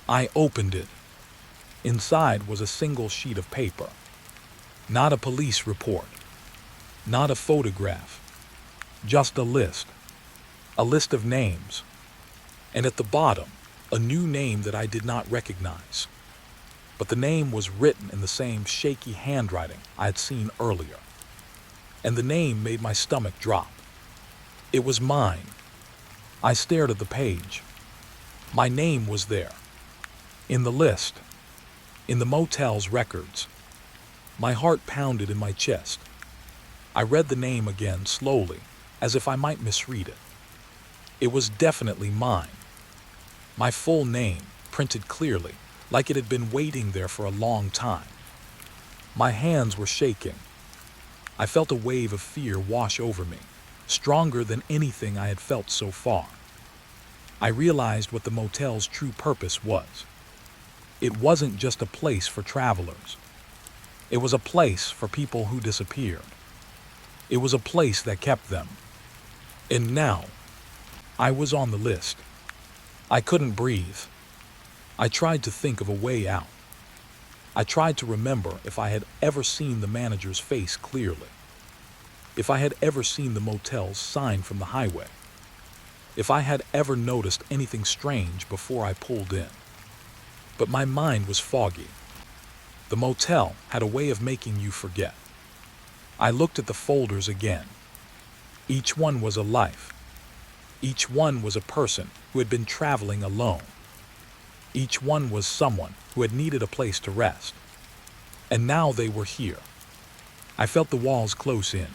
I opened it. Inside was a single sheet of paper. Not a police report. Not a photograph. Just a list. A list of names. And at the bottom, a new name that I did not recognize. But the name was written in the same shaky handwriting I had seen earlier. And the name made my stomach drop. It was mine. I stared at the page. My name was there. In the list. In the motel's records. My heart pounded in my chest. I read the name again slowly, as if I might misread it. It was definitely mine. My full name, printed clearly, like it had been waiting there for a long time. My hands were shaking. I felt a wave of fear wash over me, stronger than anything I had felt so far. I realized what the motel's true purpose was. It wasn't just a place for travelers. It was a place for people who disappeared. It was a place that kept them. And now, I was on the list. I couldn't breathe. I tried to think of a way out. I tried to remember if I had ever seen the manager's face clearly. If I had ever seen the motel's sign from the highway. If I had ever noticed anything strange before I pulled in. But my mind was foggy. The motel had a way of making you forget. I looked at the folders again. Each one was a life. Each one was a person who had been traveling alone. Each one was someone who had needed a place to rest. And now they were here. I felt the walls close in.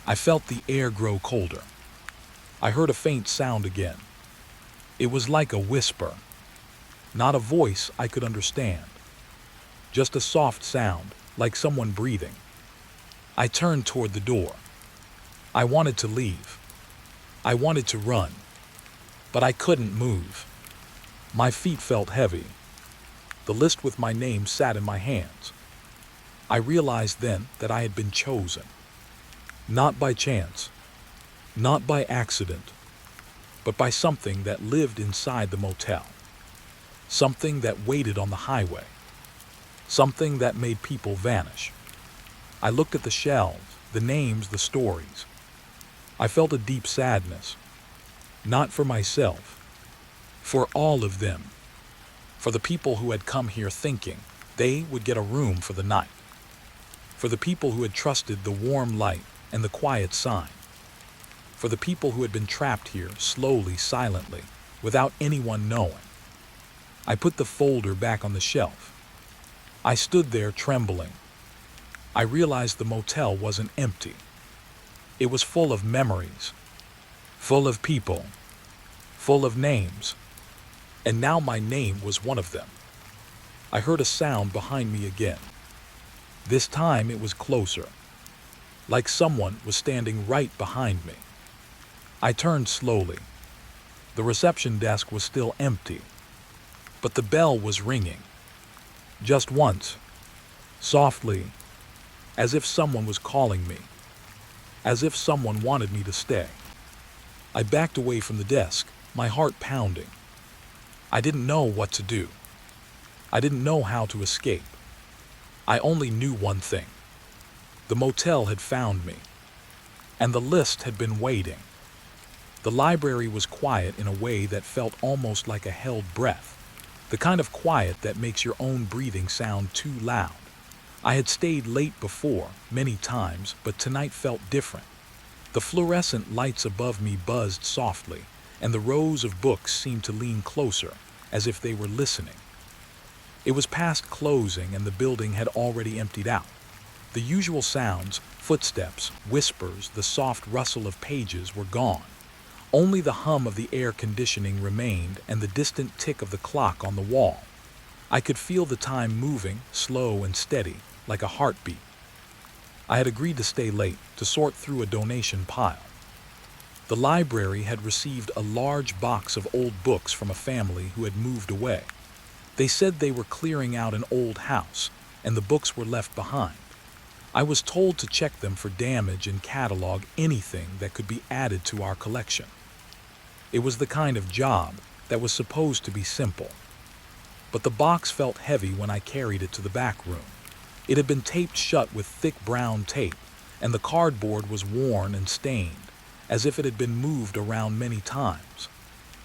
I felt the air grow colder. I heard a faint sound again. It was like a whisper. Not a voice I could understand. Just a soft sound, like someone breathing. I turned toward the door. I wanted to leave. I wanted to run. But I couldn't move. My feet felt heavy. The list with my name sat in my hands. I realized then that I had been chosen. Not by chance, not by accident, but by something that lived inside the motel. Something that waited on the highway. Something that made people vanish. I looked at the shelves, the names, the stories. I felt a deep sadness. Not for myself. For all of them. For the people who had come here thinking they would get a room for the night. For the people who had trusted the warm light and the quiet sign. For the people who had been trapped here slowly, silently, without anyone knowing. I put the folder back on the shelf. I stood there trembling. I realized the motel wasn't empty. It was full of memories, full of people, full of names. And now my name was one of them. I heard a sound behind me again. This time it was closer, like someone was standing right behind me. I turned slowly. The reception desk was still empty, but the bell was ringing. Just once, softly, as if someone was calling me, as if someone wanted me to stay. I backed away from the desk, my heart pounding. I didn't know what to do. I didn't know how to escape. I only knew one thing. The motel had found me, and the list had been waiting. The library was quiet in a way that felt almost like a held breath, the kind of quiet that makes your own breathing sound too loud. I had stayed late before, many times, but tonight felt different. The fluorescent lights above me buzzed softly, and the rows of books seemed to lean closer, as if they were listening. It was past closing and the building had already emptied out. The usual sounds, footsteps, whispers, the soft rustle of pages were gone. Only the hum of the air conditioning remained and the distant tick of the clock on the wall. I could feel the time moving, slow and steady, like a heartbeat. I had agreed to stay late, to sort through a donation pile. The library had received a large box of old books from a family who had moved away. They said they were clearing out an old house, and the books were left behind. I was told to check them for damage and catalog anything that could be added to our collection. It was the kind of job that was supposed to be simple. But the box felt heavy when I carried it to the back room. It had been taped shut with thick brown tape, and the cardboard was worn and stained, as if it had been moved around many times.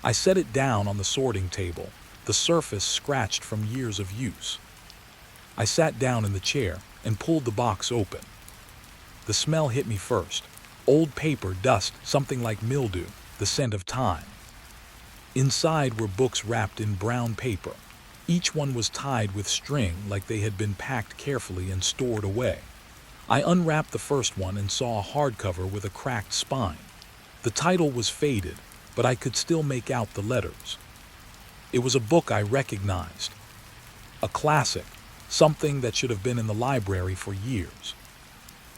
I set it down on the sorting table, the surface scratched from years of use. I sat down in the chair and pulled the box open. The smell hit me first. Old paper, dust, something like mildew, the scent of time. Inside were books wrapped in brown paper. Each one was tied with string like they had been packed carefully and stored away. I unwrapped the first one and saw a hardcover with a cracked spine. The title was faded, but I could still make out the letters. It was a book I recognized. A classic, something that should have been in the library for years.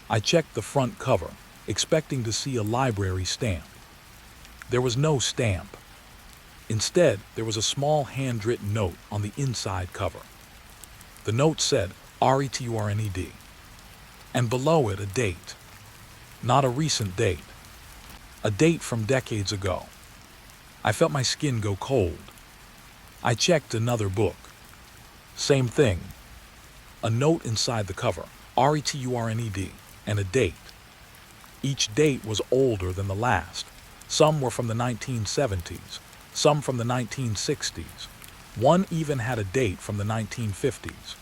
I checked the front cover, expecting to see a library stamp. There was no stamp. Instead, there was a small handwritten note on the inside cover. The note said, "RETURNED," and below it a date. Not a recent date. A date from decades ago. I felt my skin go cold. I checked another book. Same thing. A note inside the cover, RETURNED, and a date. Each date was older than the last. Some were from the 1970s, some from the 1960s. One even had a date from the 1950s.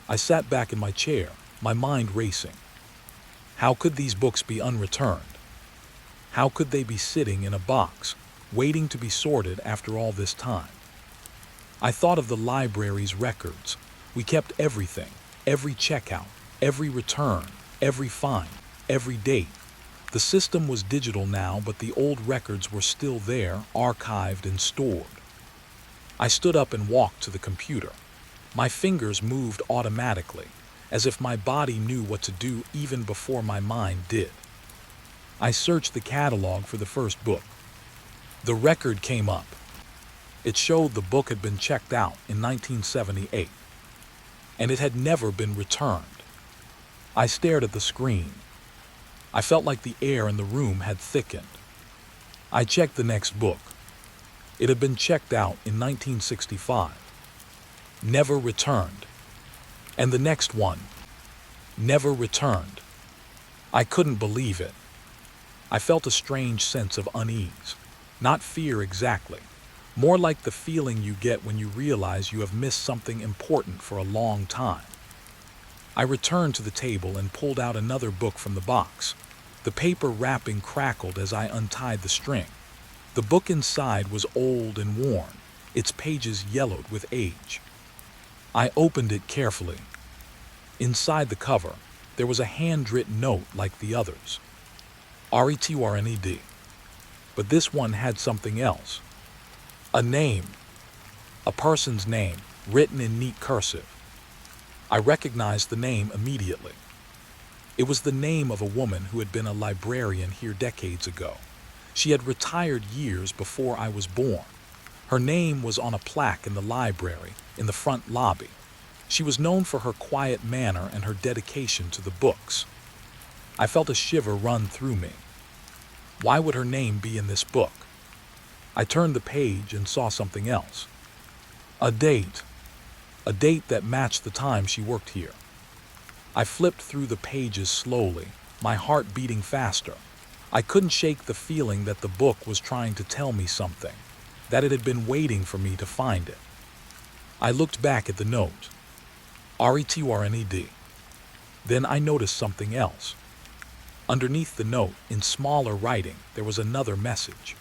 I sat back in my chair, my mind racing. How could these books be unreturned? How could they be sitting in a box, waiting to be sorted after all this time? I thought of the library's records. We kept everything, every checkout, every return, every fine, every date. The system was digital now, but the old records were still there, archived and stored. I stood up and walked to the computer. My fingers moved automatically, as if my body knew what to do even before my mind did. I searched the catalog for the first book. The record came up. It showed the book had been checked out in 1978, and it had never been returned. I stared at the screen. I felt like the air in the room had thickened. I checked the next book. It had been checked out in 1965. Never returned. And the next one. Never returned. I couldn't believe it. I felt a strange sense of unease. Not fear exactly. More like the feeling you get when you realize you have missed something important for a long time. I returned to the table and pulled out another book from the box. The paper wrapping crackled as I untied the string. The book inside was old and worn, its pages yellowed with age. I opened it carefully. Inside the cover, there was a handwritten note like the others. RETURNED. But this one had something else. A name. A person's name, written in neat cursive. I recognized the name immediately. It was the name of a woman who had been a librarian here decades ago. She had retired years before I was born. Her name was on a plaque in the library, in the front lobby. She was known for her quiet manner and her dedication to the books. I felt a shiver run through me. Why would her name be in this book? I turned the page and saw something else. A date. A date that matched the time she worked here. I flipped through the pages slowly, my heart beating faster. I couldn't shake the feeling that the book was trying to tell me something, that it had been waiting for me to find it. I looked back at the note. RETURNED. Then I noticed something else. Underneath the note, in smaller writing, there was another message.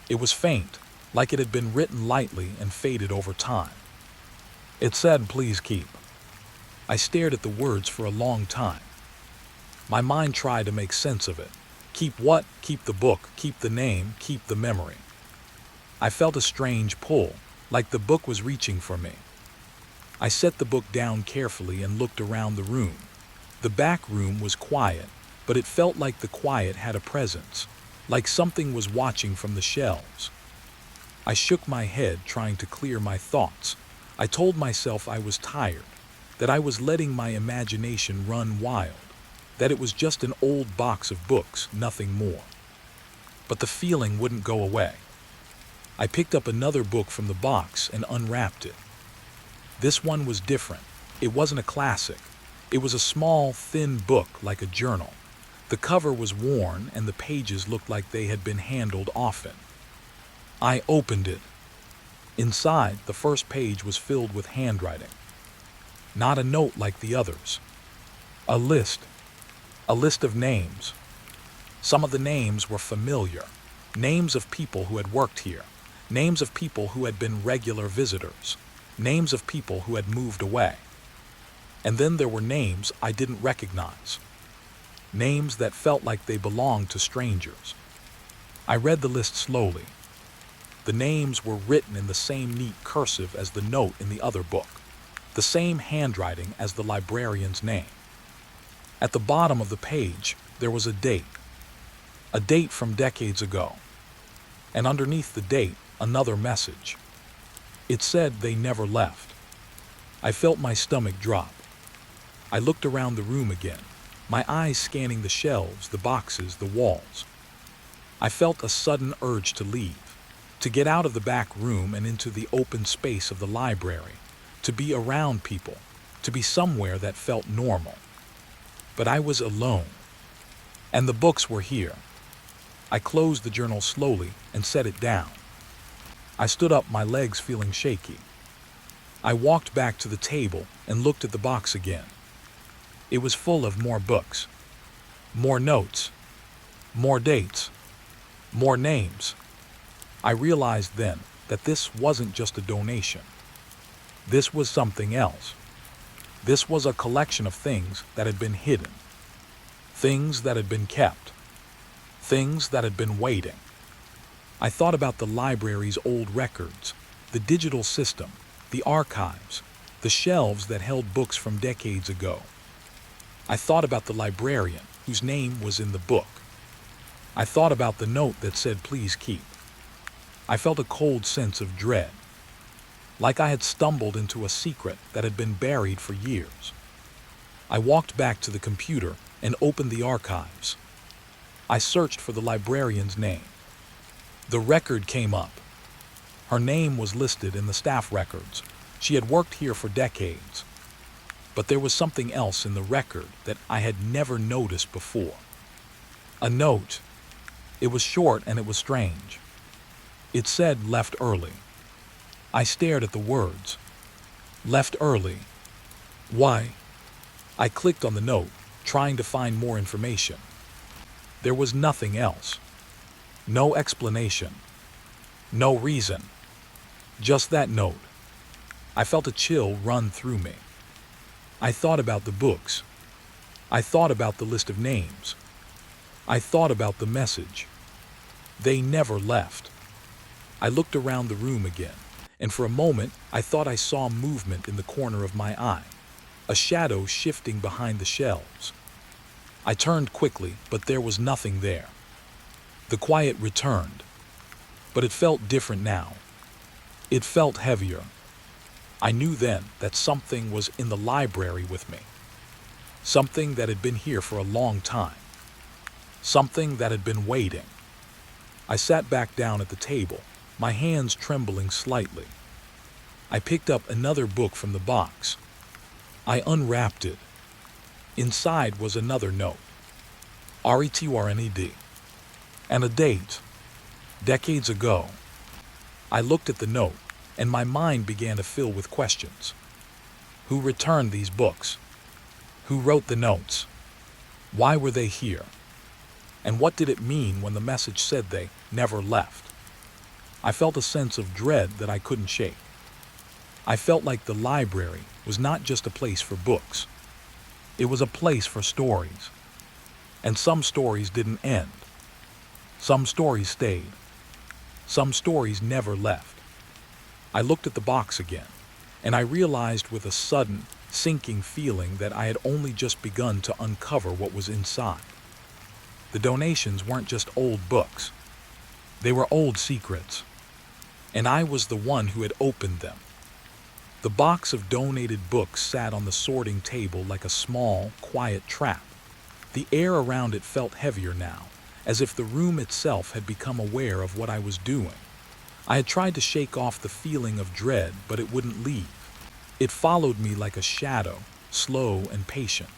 It was faint, like it had been written lightly and faded over time. It said, "Please keep." I stared at the words for a long time. My mind tried to make sense of it. Keep what? Keep the book, keep the name, keep the memory. I felt a strange pull, like the book was reaching for me. I set the book down carefully and looked around the room. The back room was quiet, but it felt like the quiet had a presence, like something was watching from the shelves. I shook my head, trying to clear my thoughts. I told myself I was tired, that I was letting my imagination run wild, that it was just an old box of books, nothing more. But the feeling wouldn't go away. I picked up another book from the box and unwrapped it. This one was different. It wasn't a classic. It was a small, thin book like a journal. The cover was worn and the pages looked like they had been handled often. I opened it. Inside, the first page was filled with handwriting. Not a note like the others. A list. A list of names. Some of the names were familiar. Names of people who had worked here. Names of people who had been regular visitors. Names of people who had moved away. And then there were names I didn't recognize. Names that felt like they belonged to strangers. I read the list slowly. The names were written in the same neat cursive as the note in the other book. The same handwriting as the librarian's name. At the bottom of the page, there was a date. A date from decades ago. And underneath the date, another message. It said they never left. I felt my stomach drop. I looked around the room again, my eyes scanning the shelves, the boxes, the walls. I felt a sudden urge to leave, to get out of the back room and into the open space of the library, to be around people, to be somewhere that felt normal. But I was alone, and the books were here. I closed the journal slowly and set it down. I stood up, my legs feeling shaky. I walked back to the table and looked at the box again. It was full of more books, more notes, more dates, more names. I realized then that this wasn't just a donation. This was something else. This was a collection of things that had been hidden, things that had been kept, things that had been waiting. I thought about the library's old records, the digital system, the archives, the shelves that held books from decades ago. I thought about the librarian whose name was in the book. I thought about the note that said, "Please keep." I felt a cold sense of dread, like I had stumbled into a secret that had been buried for years. I walked back to the computer and opened the archives. I searched for the librarian's name. The record came up. Her name was listed in the staff records. She had worked here for decades. But there was something else in the record that I had never noticed before. A note. It was short and it was strange. It said, "Left early." I stared at the words. Left early. Why? I clicked on the note, trying to find more information. There was nothing else. No explanation. No reason. Just that note. I felt a chill run through me. I thought about the books. I thought about the list of names. I thought about the message. They never left. I looked around the room again, and for a moment I thought I saw movement in the corner of my eye, a shadow shifting behind the shelves. I turned quickly, but there was nothing there. The quiet returned, but it felt different now. It felt heavier. I knew then that something was in the library with me. Something that had been here for a long time. Something that had been waiting. I sat back down at the table, my hands trembling slightly. I picked up another book from the box. I unwrapped it. Inside was another note. RETURNED. And a date. Decades ago. I looked at the note, and my mind began to fill with questions. Who returned these books? Who wrote the notes? Why were they here? And what did it mean when the message said they never left? I felt a sense of dread that I couldn't shake. I felt like the library was not just a place for books. It was a place for stories. And some stories didn't end. Some stories stayed. Some stories never left. I looked at the box again, and I realized with a sudden, sinking feeling that I had only just begun to uncover what was inside. The donations weren't just old books. They were old secrets. And I was the one who had opened them. The box of donated books sat on the sorting table like a small, quiet trap. The air around it felt heavier now, as if the room itself had become aware of what I was doing. I had tried to shake off the feeling of dread, but it wouldn't leave. It followed me like a shadow, slow and patient.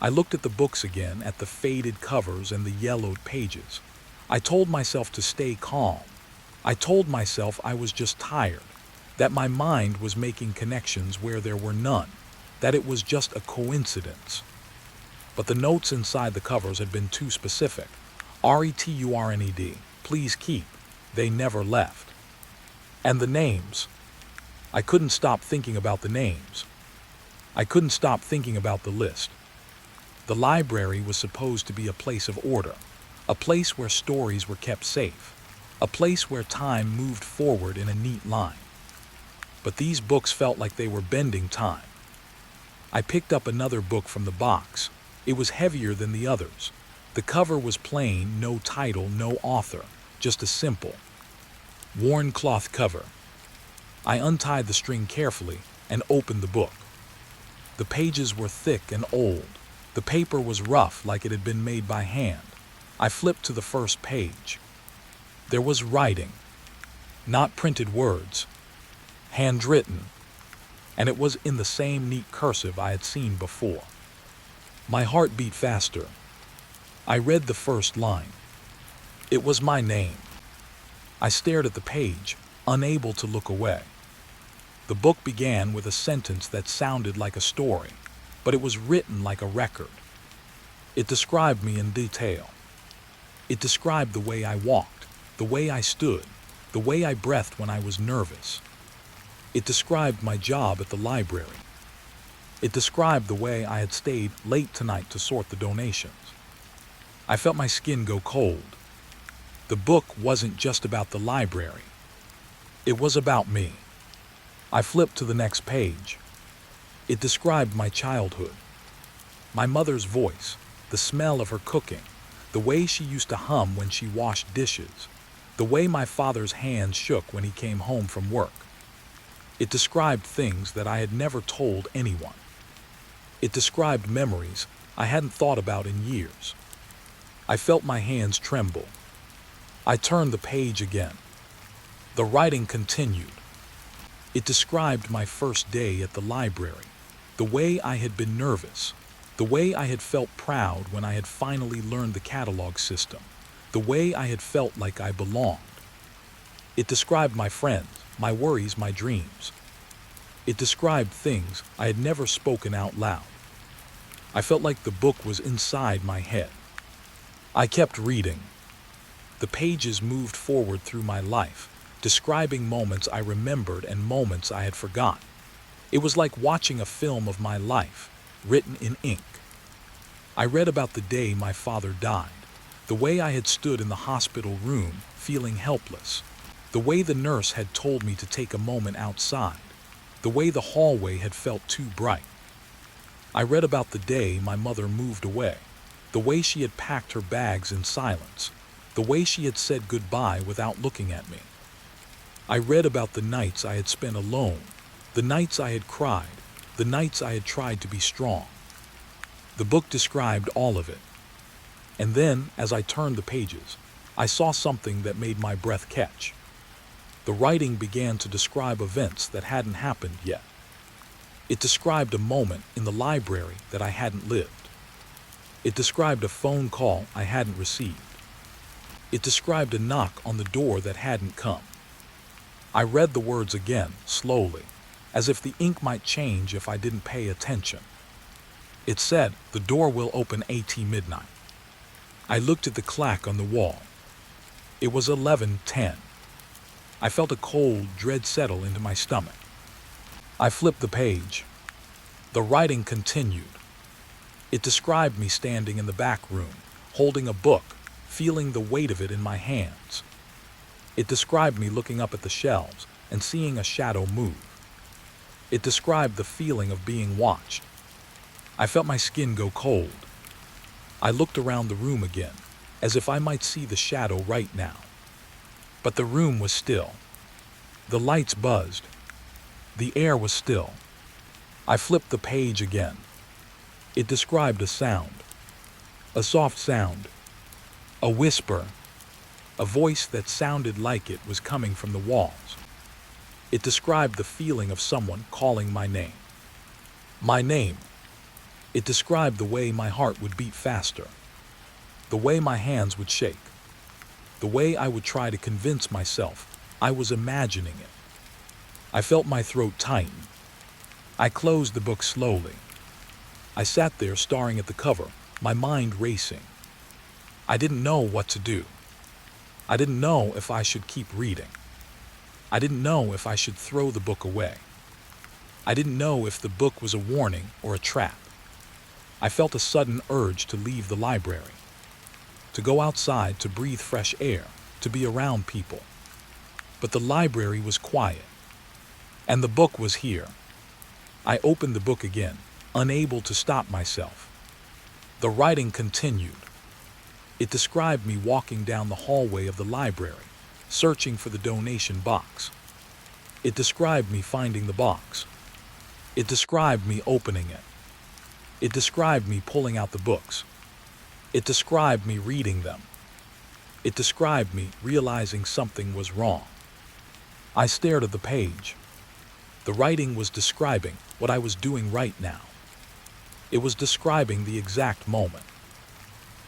I looked at the books again, at the faded covers and the yellowed pages. I told myself to stay calm. I told myself I was just tired, that my mind was making connections where there were none, that it was just a coincidence. But the notes inside the covers had been too specific. RETURNED, please keep. They never left. And the names. I couldn't stop thinking about the names. I couldn't stop thinking about the list. The library was supposed to be a place of order, a place where stories were kept safe, a place where time moved forward in a neat line. But these books felt like they were bending time. I picked up another book from the box. It was heavier than the others. The cover was plain, no title, no author, just a simple, worn cloth cover. I untied the string carefully and opened the book. The pages were thick and old. The paper was rough, like it had been made by hand. I flipped to the first page. There was writing, not printed words, handwritten, and it was in the same neat cursive I had seen before. My heart beat faster. I read the first line. It was my name. I stared at the page, unable to look away. The book began with a sentence that sounded like a story, but it was written like a record. It described me in detail. It described the way I walked, the way I stood, the way I breathed when I was nervous. It described my job at the library. It described the way I had stayed late tonight to sort the donations. I felt my skin go cold. The book wasn't just about the library. It was about me. I flipped to the next page. It described my childhood. My mother's voice, the smell of her cooking, the way she used to hum when she washed dishes, the way my father's hands shook when he came home from work. It described things that I had never told anyone. It described memories I hadn't thought about in years. I felt my hands tremble. I turned the page again. The writing continued. It described my first day at the library, the way I had been nervous, the way I had felt proud when I had finally learned the catalog system, the way I had felt like I belonged. It described my friends, my worries, my dreams. It described things I had never spoken out loud. I felt like the book was inside my head. I kept reading. The pages moved forward through my life, describing moments I remembered and moments I had forgotten. It was like watching a film of my life, written in ink. I read about the day my father died, the way I had stood in the hospital room, feeling helpless, the way the nurse had told me to take a moment outside, the way the hallway had felt too bright. I read about the day my mother moved away, the way she had packed her bags in silence, the way she had said goodbye without looking at me. I read about the nights I had spent alone, the nights I had cried, the nights I had tried to be strong. The book described all of it. And then, as I turned the pages, I saw something that made my breath catch. The writing began to describe events that hadn't happened yet. It described a moment in the library that I hadn't lived. It described a phone call I hadn't received. It described a knock on the door that hadn't come. I read the words again, slowly, as if the ink might change if I didn't pay attention. It said, "The door will open at midnight." I looked at the clock on the wall. It was 11:10. I felt a cold dread settle into my stomach. I flipped the page. The writing continued. It described me standing in the back room, holding a book, feeling the weight of it in my hands. It described me looking up at the shelves and seeing a shadow move. It described the feeling of being watched. I felt my skin go cold. I looked around the room again, as if I might see the shadow right now. But the room was still. The lights buzzed. The air was still. I flipped the page again. It described a sound. A soft sound. A whisper. A voice that sounded like it was coming from the walls. It described the feeling of someone calling my name. My name. It described the way my heart would beat faster. The way my hands would shake. The way I would try to convince myself I was imagining it. I felt my throat tighten. I closed the book slowly. I sat there staring at the cover, my mind racing. I didn't know what to do. I didn't know if I should keep reading. I didn't know if I should throw the book away. I didn't know if the book was a warning or a trap. I felt a sudden urge to leave the library, to go outside, to breathe fresh air, to be around people. But the library was quiet, and the book was here. I opened the book again, unable to stop myself. The writing continued. It described me walking down the hallway of the library, searching for the donation box. It described me finding the box. It described me opening it. It described me pulling out the books. It described me reading them. It described me realizing something was wrong. I stared at the page. The writing was describing what I was doing right now. It was describing the exact moment.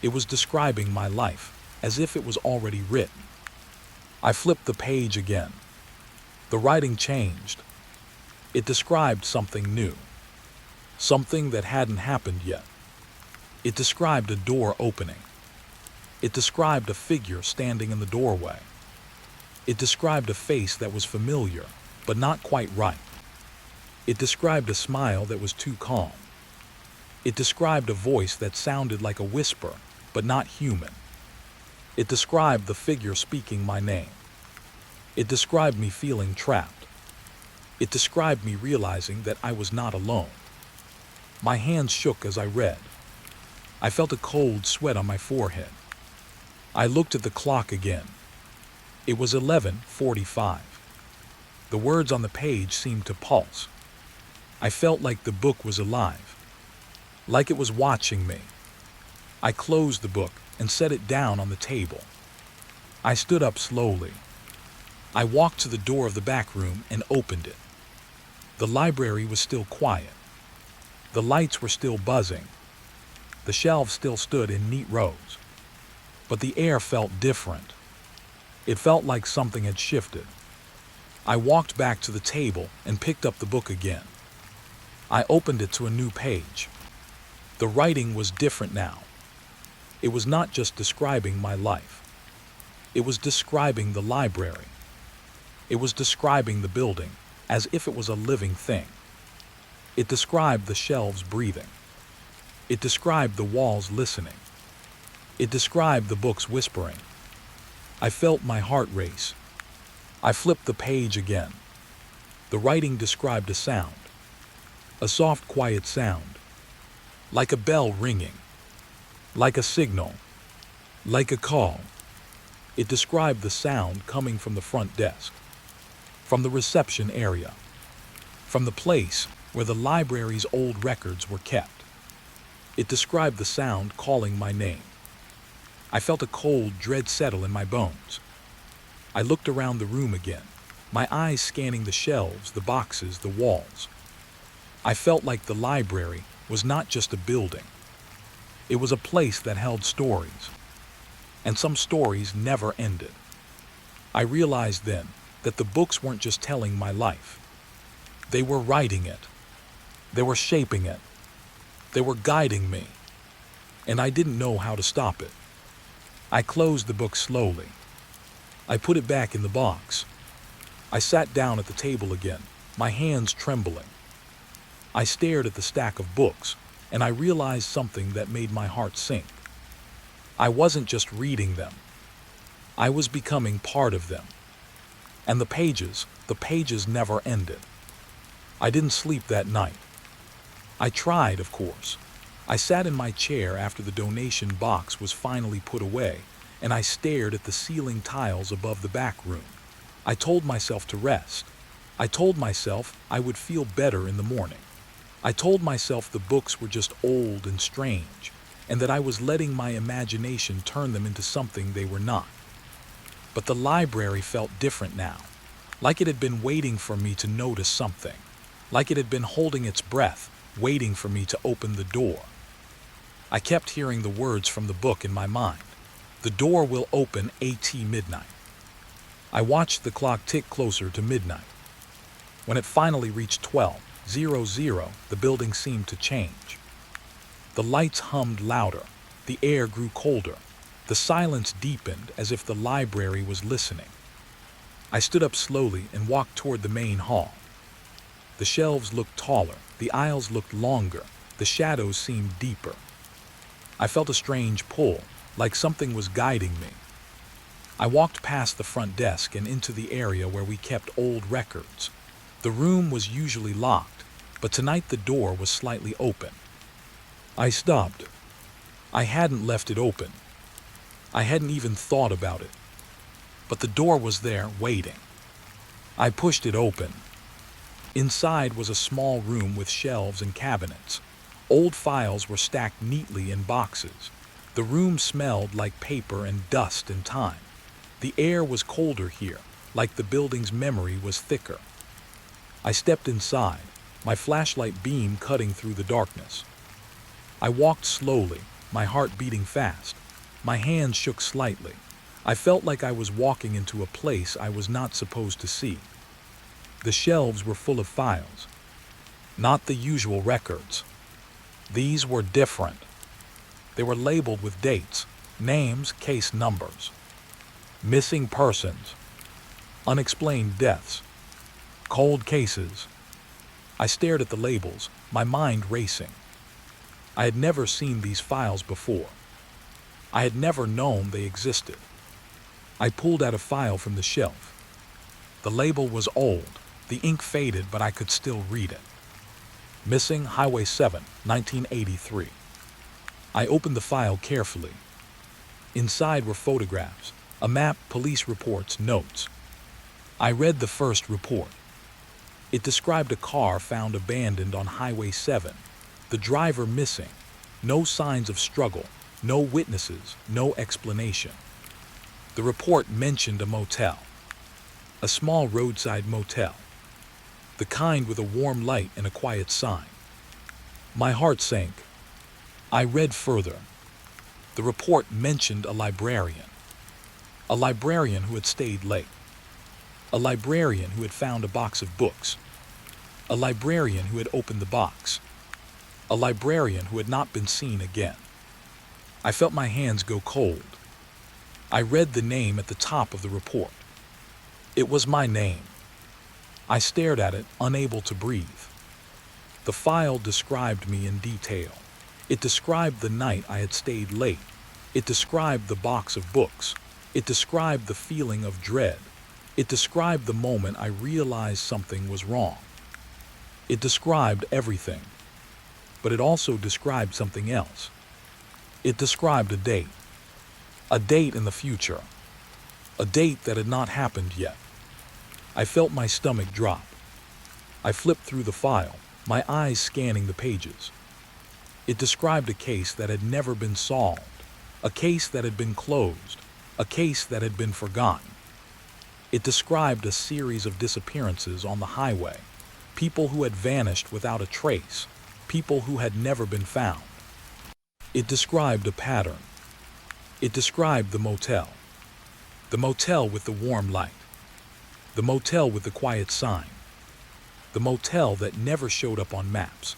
It was describing my life as if it was already written. I flipped the page again. The writing changed. It described something new. Something that hadn't happened yet. It described a door opening. It described a figure standing in the doorway. It described a face that was familiar, but not quite right. It described a smile that was too calm. It described a voice that sounded like a whisper, but not human. It described the figure speaking my name. It described me feeling trapped. It described me realizing that I was not alone. My hands shook as I read. I felt a cold sweat on my forehead. I looked at the clock again. It was 11:45. The words on the page seemed to pulse. I felt like the book was alive. like it was watching me. I closed the book and set it down on the table. I stood up slowly. I walked to the door of the back room and opened it. The library was still quiet. The lights were still buzzing. The shelves still stood in neat rows. But the air felt different. It felt like something had shifted. I walked back to the table and picked up the book again. I opened it to a new page. The writing was different now. It was not just describing my life. It was describing the library. It was describing the building as if it was a living thing. It described the shelves breathing. It described the walls listening. It described the books whispering. I felt my heart race. I flipped the page again. The writing described a sound. A soft, quiet sound. Like a bell ringing. Like a signal. Like a call. It described the sound coming from the front desk. From the reception area. From the place where the library's old records were kept. It described the sound calling my name. I felt a cold dread settle in my bones. I looked around the room again, my eyes scanning the shelves, the boxes, the walls. I felt like the library was not just a building. It was a place that held stories. And some stories never ended. I realized then that the books weren't just telling my life. They were writing it. They were shaping it. They were guiding me. And I didn't know how to stop it. I closed the book slowly. I put it back in the box. I sat down at the table again, my hands trembling. I stared at the stack of books, and I realized something that made my heart sink. I wasn't just reading them. I was becoming part of them. And the pages never ended. I didn't sleep that night. I tried, of course. I sat in my chair after the donation box was finally put away, and I stared at the ceiling tiles above the back room. I told myself to rest. I told myself I would feel better in the morning. I told myself the books were just old and strange, and that I was letting my imagination turn them into something they were not. But the library felt different now, like it had been waiting for me to notice something, like it had been holding its breath, waiting for me to open the door. I kept hearing the words from the book in my mind. The door will open at midnight. I watched the clock tick closer to midnight. When it finally reached 12:00, the building seemed to change. The lights hummed louder. The air grew colder. The silence deepened as if the library was listening. I stood up slowly and walked toward the main hall. The shelves looked taller. The aisles looked longer. The shadows seemed deeper. I felt a strange pull, like something was guiding me. I walked past the front desk and into the area where we kept old records. The room was usually locked, but tonight the door was slightly open. I stopped. I hadn't left it open. I hadn't even thought about it. But the door was there, waiting. I pushed it open. Inside was a small room with shelves and cabinets. Old files were stacked neatly in boxes. The room smelled like paper and dust and time. The air was colder here, like the building's memory was thicker. I stepped inside, my flashlight beam cutting through the darkness. I walked slowly, my heart beating fast. My hands shook slightly. I felt like I was walking into a place I was not supposed to see. The shelves were full of files. Not the usual records. These were different. They were labeled with dates, names, case numbers. Missing persons. Unexplained deaths. Cold cases. I stared at the labels, my mind racing. I had never seen these files before. I had never known they existed. I pulled out a file from the shelf. The label was old, the ink faded, but I could still read it. Missing Highway 7, 1983. I opened the file carefully. Inside were photographs, a map, police reports, notes. I read the first report. It described a car found abandoned on Highway 7. The driver missing. No signs of struggle, no witnesses, no explanation. The report mentioned a motel. A small roadside motel. The kind with a warm light and a quiet sign. My heart sank. I read further. The report mentioned a librarian. A librarian who had stayed late. A librarian who had found a box of books. A librarian who had opened the box. A librarian who had not been seen again. I felt my hands go cold. I read the name at the top of the report. It was my name. I stared at it, unable to breathe. The file described me in detail. It described the night I had stayed late. It described the box of books. It described the feeling of dread. It described the moment I realized something was wrong. It described everything. But it also described something else. It described a date. A date in the future. A date that had not happened yet. I felt my stomach drop. I flipped through the file, my eyes scanning the pages. It described a case that had never been solved, a case that had been closed, a case that had been forgotten. It described a series of disappearances on the highway, people who had vanished without a trace, people who had never been found. It described a pattern. It described the motel with the warm light, the motel with the quiet sign, the motel that never showed up on maps,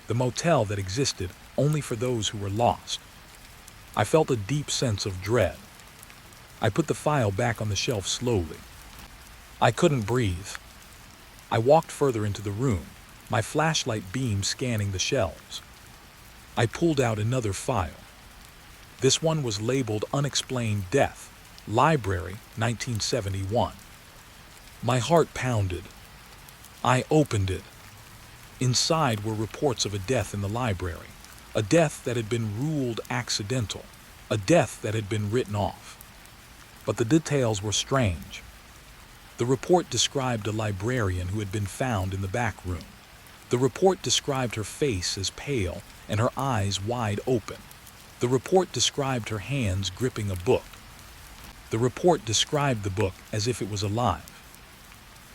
the motel that existed only for those who were lost. I felt a deep sense of dread. I put the file back on the shelf slowly. I couldn't breathe. I walked further into the room, my flashlight beam scanning the shelves. I pulled out another file. This one was labeled Unexplained Death, Library, 1971. My heart pounded. I opened it. Inside were reports of a death in the library, a death that had been ruled accidental, a death that had been written off. But the details were strange. The report described a librarian who had been found in the back room. The report described her face as pale and her eyes wide open. The report described her hands gripping a book. The report described the book as if it was alive.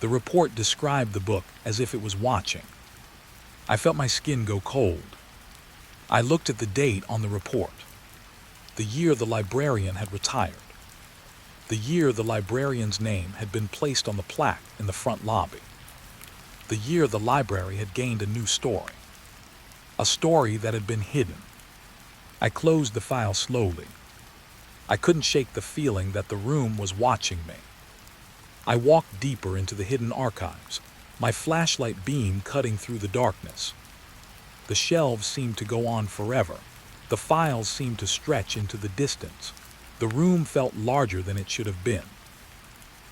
The report described the book as if it was watching. I felt my skin go cold. I looked at the date on the report. The year the librarian had retired. The year the librarian's name had been placed on the plaque in the front lobby. The year the library had gained a new story. A story that had been hidden. I closed the file slowly. I couldn't shake the feeling that the room was watching me. I walked deeper into the hidden archives, my flashlight beam cutting through the darkness. The shelves seemed to go on forever. The files seemed to stretch into the distance. The room felt larger than it should have been.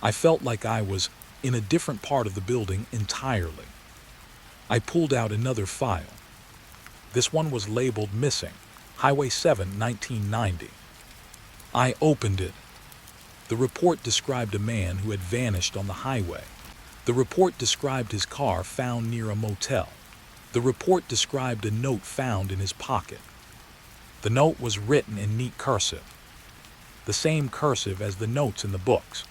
I felt like I was in a different part of the building entirely. I pulled out another file. This one was labeled Missing, Highway 7, 1990. I opened it. The report described a man who had vanished on the highway. The report described his car found near a motel. The report described a note found in his pocket. The note was written in neat cursive, the same cursive as the notes in the books.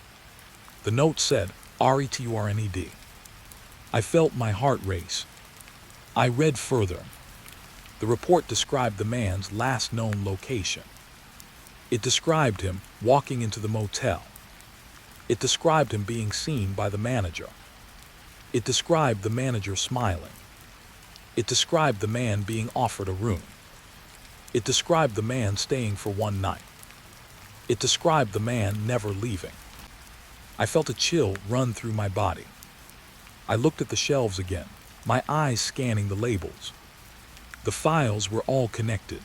The note said, "RETURNED." I felt my heart race. I read further. The report described the man's last known location. It described him walking into the motel. It described him being seen by the manager. It described the manager smiling. It described the man being offered a room. It described the man staying for one night. It described the man never leaving. I felt a chill run through my body. I looked at the shelves again, my eyes scanning the labels. The files were all connected.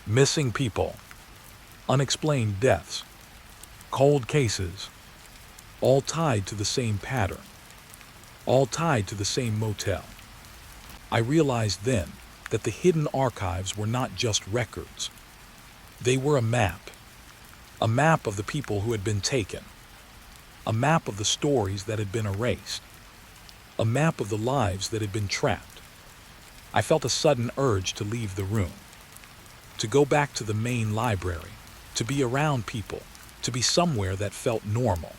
Missing people, unexplained deaths, cold cases, all tied to the same pattern, all tied to the same motel. I realized then that the hidden archives were not just records. They were a map of the people who had been taken, a map of the stories that had been erased, a map of the lives that had been trapped, I felt a sudden urge to leave the room, to go back to the main library, to be around people, to be somewhere that felt normal.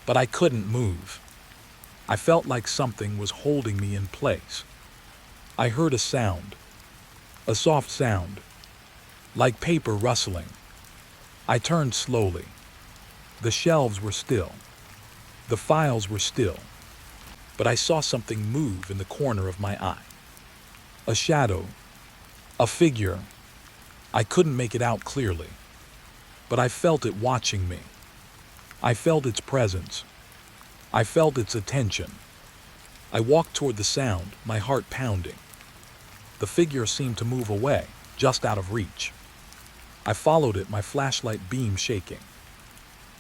But I couldn't move. I felt like something was holding me in place. I heard a sound, a soft sound, like paper rustling. I turned slowly. The shelves were still. The files were still. But I saw something move in the corner of my eye. A shadow, a figure. I couldn't make it out clearly, but I felt it watching me. I felt its presence. I felt its attention. I walked toward the sound, my heart pounding. The figure seemed to move away, just out of reach. I followed it, my flashlight beam shaking.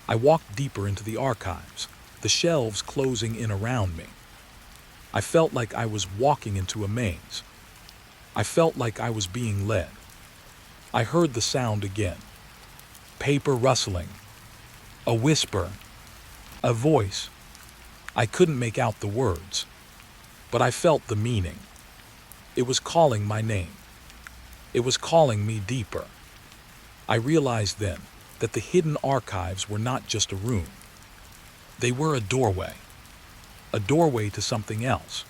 I walked deeper into the archives, the shelves closing in around me. I felt like I was walking into a maze. I felt like I was being led. I heard the sound again. Paper rustling. A whisper. A voice. I couldn't make out the words, but I felt the meaning. It was calling my name. It was calling me deeper. I realized then that the hidden archives were not just a room. They were a doorway to something else,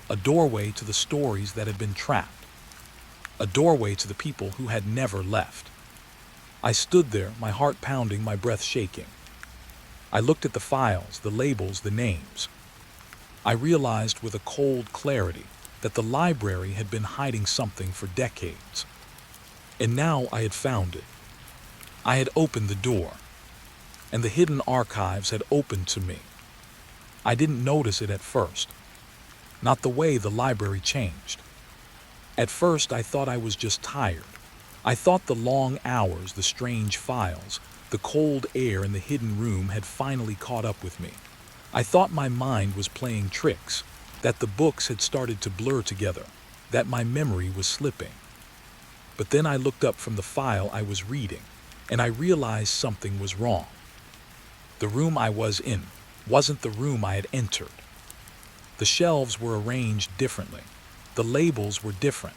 a doorway to the stories that had been trapped, a doorway to the people who had never left. I stood there, my heart pounding, my breath shaking. I looked at the files, the labels, the names. I realized with a cold clarity that the library had been hiding something for decades. And now I had found it. I had opened the door, and the hidden archives had opened to me. I didn't notice it at first, not the way the library changed. At first I thought I was just tired. I thought the long hours, the strange files, the cold air in the hidden room had finally caught up with me. I thought my mind was playing tricks, that the books had started to blur together, that my memory was slipping. But then I looked up from the file I was reading, and I realized something was wrong. The room I was in wasn't the room I had entered. The shelves were arranged differently. The labels were different.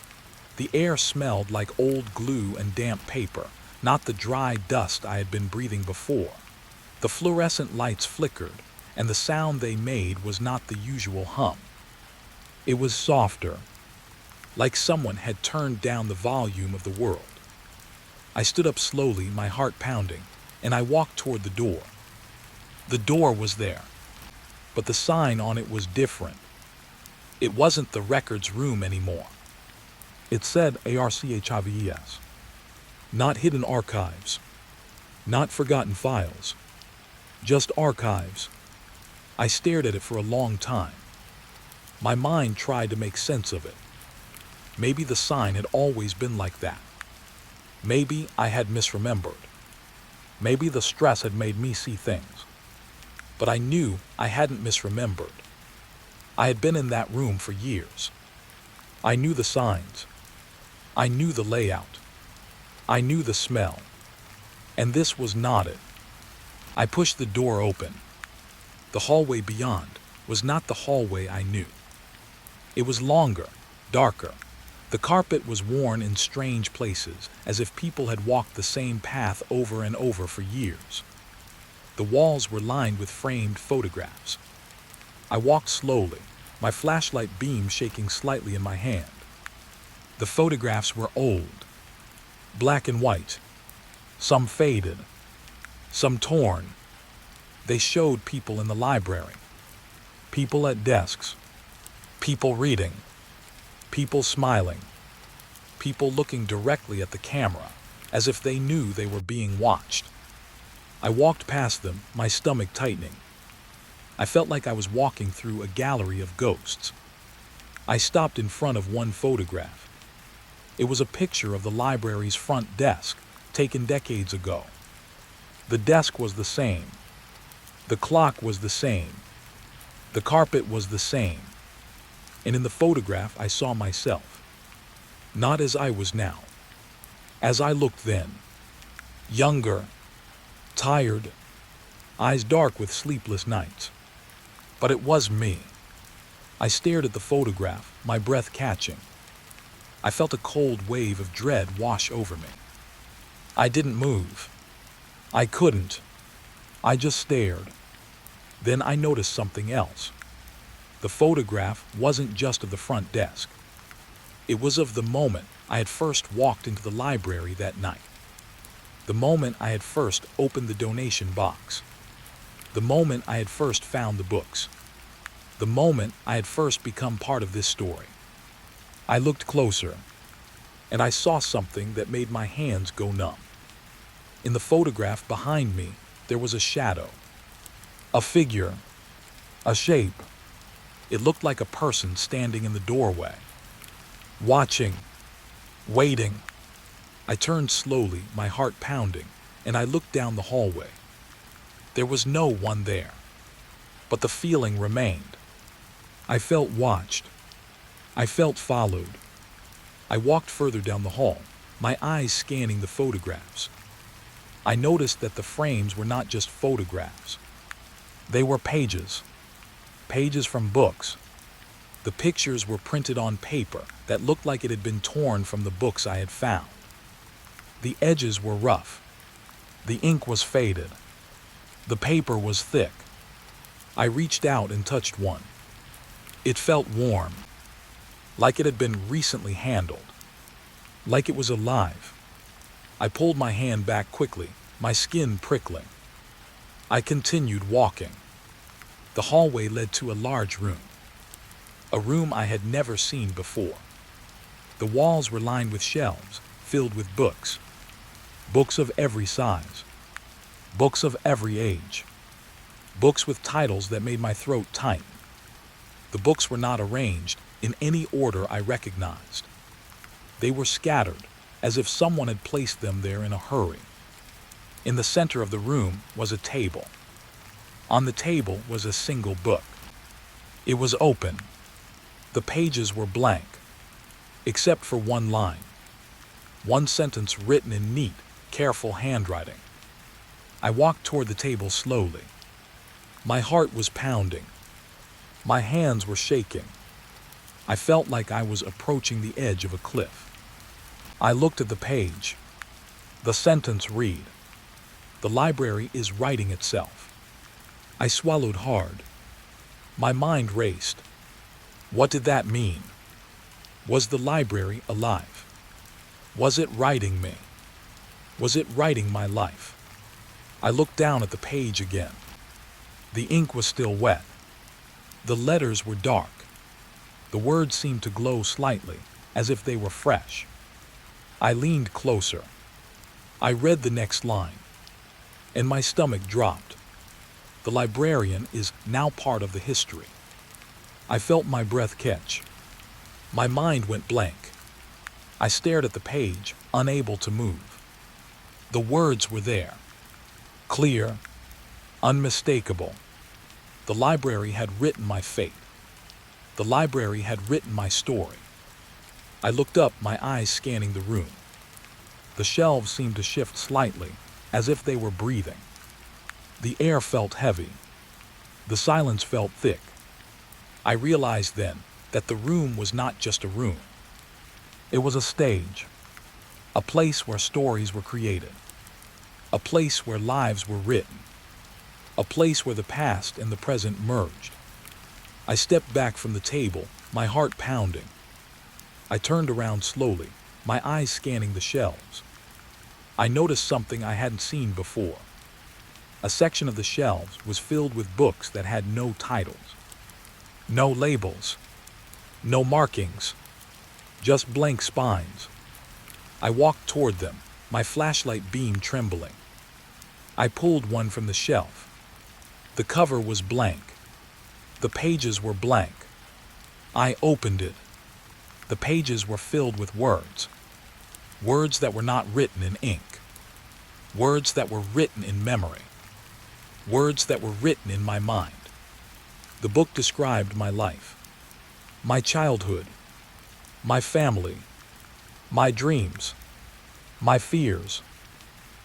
The air smelled like old glue and damp paper, not the dry dust I had been breathing before. The fluorescent lights flickered, and the sound they made was not the usual hum. It was softer, like someone had turned down the volume of the world. I stood up slowly, my heart pounding, and I walked toward the door. The door was there, but the sign on it was different. It wasn't the records room anymore. It said ARCHIVES. Not hidden archives, not forgotten files, just archives. I stared at it for a long time. My mind tried to make sense of it. Maybe the sign had always been like that. Maybe I had misremembered. Maybe the stress had made me see things. But I knew I hadn't misremembered. I had been in that room for years. I knew the signs. I knew the layout. I knew the smell. And this was not it. I pushed the door open. The hallway beyond was not the hallway I knew. It was longer, darker. The carpet was worn in strange places, as if people had walked the same path over and over for years. The walls were lined with framed photographs. I walked slowly, my flashlight beam shaking slightly in my hand. The photographs were old, black and white, some faded, some torn. They showed people in the library, people at desks, people reading, people smiling, people looking directly at the camera, as if they knew they were being watched. I walked past them, my stomach tightening. I felt like I was walking through a gallery of ghosts. I stopped in front of one photograph. It was a picture of the library's front desk, taken decades ago. The desk was the same. The clock was the same. The carpet was the same. And in the photograph I saw myself. Not as I was now. As I looked then. Younger. Tired. Eyes dark with sleepless nights. But it was me. I stared at the photograph, my breath catching. I felt a cold wave of dread wash over me. I didn't move. I couldn't. I just stared. Then I noticed something else. The photograph wasn't just of the front desk. It was of the moment I had first walked into the library that night. The moment I had first opened the donation box. The moment I had first found the books. The moment I had first become part of this story. I looked closer, and I saw something that made my hands go numb. In the photograph behind me, there was a shadow. A figure. A shape. It looked like a person standing in the doorway. Watching. Waiting. I turned slowly, my heart pounding, and I looked down the hallway. There was no one there, but the feeling remained. I felt watched. I felt followed. I walked further down the hall, my eyes scanning the photographs. I noticed that the frames were not just photographs. They were pages. Pages from books. The pictures were printed on paper that looked like it had been torn from the books I had found. The edges were rough. The ink was faded. The paper was thick. I reached out and touched one. It felt warm, like it had been recently handled, like it was alive. I pulled my hand back quickly, my skin prickling. I continued walking. The hallway led to a large room, a room I had never seen before. The walls were lined with shelves filled with books, books of every size, books of every age, books with titles that made my throat tighten. The books were not arranged in any order I recognized. They were scattered, as if someone had placed them there in a hurry. In the center of the room was a table. On the table was a single book. It was open. The pages were blank, except for one line. One sentence written in neat, careful handwriting. I walked toward the table slowly. My heart was pounding. My hands were shaking. I felt like I was approaching the edge of a cliff. I looked at the page. The sentence read, "The library is writing itself." I swallowed hard. My mind raced. What did that mean? Was the library alive? Was it writing me? Was it writing my life? I looked down at the page again. The ink was still wet. The letters were dark. The words seemed to glow slightly, as if they were fresh. I leaned closer. I read the next line, and my stomach dropped. The librarian is now part of the history. I felt my breath catch. My mind went blank. I stared at the page, unable to move. The words were there, clear, unmistakable. The library had written my fate. The library had written my story. I looked up, my eyes scanning the room. The shelves seemed to shift slightly, as if they were breathing. The air felt heavy. The silence felt thick. I realized then that the room was not just a room. It was a stage, a place where stories were created, a place where lives were written, a place where the past and the present merged. I stepped back from the table, my heart pounding. I turned around slowly, my eyes scanning the shelves. I noticed something I hadn't seen before. A section of the shelves was filled with books that had no titles, no labels, no markings, just blank spines. I walked toward them, my flashlight beam trembling. I pulled one from the shelf. The cover was blank. The pages were blank. I opened it. The pages were filled with words. Words that were not written in ink. Words that were written in memory. Words that were written in my mind. The book described my life, my childhood, my family, my dreams, my fears,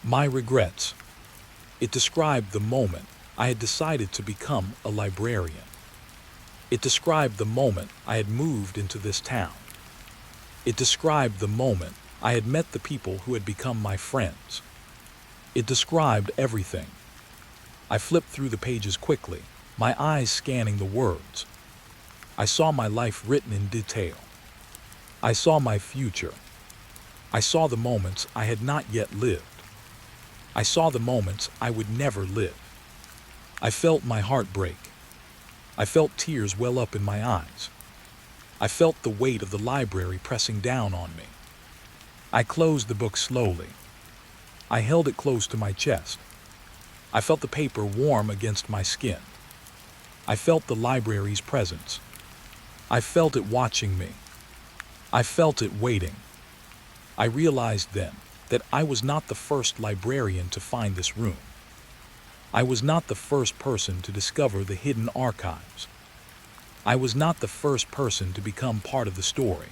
my regrets. It described the moment I had decided to become a librarian. It described the moment I had moved into this town. It described the moment I had met the people who had become my friends. It described everything. I flipped through the pages quickly, my eyes scanning the words. I saw my life written in detail. I saw my future. I saw the moments I had not yet lived. I saw the moments I would never live. I felt my heart break. I felt tears well up in my eyes. I felt the weight of the library pressing down on me. I closed the book slowly. I held it close to my chest. I felt the paper warm against my skin. I felt the library's presence. I felt it watching me. I felt it waiting. I realized then that I was not the first librarian to find this room. I was not the first person to discover the hidden archives. I was not the first person to become part of the story.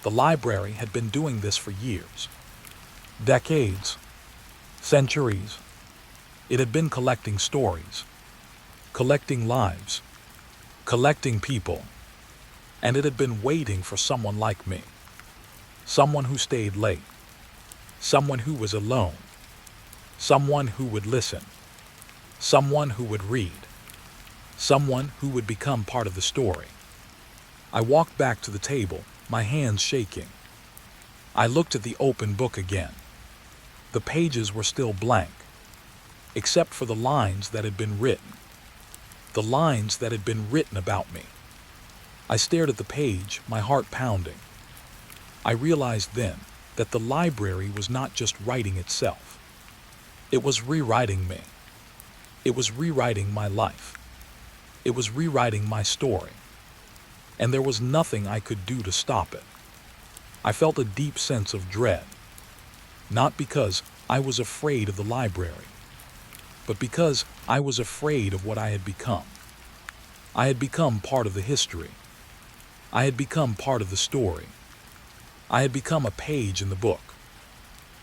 The library had been doing this for years. Decades. Centuries. It had been collecting stories. Collecting lives. Collecting people. And it had been waiting for someone like me. Someone who stayed late. Someone who was alone. Someone who would listen. Someone who would read. Someone who would become part of the story. I walked back to the table, my hands shaking. I looked at the open book again. The pages were still blank, except for the lines that had been written. The lines that had been written about me. I stared at the page, my heart pounding. I realized then that the library was not just writing itself. It was rewriting me. It was rewriting my life. It was rewriting my story. And there was nothing I could do to stop it. I felt a deep sense of dread. Not because I was afraid of the library, but because I was afraid of what I had become. I had become part of the history. I had become part of the story. I had become a page in the book.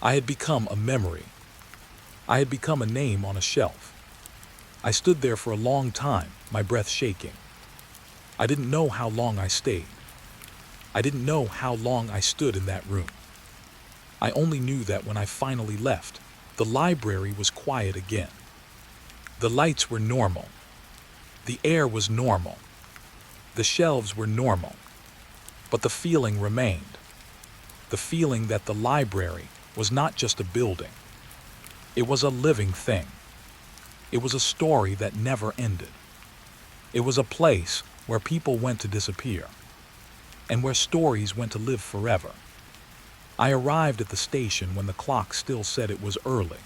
I had become a memory. I had become a name on a shelf. I stood there for a long time, my breath shaking. I didn't know how long I stayed. I didn't know how long I stood in that room. I only knew that when I finally left, the library was quiet again. The lights were normal. The air was normal. The shelves were normal. But the feeling remained. The feeling that the library was not just a building. It was a living thing. It was a story that never ended. It was a place where people went to disappear, and where stories went to live forever. I arrived at the station when the clock still said it was early.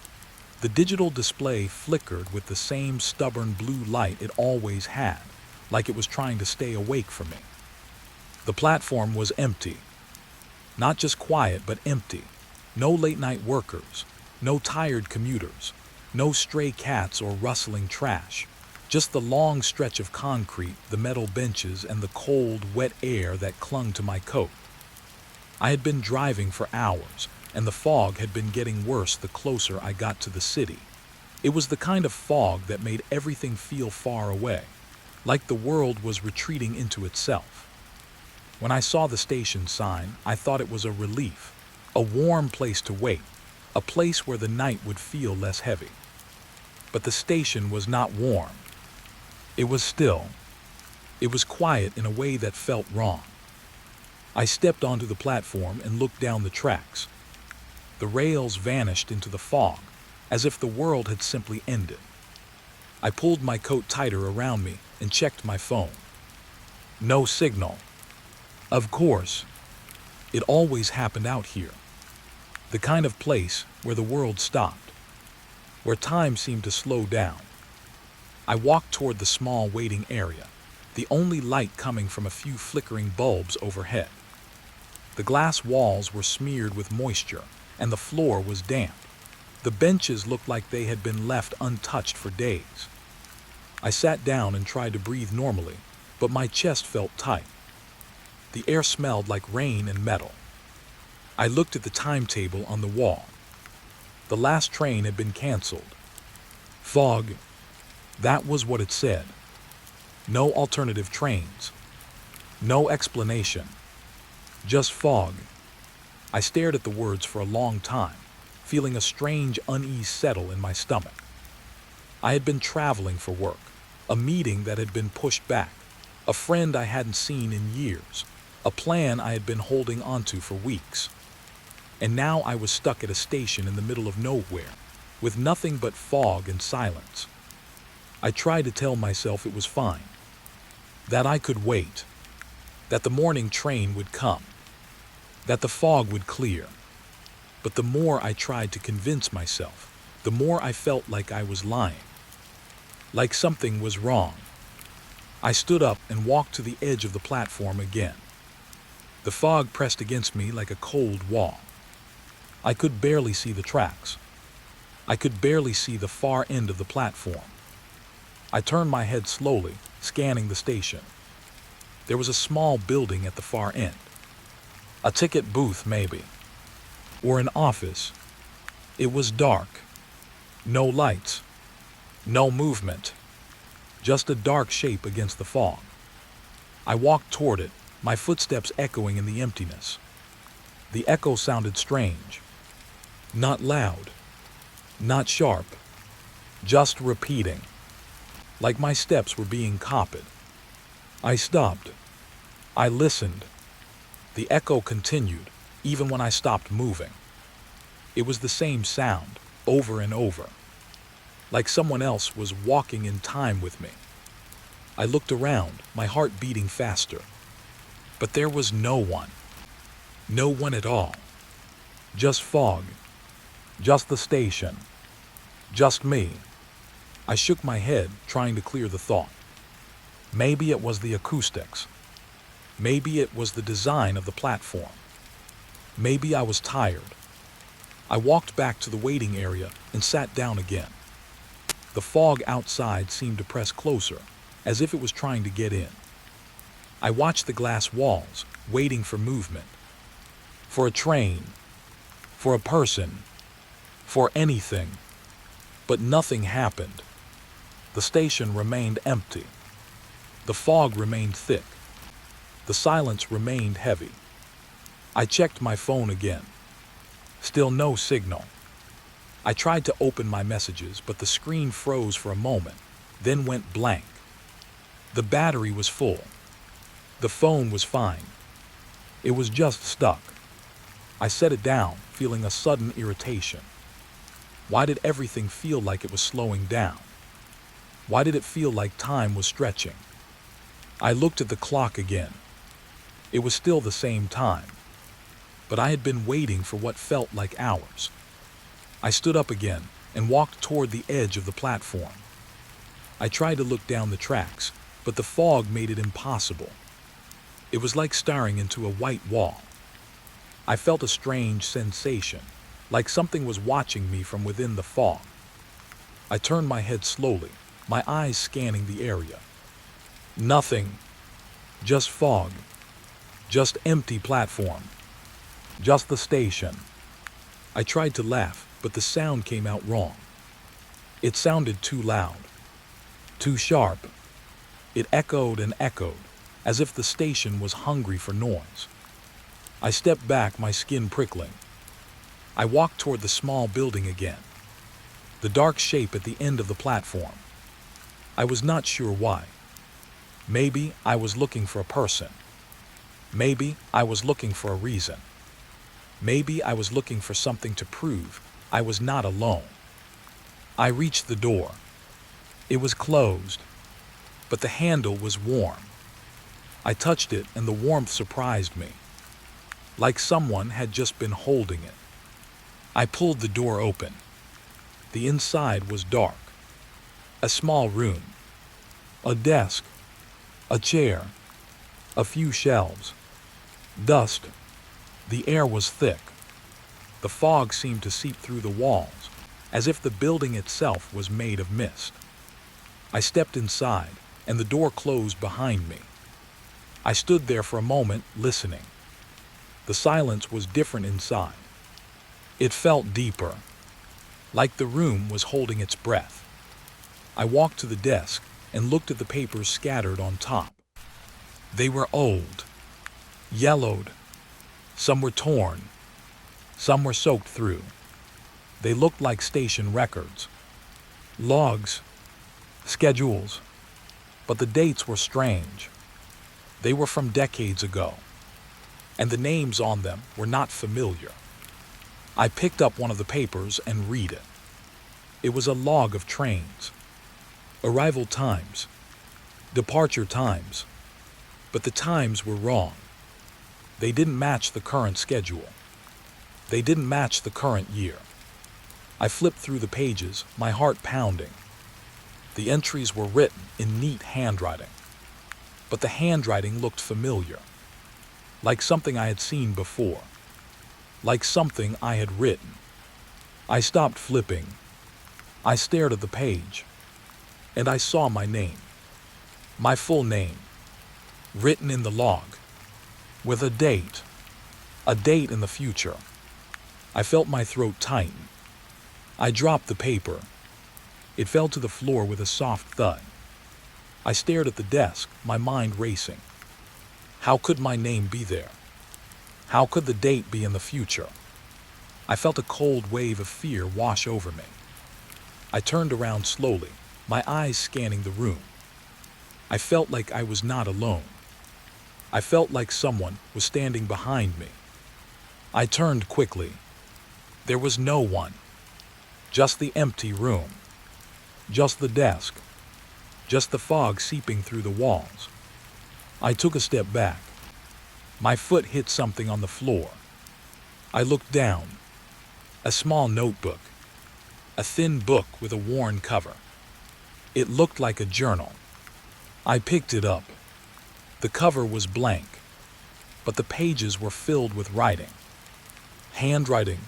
The digital display flickered with the same stubborn blue light it always had, like it was trying to stay awake for me. The platform was empty. Not just quiet, but empty. No late-night workers, no tired commuters, no stray cats or rustling trash. Just the long stretch of concrete, the metal benches, and the cold, wet air that clung to my coat. I had been driving for hours, and the fog had been getting worse the closer I got to the city. It was the kind of fog that made everything feel far away, like the world was retreating into itself. When I saw the station sign, I thought it was a relief, a warm place to wait, a place where the night would feel less heavy. But the station was not warm. It was still. It was quiet in a way that felt wrong. I stepped onto the platform and looked down the tracks. The rails vanished into the fog, as if the world had simply ended. I pulled my coat tighter around me and checked my phone. No signal. Of course. It always happened out here. The kind of place where the world stopped, where time seemed to slow down. I walked toward the small waiting area, the only light coming from a few flickering bulbs overhead. The glass walls were smeared with moisture, and the floor was damp. The benches looked like they had been left untouched for days. I sat down and tried to breathe normally, but my chest felt tight. The air smelled like rain and metal. I looked at the timetable on the wall. The last train had been canceled. Fog. That was what it said. No alternative trains. No explanation. Just fog. I stared at the words for a long time, feeling a strange unease settle in my stomach. I had been traveling for work, a meeting that had been pushed back, a friend I hadn't seen in years, a plan I had been holding onto for weeks. And now I was stuck at a station in the middle of nowhere, with nothing but fog and silence. I tried to tell myself it was fine, that I could wait, that the morning train would come, that the fog would clear. But the more I tried to convince myself, the more I felt like I was lying, like something was wrong. I stood up and walked to the edge of the platform again. The fog pressed against me like a cold wall. I could barely see the tracks. I could barely see the far end of the platform. I turned my head slowly, scanning the station. There was a small building at the far end. A ticket booth, maybe. Or an office. It was dark. No lights. No movement. Just a dark shape against the fog. I walked toward it, my footsteps echoing in the emptiness. The echo sounded strange. Not loud. Not sharp. Just repeating. Like my steps were being copied. I stopped. I listened. The echo continued, even when I stopped moving. It was the same sound, over and over. Like someone else was walking in time with me. I looked around, my heart beating faster. But there was no one. No one at all. Just fog. Just the station. Just me. I shook my head, trying to clear the thought. Maybe it was the acoustics. Maybe it was the design of the platform. Maybe I was tired. I walked back to the waiting area and sat down again. The fog outside seemed to press closer, as if it was trying to get in. I watched the glass walls, waiting for movement. For a train. For a person. For anything. But nothing happened. The station remained empty. The fog remained thick. The silence remained heavy. I checked my phone again. Still no signal. I tried to open my messages, but the screen froze for a moment, then went blank. The battery was full. The phone was fine. It was just stuck. I set it down, feeling a sudden irritation. Why did everything feel like it was slowing down? Why did it feel like time was stretching? I looked at the clock again. It was still the same time. But I had been waiting for what felt like hours. I stood up again and walked toward the edge of the platform. I tried to look down the tracks, but the fog made it impossible. It was like staring into a white wall. I felt a strange sensation, like something was watching me from within the fog. I turned my head slowly, my eyes scanning the area. Nothing. Just fog. Just empty platform. Just the station. I tried to laugh, but the sound came out wrong. It sounded too loud. Too sharp. It echoed and echoed, as if the station was hungry for noise. I stepped back, my skin prickling. I walked toward the small building again. The dark shape at the end of the platform. I was not sure why. Maybe I was looking for a person. Maybe I was looking for a reason. Maybe I was looking for something to prove I was not alone. I reached the door. It was closed, but the handle was warm. I touched it and the warmth surprised me, like someone had just been holding it. I pulled the door open. The inside was dark. A small room. A desk. A chair. A few shelves. Dust. The air was thick. The fog seemed to seep through the walls, as if the building itself was made of mist. I stepped inside, and the door closed behind me. I stood there for a moment, listening. The silence was different inside. It felt deeper, like the room was holding its breath. I walked to the desk and looked at the papers scattered on top. They were old, yellowed, some were torn, some were soaked through. They looked like station records, logs, schedules, but the dates were strange. They were from decades ago, and the names on them were not familiar. I picked up one of the papers and read it. It was a log of trains, arrival times, departure times, but the times were wrong. They didn't match the current schedule. They didn't match the current year. I flipped through the pages, my heart pounding. The entries were written in neat handwriting, but the handwriting looked familiar, like something I had seen before, like something I had written. I stopped flipping. I stared at the page, and I saw my name, my full name, written in the log, with a date in the future. I felt my throat tighten. I dropped the paper. It fell to the floor with a soft thud. I stared at the desk, my mind racing. How could my name be there? How could the date be in the future? I felt a cold wave of fear wash over me. I turned around slowly, my eyes scanning the room. I felt like I was not alone. I felt like someone was standing behind me. I turned quickly. There was no one. Just the empty room. Just the desk. Just the fog seeping through the walls. I took a step back. My foot hit something on the floor. I looked down. A small notebook. A thin book with a worn cover. It looked like a journal. I picked it up. The cover was blank, but the pages were filled with writing. Handwriting.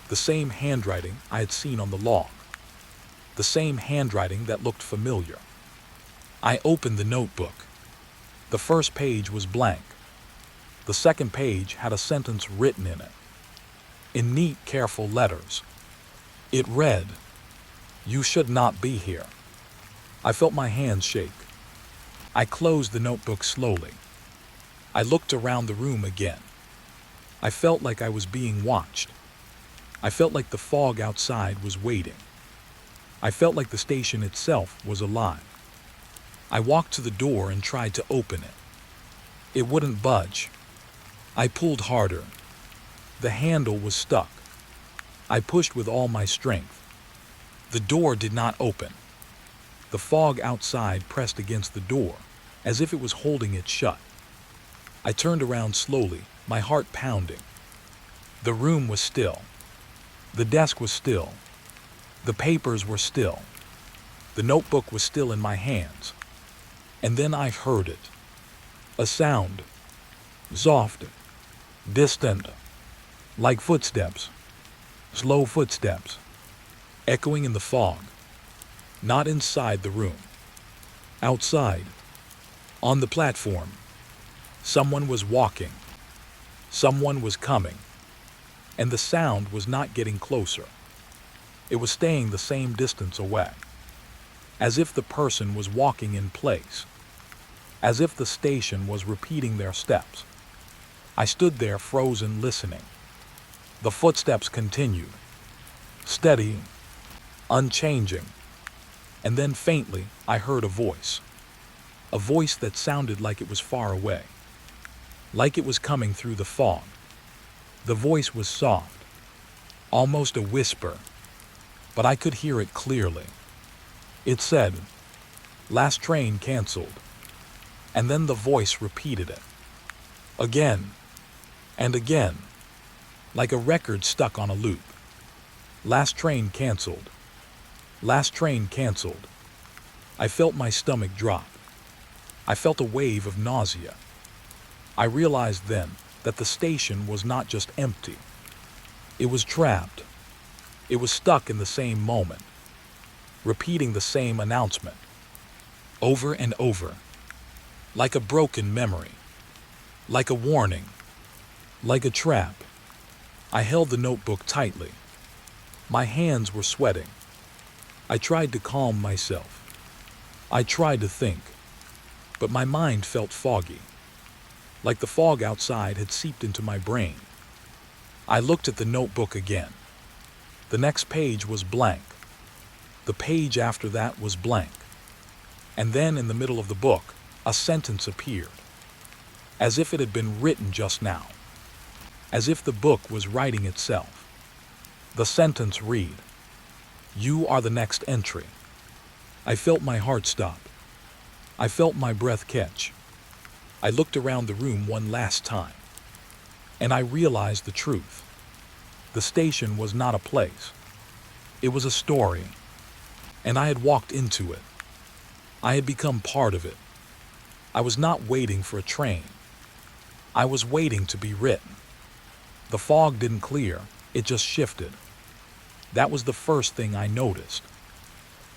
The same handwriting I had seen on the log. The same handwriting that looked familiar. I opened the notebook. The first page was blank. The second page had a sentence written in it, in neat, careful letters. It read, "You should not be here." I felt my hands shake. I closed the notebook slowly. I looked around the room again. I felt like I was being watched. I felt like the fog outside was waiting. I felt like the station itself was alive. I walked to the door and tried to open it. It wouldn't budge. I pulled harder. The handle was stuck. I pushed with all my strength. The door did not open. The fog outside pressed against the door, as if it was holding it shut. I turned around slowly, my heart pounding. The room was still. The desk was still. The papers were still. The notebook was still in my hands. And then I heard it. A sound. Soft. Distant. Like footsteps. Slow footsteps. Echoing in the fog. Not inside the room. Outside. On the platform. Someone was walking. Someone was coming. And the sound was not getting closer. It was staying the same distance away. As if the person was walking in place. As if the station was repeating their steps. I stood there frozen, listening. The footsteps continued. Steady. Unchanging. And then faintly, I heard a voice. A voice that sounded like it was far away. Like it was coming through the fog. The voice was soft. Almost a whisper. But I could hear it clearly. It said, "Last train canceled." And then the voice repeated it. Again. And again. Like a record stuck on a loop. Last train canceled. Last train canceled. I felt my stomach drop. I felt a wave of nausea. I realized then that the station was not just empty. It was trapped. It was stuck in the same moment, repeating the same announcement, over and over, like a broken memory, like a warning, like a trap. I held the notebook tightly. My hands were sweating. I tried to calm myself. I tried to think, but my mind felt foggy, like the fog outside had seeped into my brain. I looked at the notebook again. The next page was blank. The page after that was blank. And then in the middle of the book, a sentence appeared, as if it had been written just now, as if the book was writing itself. The sentence read, "You are the next entry." I felt my heart stop. I felt my breath catch. I looked around the room one last time, and I realized the truth. The station was not a place. It was a story, and I had walked into it. I had become part of it. I was not waiting for a train. I was waiting to be written. The fog didn't clear, it just shifted. That was the first thing I noticed.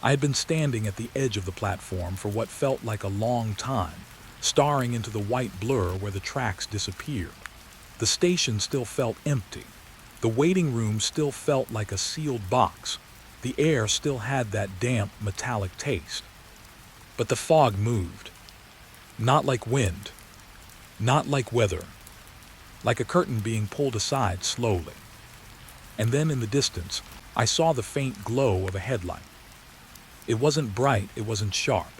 I had been standing at the edge of the platform for what felt like a long time, staring into the white blur where the tracks disappeared. The station still felt empty. The waiting room still felt like a sealed box. The air still had that damp, metallic taste. But the fog moved. Not like wind. Not like weather. Like a curtain being pulled aside slowly. And then in the distance, I saw the faint glow of a headlight. It wasn't bright, it wasn't sharp.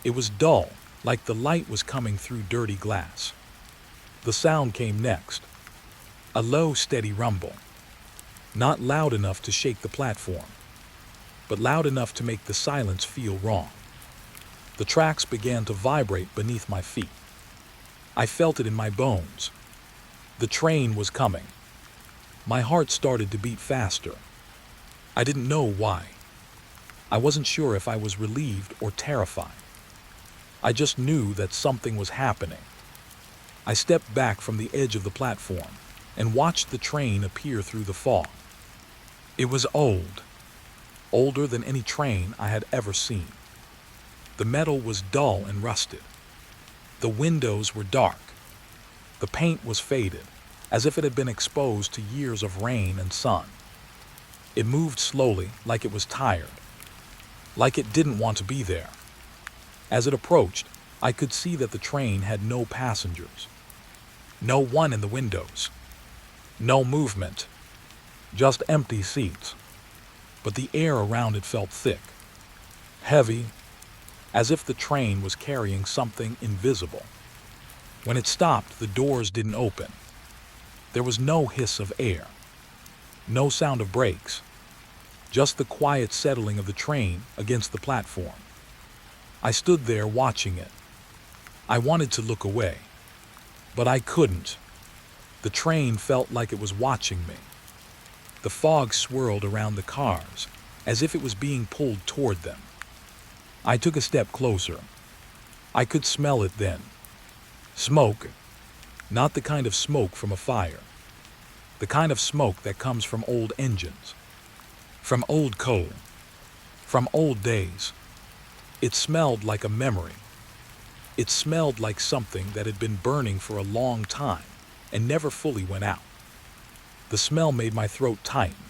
It was dull, like the light was coming through dirty glass. The sound came next. A low, steady rumble. Not loud enough to shake the platform, but loud enough to make the silence feel wrong. The tracks began to vibrate beneath my feet. I felt it in my bones. The train was coming. My heart started to beat faster. I didn't know why. I wasn't sure if I was relieved or terrified. I just knew that something was happening. I stepped back from the edge of the platform and watched the train appear through the fog. It was old, older than any train I had ever seen. The metal was dull and rusted. The windows were dark. The paint was faded, as if it had been exposed to years of rain and sun. It moved slowly, like it was tired, like it didn't want to be there. As it approached, I could see that the train had no passengers. No one in the windows. No movement. Just empty seats. But the air around it felt thick, heavy, as if the train was carrying something invisible. When it stopped, the doors didn't open. There was no hiss of air, no sound of brakes, just the quiet settling of the train against the platform. I stood there watching it. I wanted to look away, but I couldn't. The train felt like it was watching me. The fog swirled around the cars, as if it was being pulled toward them. I took a step closer. I could smell it then. Smoke. Not the kind of smoke from a fire. The kind of smoke that comes from old engines. From old coal. From old days. It smelled like a memory. It smelled like something that had been burning for a long time and never fully went out. The smell made my throat tighten.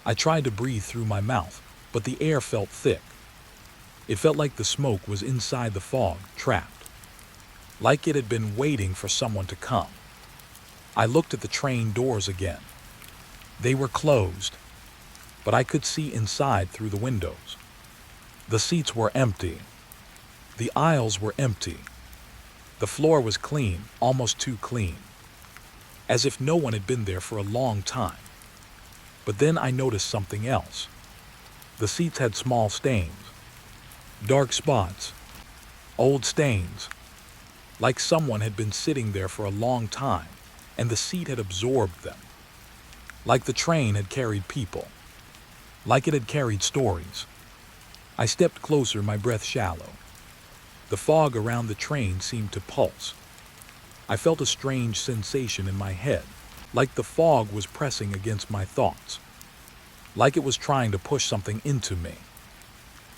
I tried to breathe through my mouth, but the air felt thick. It felt like the smoke was inside the fog, trapped. Like it had been waiting for someone to come. I looked at the train doors again. They were closed, but I could see inside through the windows. The seats were empty. The aisles were empty. The floor was clean, almost too clean, as if no one had been there for a long time. But then I noticed something else. The seats had small stains, dark spots, old stains, like someone had been sitting there for a long time and the seat had absorbed them. Like the train had carried people, like it had carried stories. I stepped closer, my breath shallow. The fog around the train seemed to pulse. I felt a strange sensation in my head, like the fog was pressing against my thoughts, like it was trying to push something into me.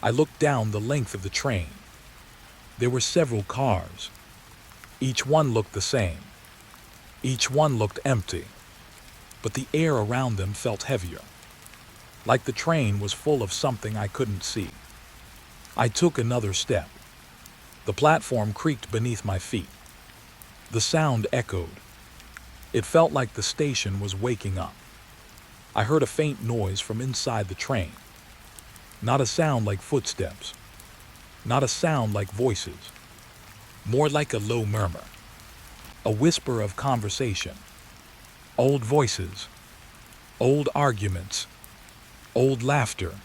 I looked down the length of the train. There were several cars. Each one looked the same. Each one looked empty, but the air around them felt heavier, like the train was full of something I couldn't see. I took another step. The platform creaked beneath my feet. The sound echoed. It felt like the station was waking up. I heard a faint noise from inside the train. Not a sound like footsteps. Not a sound like voices. More like a low murmur. A whisper of conversation. Old voices. Old arguments. Old laughter.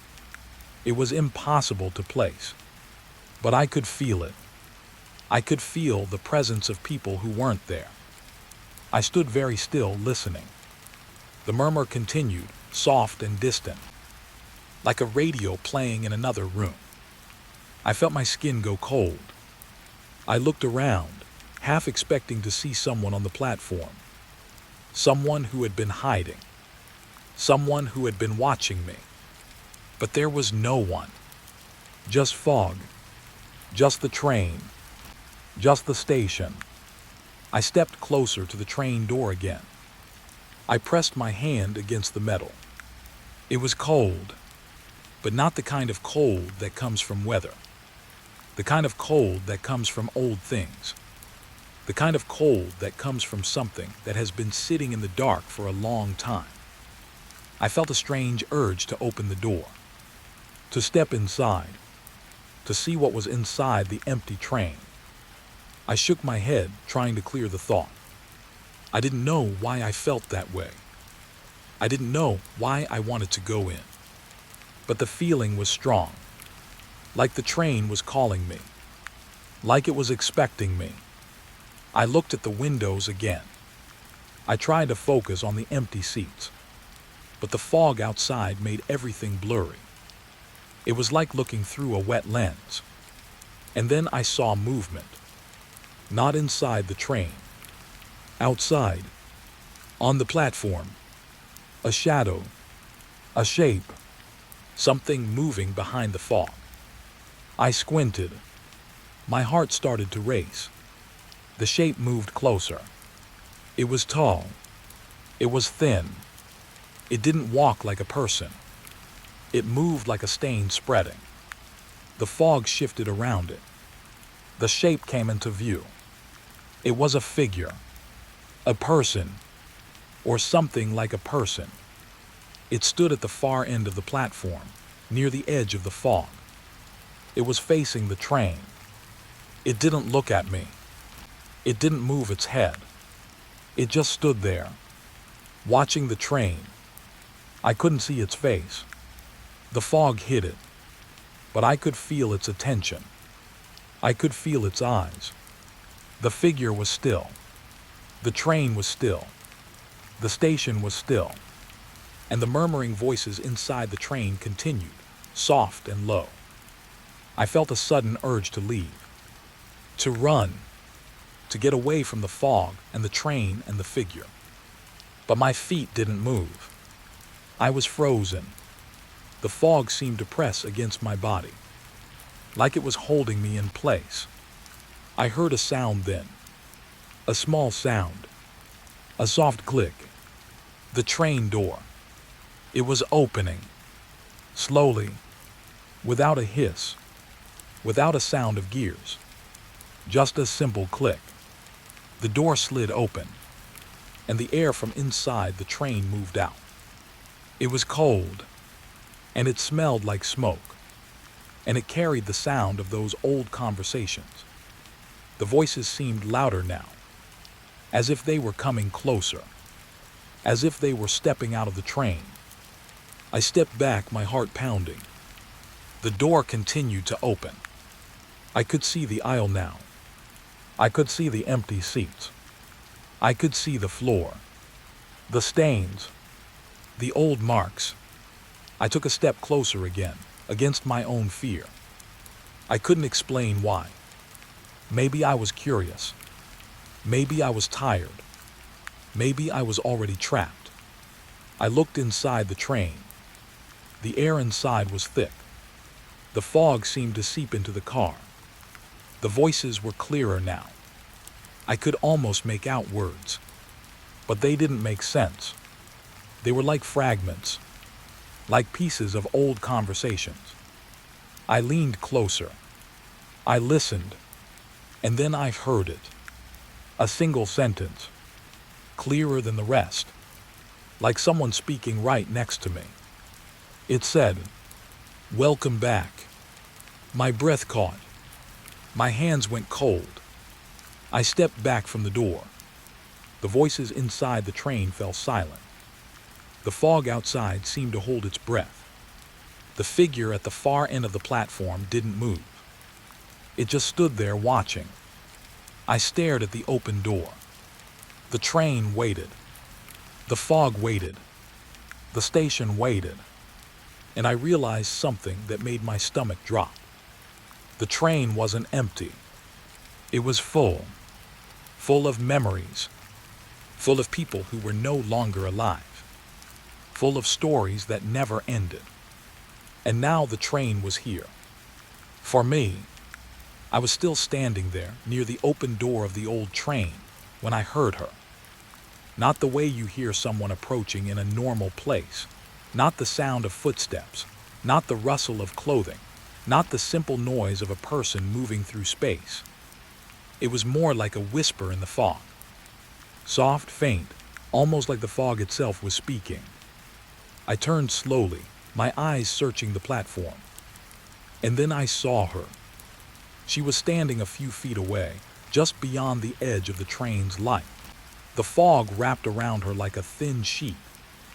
It was impossible to place. But I could feel it. I could feel the presence of people who weren't there. I stood very still, listening. The murmur continued, soft and distant, like a radio playing in another room. I felt my skin go cold. I looked around, half expecting to see someone on the platform. Someone who had been hiding. Someone who had been watching me. But there was no one. Just fog. Just the train. Just the station. I stepped closer to the train door again. I pressed my hand against the metal. It was cold, but not the kind of cold that comes from weather. The kind of cold that comes from old things. The kind of cold that comes from something that has been sitting in the dark for a long time. I felt a strange urge to open the door, to step inside, to see what was inside the empty train. I shook my head, trying to clear the thought. I didn't know why I felt that way. I didn't know why I wanted to go in. But the feeling was strong. Like the train was calling me. Like it was expecting me. I looked at the windows again. I tried to focus on the empty seats. But the fog outside made everything blurry. It was like looking through a wet lens. And then I saw movement. Not inside the train. Outside. On the platform. A shadow. A shape. Something moving behind the fog. I squinted. My heart started to race. The shape moved closer. It was tall. It was thin. It didn't walk like a person. It moved like a stain spreading. The fog shifted around it. The shape came into view. It was a figure. A person. Or something like a person. It stood at the far end of the platform, near the edge of the fog. It was facing the train. It didn't look at me. It didn't move its head. It just stood there, watching the train. I couldn't see its face. The fog hid it, but I could feel its attention. I could feel its eyes. The figure was still. The train was still. The station was still. And the murmuring voices inside the train continued, soft and low. I felt a sudden urge to leave. To run. To get away from the fog and the train and the figure. But my feet didn't move. I was frozen. The fog seemed to press against my body, like it was holding me in place. I heard a sound then. A small sound. A soft click. The train door. It was opening. Slowly. Without a hiss. Without a sound of gears. Just a simple click. The door slid open, and the air from inside the train moved out. It was cold, and it smelled like smoke, and it carried the sound of those old conversations. The voices seemed louder now, as if they were coming closer, as if they were stepping out of the train. I stepped back, my heart pounding. The door continued to open. I could see the aisle now. I could see the empty seats. I could see the floor. The stains. The old marks. I took a step closer again, against my own fear. I couldn't explain why. Maybe I was curious. Maybe I was tired. Maybe I was already trapped. I looked inside the train. The air inside was thick. The fog seemed to seep into the car. The voices were clearer now. I could almost make out words, but they didn't make sense. They were like fragments, like pieces of old conversations. I leaned closer. I listened, and then I heard it. A single sentence, clearer than the rest, like someone speaking right next to me. It said, "Welcome back." My breath caught. My hands went cold. I stepped back from the door. The voices inside the train fell silent. The fog outside seemed to hold its breath. The figure at the far end of the platform didn't move. It just stood there watching. I stared at the open door. The train waited. The fog waited. The station waited. And I realized something that made my stomach drop. The train wasn't empty. It was full. Full of memories. Full of people who were no longer alive. Full of stories that never ended. And now the train was here. For me, I was still standing there near the open door of the old train when I heard her. Not the way you hear someone approaching in a normal place. Not the sound of footsteps. Not the rustle of clothing. Not the simple noise of a person moving through space. It was more like a whisper in the fog. Soft, faint, almost like the fog itself was speaking. I turned slowly, my eyes searching the platform. And then I saw her. She was standing a few feet away, just beyond the edge of the train's light. The fog wrapped around her like a thin sheet.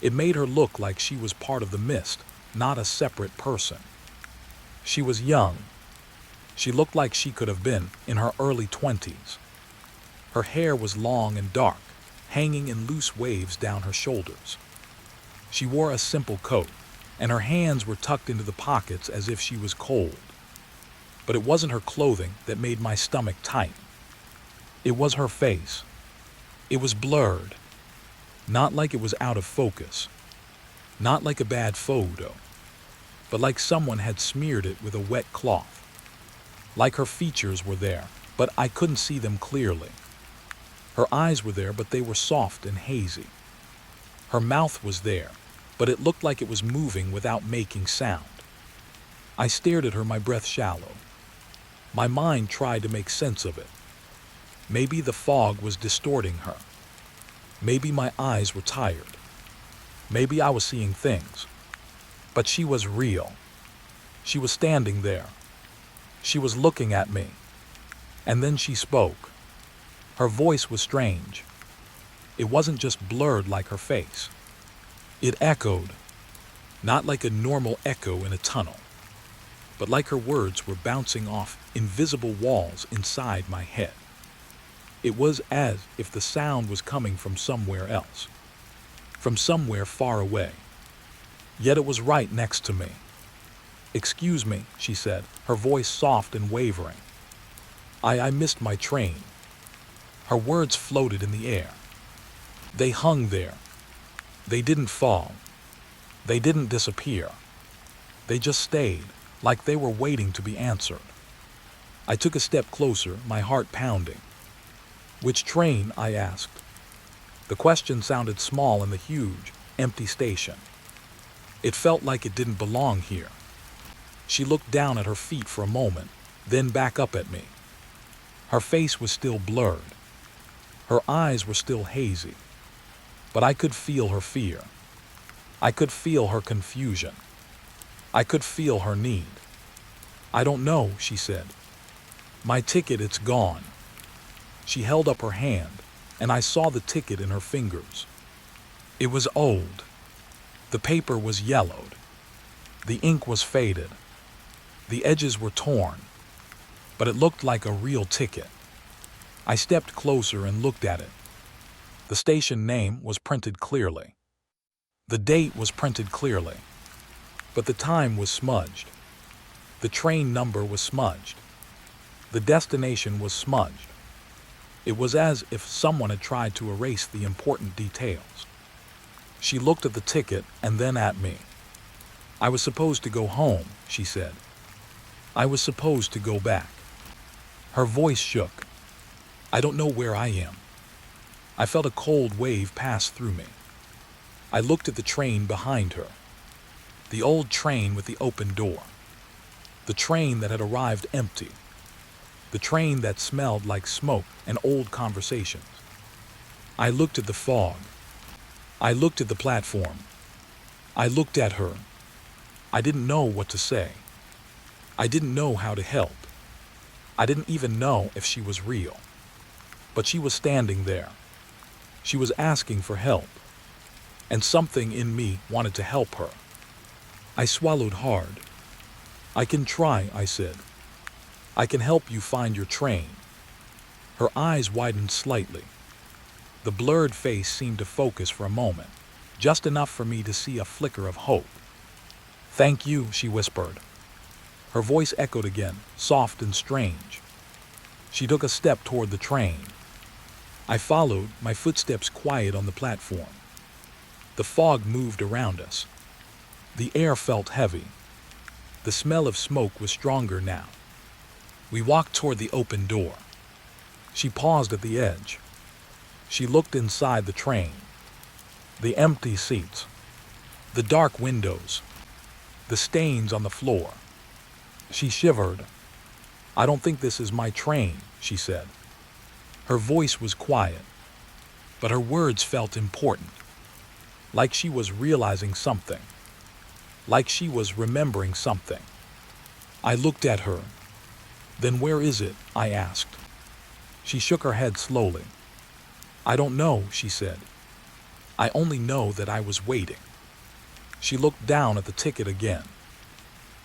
It made her look like she was part of the mist, not a separate person. She was young. She looked like she could have been in her early 20s. Her hair was long and dark, hanging in loose waves down her shoulders. She wore a simple coat, and her hands were tucked into the pockets as if she was cold. But it wasn't her clothing that made my stomach tight. It was her face. It was blurred. Not like it was out of focus. Not like a bad photo. But like someone had smeared it with a wet cloth. Like her features were there, but I couldn't see them clearly. Her eyes were there, but they were soft and hazy. Her mouth was there, but it looked like it was moving without making sound. I stared at her, my breath shallow. My mind tried to make sense of it. Maybe the fog was distorting her. Maybe my eyes were tired. Maybe I was seeing things. But she was real. She was standing there. She was looking at me. And then she spoke. Her voice was strange. It wasn't just blurred like her face. It echoed. Not like a normal echo in a tunnel, but like her words were bouncing off invisible walls inside my head. It was as if the sound was coming from somewhere else, from somewhere far away. Yet it was right next to me. "Excuse me," she said, her voice soft and wavering. I missed my train." Her words floated in the air. They hung there. They didn't fall. They didn't disappear. They just stayed, like they were waiting to be answered. I took a step closer, my heart pounding. "Which train?" I asked. The question sounded small in the huge, empty station. It felt like it didn't belong here. She looked down at her feet for a moment, then back up at me. Her face was still blurred. Her eyes were still hazy. But I could feel her fear. I could feel her confusion. I could feel her need. "I don't know," she said. "My ticket, it's gone." She held up her hand, and I saw the ticket in her fingers. It was old. The paper was yellowed. The ink was faded. The edges were torn. But it looked like a real ticket. I stepped closer and looked at it. The station name was printed clearly. The date was printed clearly. But the time was smudged. The train number was smudged. The destination was smudged. It was as if someone had tried to erase the important details. She looked at the ticket and then at me. "I was supposed to go home," she said. "I was supposed to go back." Her voice shook. "I don't know where I am." I felt a cold wave pass through me. I looked at the train behind her. The old train with the open door. The train that had arrived empty. The train that smelled like smoke and old conversations. I looked at the fog. I looked at the platform. I looked at her. I didn't know what to say. I didn't know how to help. I didn't even know if she was real. But she was standing there. She was asking for help. And something in me wanted to help her. I swallowed hard. I can try, I said. I can help you find your train. Her eyes widened slightly. The blurred face seemed to focus for a moment, just enough for me to see a flicker of hope. Thank you, she whispered. Her voice echoed again, soft and strange. She took a step toward the train. I followed, my footsteps quiet on the platform. The fog moved around us. The air felt heavy. The smell of smoke was stronger now. We walked toward the open door. She paused at the edge. She looked inside the train. The empty seats. The dark windows. The stains on the floor. She shivered. I don't think this is my train, she said. Her voice was quiet, but her words felt important. Like she was realizing something. Like she was remembering something. I looked at her. Then where is it? I asked. She shook her head slowly. I don't know, she said. I only know that I was waiting. She looked down at the ticket again.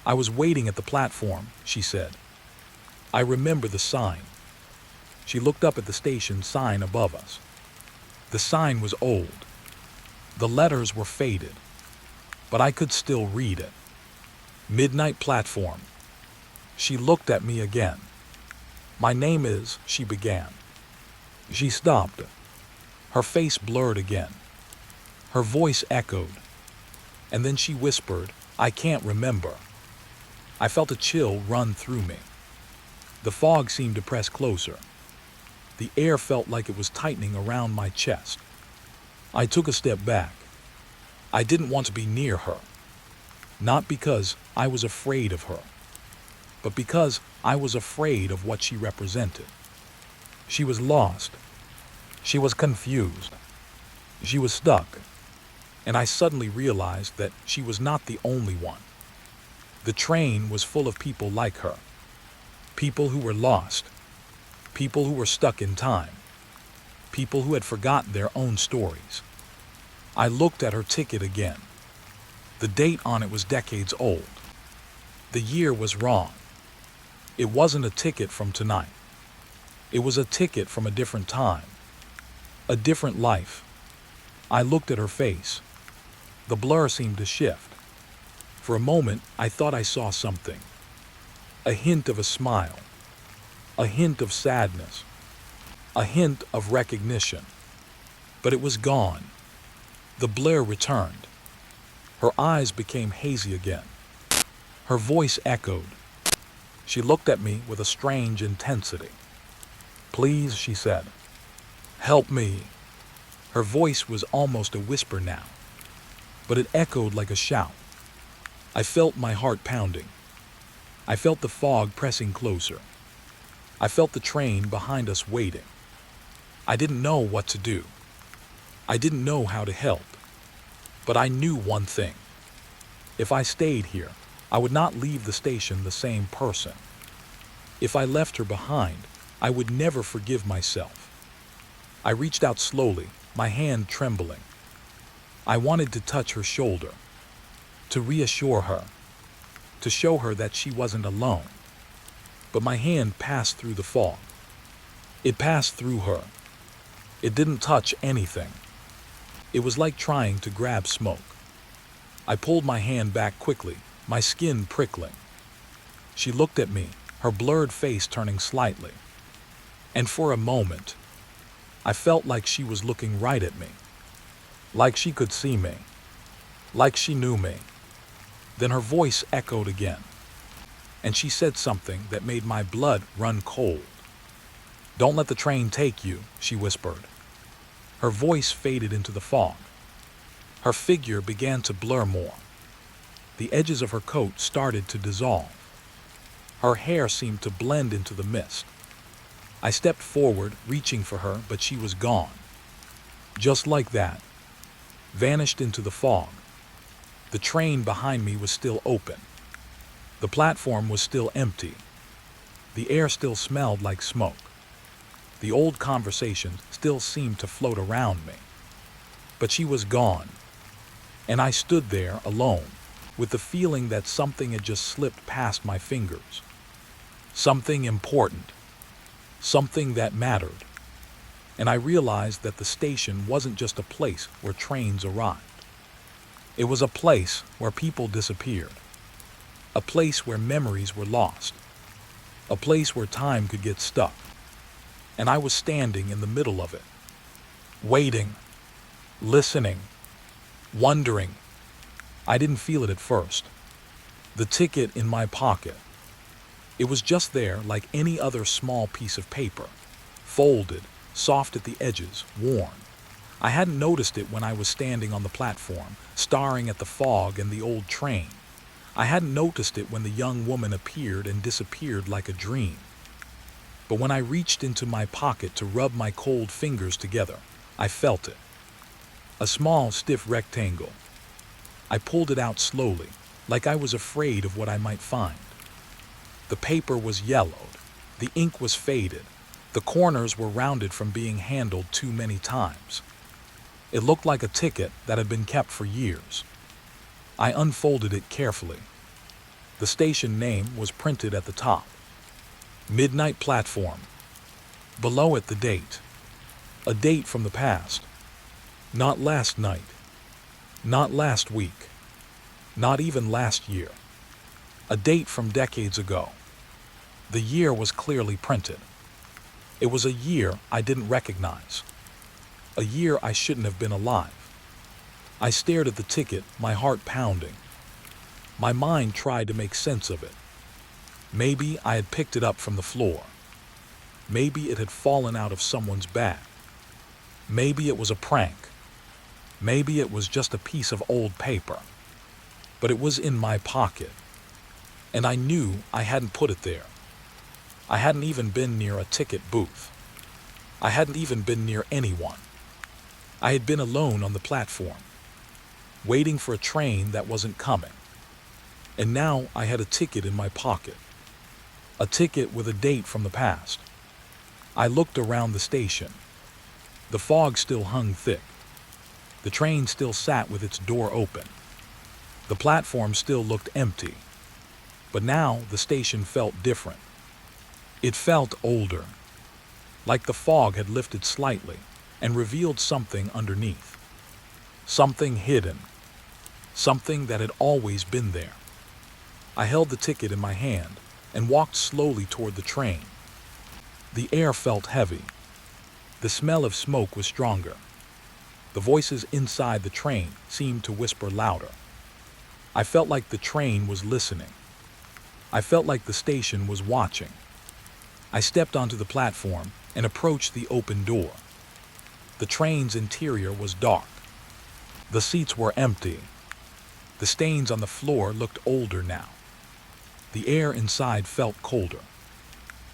I was waiting at the platform, she said. I remember the sign. She looked up at the station sign above us. The sign was old. The letters were faded, but I could still read it. Midnight platform. She looked at me again. My name is, she began. She stopped. Her face blurred again. Her voice echoed. And then she whispered, I can't remember. I felt a chill run through me. The fog seemed to press closer. The air felt like it was tightening around my chest. I took a step back. I didn't want to be near her. Not because I was afraid of her, but because I was afraid of what she represented. She was lost. She was confused. She was stuck. And I suddenly realized that she was not the only one. The train was full of people like her. People who were lost. People who were stuck in time. People who had forgotten their own stories. I looked at her ticket again. The date on it was decades old. The year was wrong. It wasn't a ticket from tonight. It was a ticket from a different time. A different life. I looked at her face. The blur seemed to shift. For a moment, I thought I saw something. A hint of a smile. A hint of sadness. A hint of recognition. But it was gone. The blur returned. Her eyes became hazy again. Her voice echoed. She looked at me with a strange intensity. Please, she said. Help me. Her voice was almost a whisper now, but it echoed like a shout. I felt my heart pounding. I felt the fog pressing closer. I felt the train behind us waiting. I didn't know what to do. I didn't know how to help. But I knew one thing. If I stayed here, I would not leave the station the same person. If I left her behind, I would never forgive myself. I reached out slowly, my hand trembling. I wanted to touch her shoulder, to reassure her, to show her that she wasn't alone. But my hand passed through the fog. It passed through her. It didn't touch anything. It was like trying to grab smoke. I pulled my hand back quickly, my skin prickling. She looked at me, her blurred face turning slightly. And for a moment, I felt like she was looking right at me. Like she could see me. Like she knew me. Then her voice echoed again. And she said something that made my blood run cold. Don't let the train take you, she whispered. Her voice faded into the fog. Her figure began to blur more. The edges of her coat started to dissolve. Her hair seemed to blend into the mist. I stepped forward, reaching for her, but she was gone. Just like that. Vanished into the fog. The train behind me was still open. The platform was still empty. The air still smelled like smoke. The old conversation still seemed to float around me. But she was gone. And I stood there alone, with the feeling that something had just slipped past my fingers. Something important. Something that mattered. And I realized that the station wasn't just a place where trains arrived. It was a place where people disappeared. A place where memories were lost. A place where time could get stuck. And I was standing in the middle of it. Waiting. Listening. Wondering. I didn't feel it at first. The ticket in my pocket. It was just there like any other small piece of paper. Folded, soft at the edges, worn. I hadn't noticed it when I was standing on the platform, staring at the fog and the old train. I hadn't noticed it when the young woman appeared and disappeared like a dream. But when I reached into my pocket to rub my cold fingers together, I felt it. A small, stiff rectangle. I pulled it out slowly, like I was afraid of what I might find. The paper was yellowed. The ink was faded. The corners were rounded from being handled too many times. It looked like a ticket that had been kept for years. I unfolded it carefully. The station name was printed at the top. Midnight Platform. Below it the date. A date from the past. Not last night. Not last week. Not even last year. A date from decades ago. The year was clearly printed. It was a year I didn't recognize. A year I shouldn't have been alive. I stared at the ticket, my heart pounding. My mind tried to make sense of it. Maybe I had picked it up from the floor. Maybe it had fallen out of someone's bag. Maybe it was a prank. Maybe it was just a piece of old paper. But it was in my pocket. And I knew I hadn't put it there. I hadn't even been near a ticket booth. I hadn't even been near anyone. I had been alone on the platform, waiting for a train that wasn't coming. And now I had a ticket in my pocket. A ticket with a date from the past. I looked around the station. The fog still hung thick. The train still sat with its door open. The platform still looked empty. But now the station felt different. It felt older. Like the fog had lifted slightly and revealed something underneath. Something hidden. Something that had always been there. I held the ticket in my hand and walked slowly toward the train. The air felt heavy. The smell of smoke was stronger. The voices inside the train seemed to whisper louder. I felt like the train was listening. I felt like the station was watching. I stepped onto the platform and approached the open door. The train's interior was dark. The seats were empty. The stains on the floor looked older now. The air inside felt colder.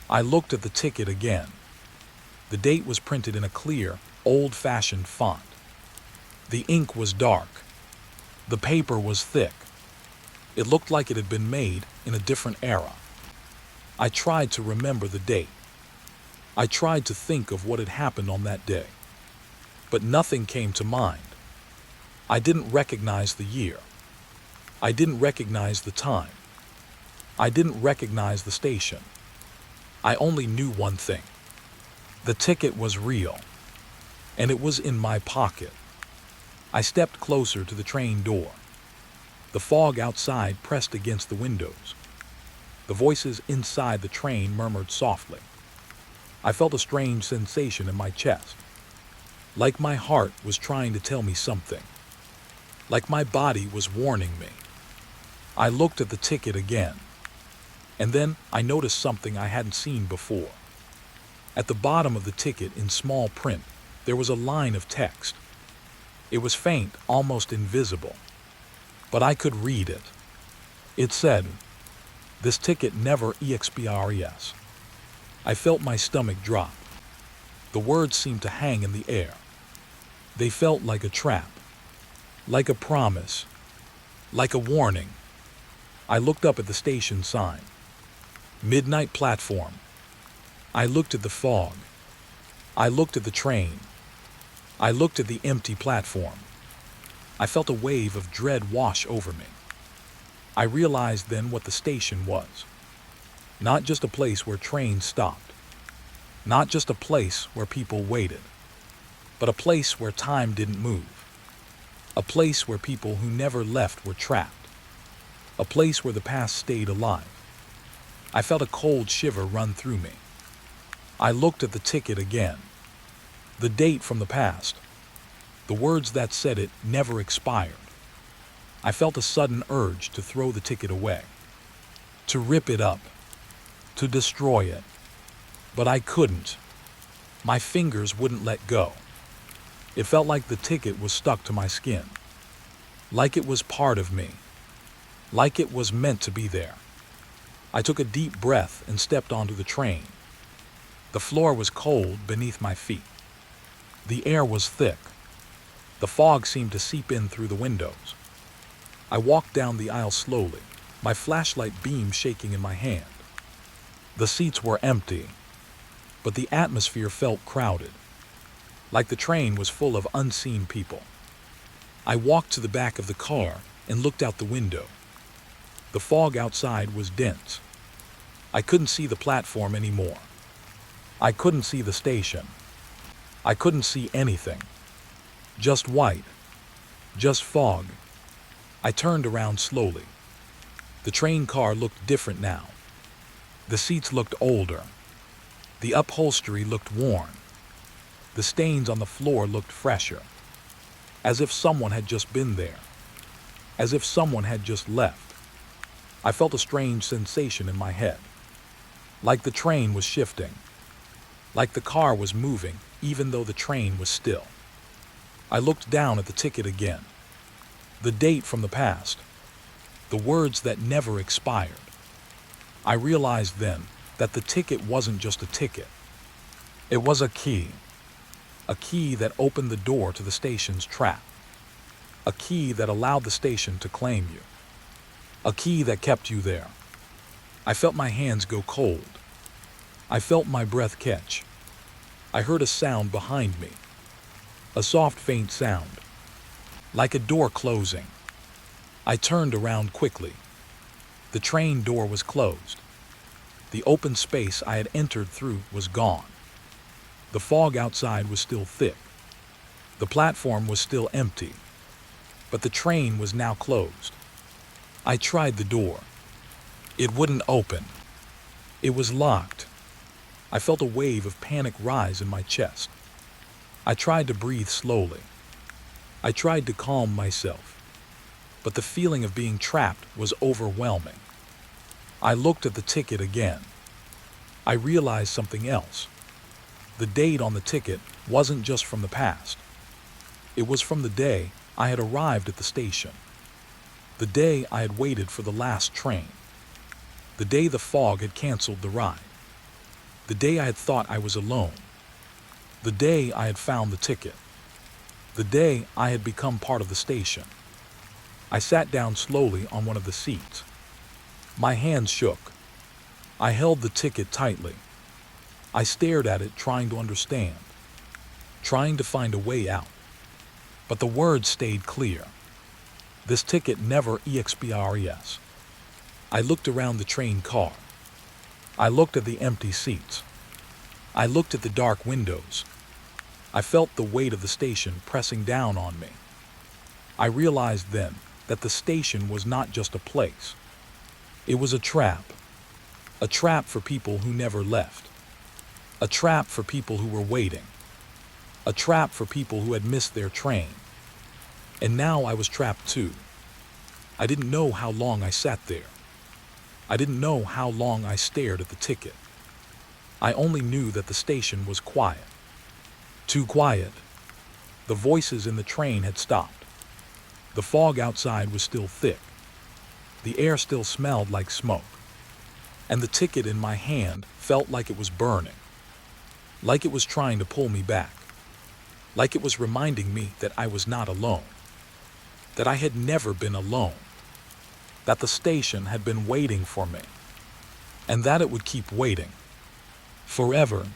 I looked at the ticket again. The date was printed in a clear, old-fashioned font. The ink was dark. The paper was thick. It looked like it had been made in a different era. I tried to remember the date. I tried to think of what had happened on that day. But nothing came to mind. I didn't recognize the year. I didn't recognize the time. I didn't recognize the station. I only knew one thing. The ticket was real. And it was in my pocket. I stepped closer to the train door. The fog outside pressed against the windows. The voices inside the train murmured softly. I felt a strange sensation in my chest. Like my heart was trying to tell me something. Like my body was warning me. I looked at the ticket again. And then I noticed something I hadn't seen before. At the bottom of the ticket in small print, there was a line of text. It was faint, almost invisible. But I could read it. It said, This ticket never expires. I felt my stomach drop. The words seemed to hang in the air. They felt like a trap, like a promise, like a warning. I looked up at the station sign. Midnight platform. I looked at the fog. I looked at the train. I looked at the empty platform. I felt a wave of dread wash over me. I realized then what the station was. Not just a place where trains stopped. Not just a place where people waited. But a place where time didn't move. A place where people who never left were trapped. A place where the past stayed alive. I felt a cold shiver run through me. I looked at the ticket again. The date from the past. The words that said it never expired. I felt a sudden urge to throw the ticket away. To rip it up. To destroy it. But I couldn't. My fingers wouldn't let go. It felt like the ticket was stuck to my skin. Like it was part of me. Like it was meant to be there. I took a deep breath and stepped onto the train. The floor was cold beneath my feet. The air was thick. The fog seemed to seep in through the windows. I walked down the aisle slowly, my flashlight beam shaking in my hand. The seats were empty, but the atmosphere felt crowded, like the train was full of unseen people. I walked to the back of the car and looked out the window. The fog outside was dense. I couldn't see the platform anymore. I couldn't see the station. I couldn't see anything. Just white. Just fog. I turned around slowly. The train car looked different now. The seats looked older. The upholstery looked worn. The stains on the floor looked fresher. As if someone had just been there. As if someone had just left. I felt a strange sensation in my head. Like the train was shifting. Like the car was moving, even though the train was still. I looked down at the ticket again. The date from the past. The words that never expired. I realized then that the ticket wasn't just a ticket. It was a key. A key that opened the door to the station's trap. A key that allowed the station to claim you. A key that kept you there. I felt my hands go cold. I felt my breath catch. I heard a sound behind me. A soft, faint sound. Like a door closing. I turned around quickly. The train door was closed. The open space I had entered through was gone. The fog outside was still thick. The platform was still empty. But the train was now closed. I tried the door. It wouldn't open. It was locked. I felt a wave of panic rise in my chest. I tried to breathe slowly. I tried to calm myself. But the feeling of being trapped was overwhelming. I looked at the ticket again. I realized something else. The date on the ticket wasn't just from the past. It was from the day I had arrived at the station. The day I had waited for the last train. The day the fog had canceled the ride. The day I had thought I was alone. The day I had found the ticket. The day I had become part of the station. I sat down slowly on one of the seats. My hands shook. I held the ticket tightly. I stared at it, trying to understand, trying to find a way out. But the words stayed clear. This ticket never expires. I looked around the train car. I looked at the empty seats. I looked at the dark windows. I felt the weight of the station pressing down on me. I realized then that the station was not just a place. It was a trap. A trap for people who never left. A trap for people who were waiting. A trap for people who had missed their train. And now I was trapped too. I didn't know how long I sat there. I didn't know how long I stared at the ticket. I only knew that the station was quiet. Too quiet. The voices in the train had stopped. The fog outside was still thick. The air still smelled like smoke. and the ticket in my hand felt like it was burning, like it was trying to pull me back, like it was reminding me that I was not alone, that I had never been alone, that the station had been waiting for me, and that it would keep waiting forever